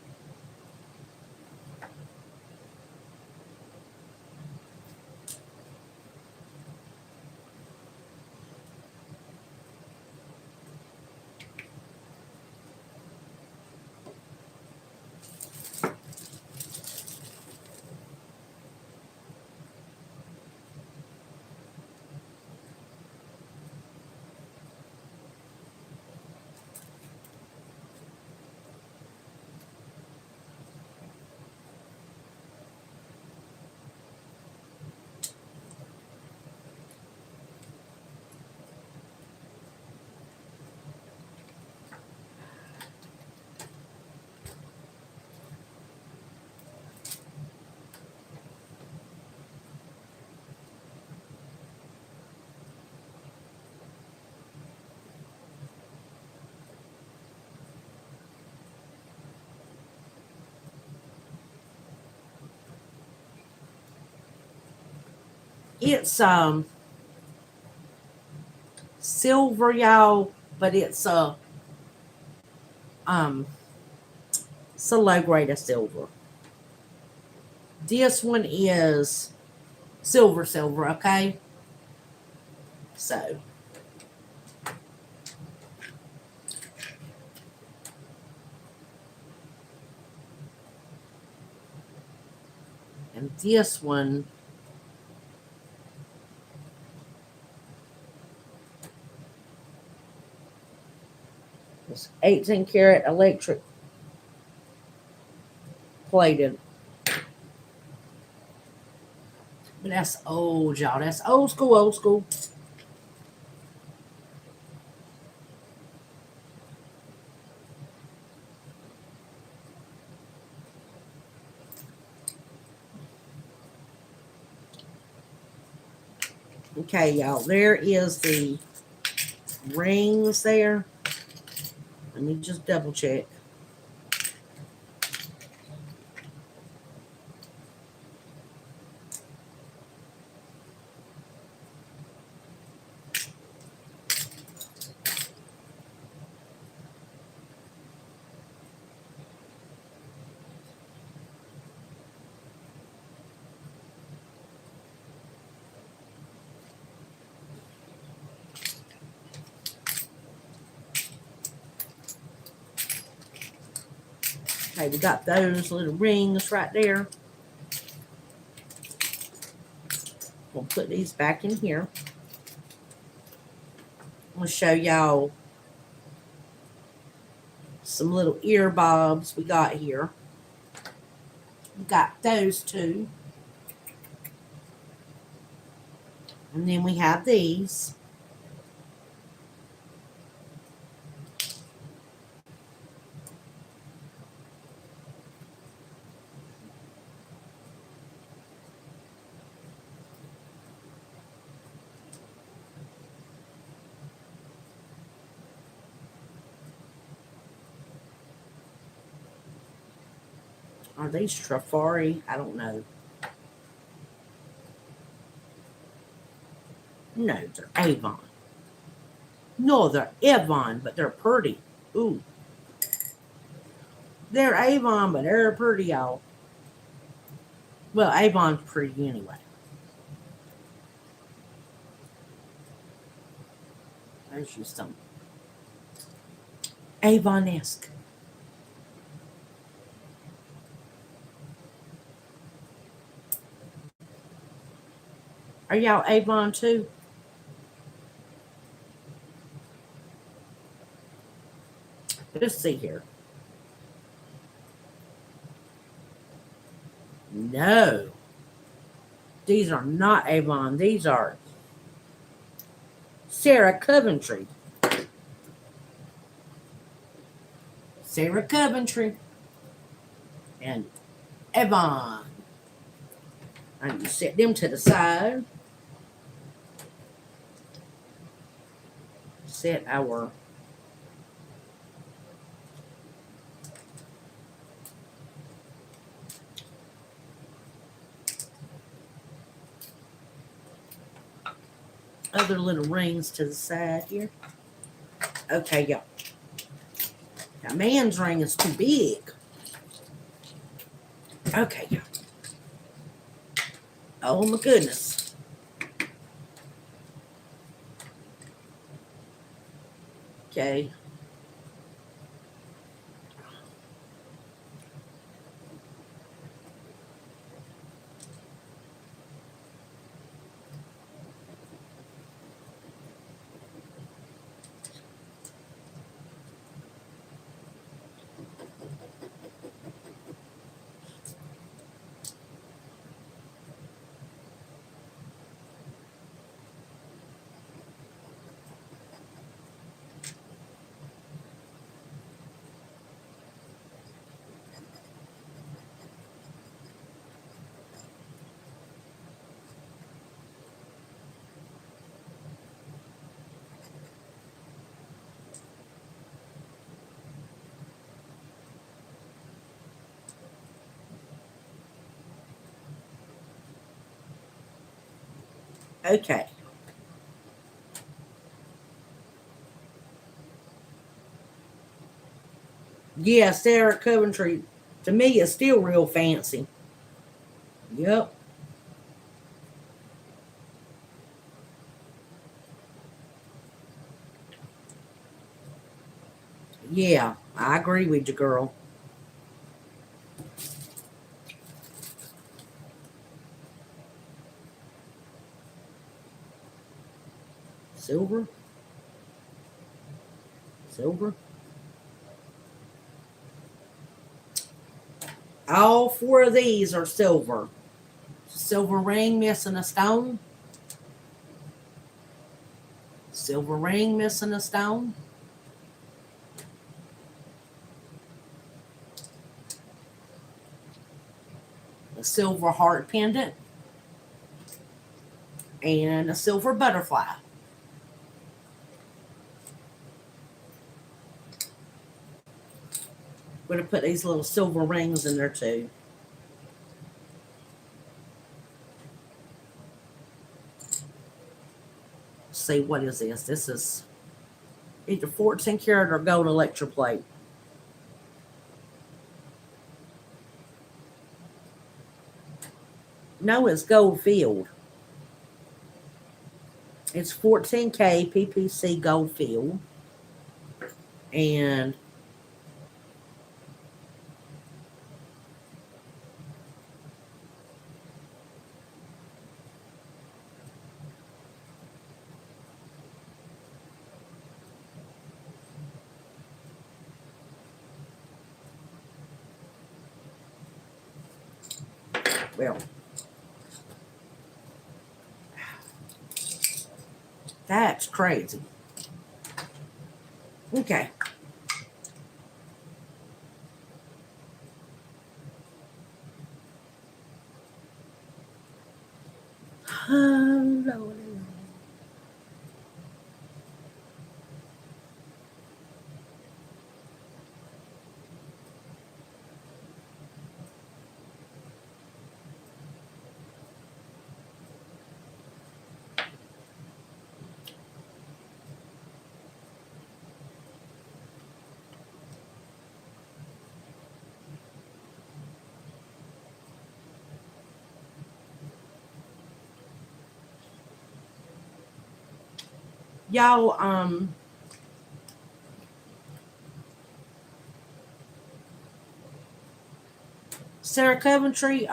It's silver, y'all, but it's a low grade of silver. This one is silver, okay? So and this one is 18 karat electric plated. But that's old, y'all. That's old school, old school. Okay, y'all. There is the rings there. Let me just double check. Okay, we got those little rings right there. We'll put these back in here. I'm going to show y'all some little ear bobs we got here. We got those two. And then we have these. Are these Trafari? I don't know. No, they're Avon. No, they're Avon, but they're pretty. Ooh. They're Avon, but they're pretty, y'all. Well, Avon's pretty anyway. There's just some Avon-esque. Are y'all Avon too? Let's see here. No. These are not Avon. These are Sarah Coventry. Sarah Coventry. And Avon. And you set them to the side. Set our other little rings to the side here. Okay, y'all. Now, man's ring is too big. Okay, y'all. Oh, my goodness. Okay. Okay. Yeah, Sarah Coventry, to me, is still real fancy. Yep. Yeah, I agree with you, girl. Silver. Silver. All four of these are silver. Silver ring missing a stone. Silver ring missing a stone. A silver heart pendant. And a silver butterfly. We're going to put these little silver rings in there too. Let's see, what is this? This is either 14 karat or gold electroplate. No, it's gold filled. It's 14K PPC gold filled. And Well, that's crazy. Okay. Oh, Lord. Y'all, Sarah Coventry,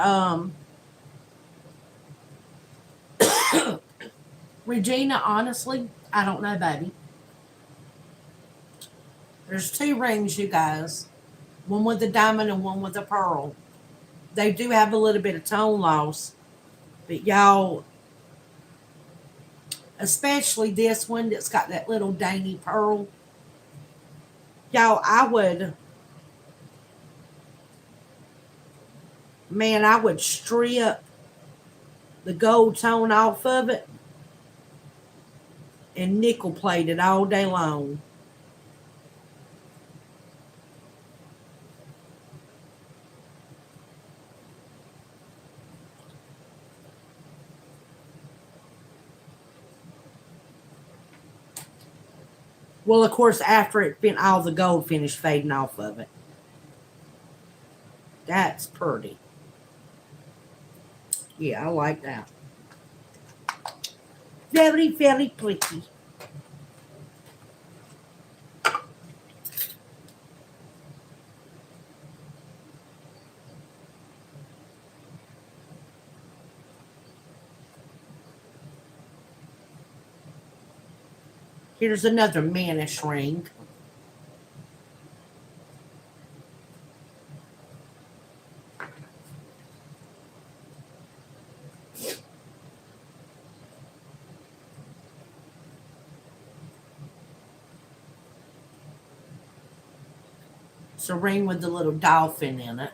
Regina, honestly, I don't know, baby. There's two rings, you guys. One with the diamond and one with the pearl. They do have a little bit of tone loss, but y'all, especially this one that's got that little dainty pearl, y'all, I would strip the gold tone off of it and nickel plate it all day long. Well, of course, after it been all the gold finished fading off of it. That's pretty. Yeah, I like that. Very, very pretty. Here's another mannish ring. It's a ring with a little dolphin in it.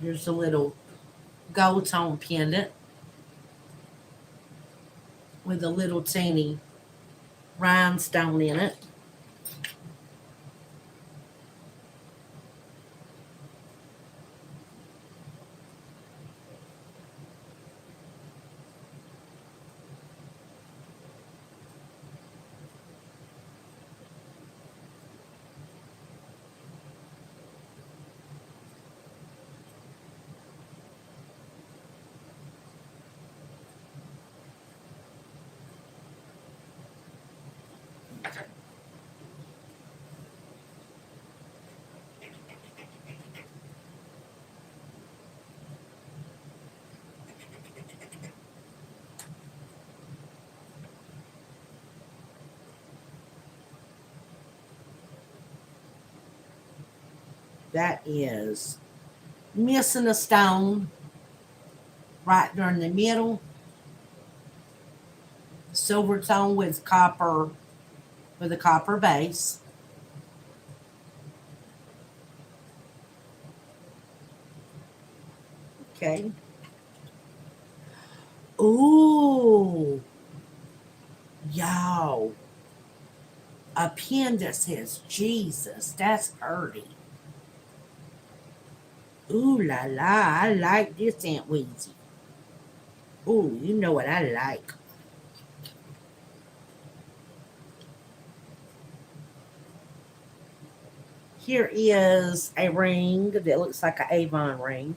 Here's a little gold tone pendant with a little teeny rhinestone in it. That is missing a stone right there in the middle. Silver tone with copper, with a copper base. Okay. Ooh, y'all. A pen that says Jesus. That's pretty. Ooh la la. I like this, Aunt Weezy. Ooh, you know what I like. Here is a ring that looks like an Avon ring.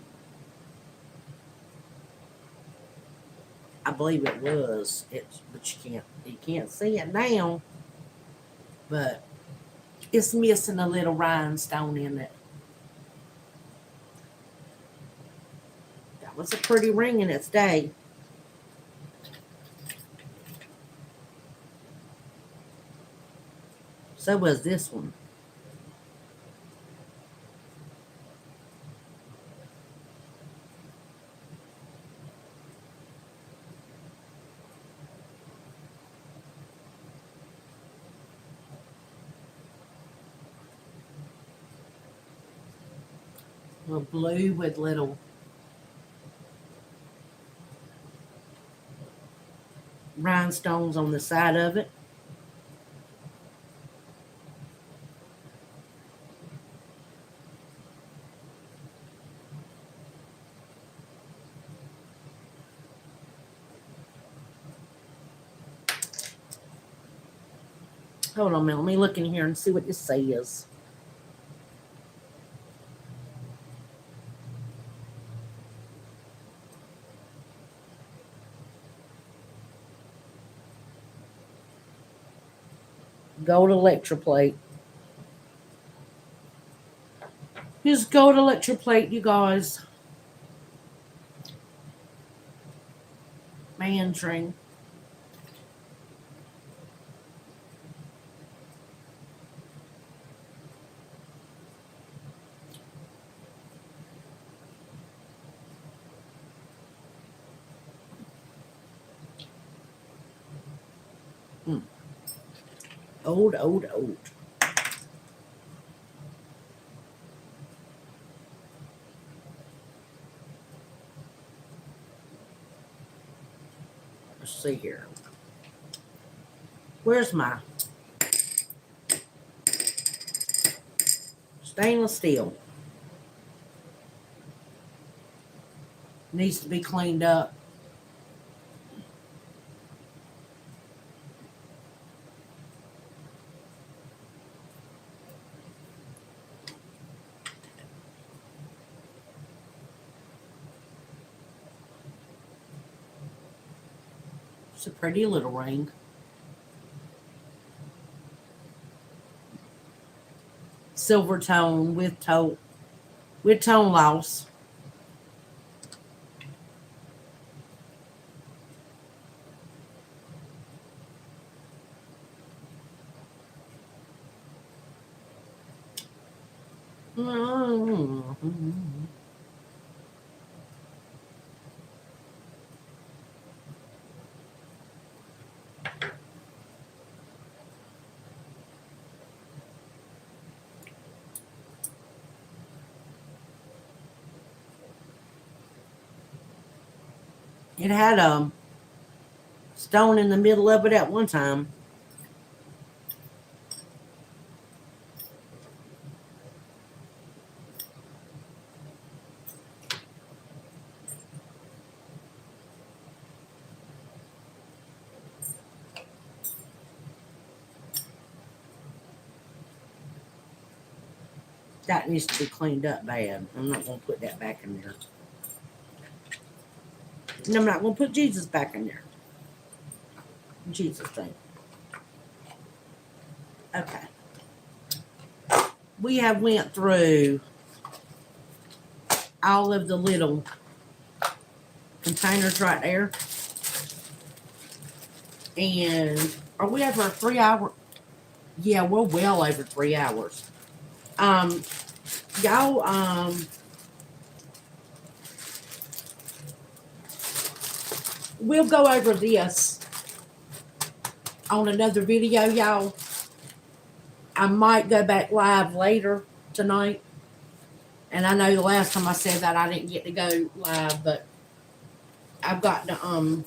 I believe it was. But you can't see it now. But it's missing a little rhinestone in it. That was a pretty ring in its day. So was this one. Little blue with little rhinestones on the side of it. Hold on a minute. Let me look in here and see what this says. Gold electroplate. Here's gold electroplate, you guys. Man string. Old. Let's see here. Where's my stainless steel? Needs to be cleaned up. It's a pretty little ring. Silver tone with tone loss. It had a stone in the middle of it at one time. That needs to be cleaned up bad. I'm not going to put that back in there. And I'm not going to put Jesus back in there. Jesus thing. Okay. We have went through all of the little containers right there. And are we over 3 hours? Yeah, we're well over 3 hours. Y'all, we'll go over this on another video, y'all. I might go back live later tonight. And I know the last time I said that I didn't get to go live, but I've got to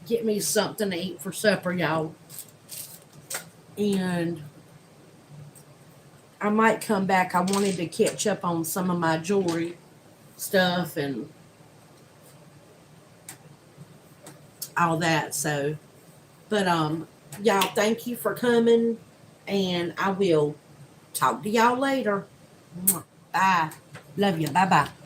get me something to eat for supper, y'all. And I might come back. I wanted to catch up on some of my jewelry stuff and all that. So, but y'all, thank you for coming, and I will talk to y'all later. Bye. Love you. Bye-bye.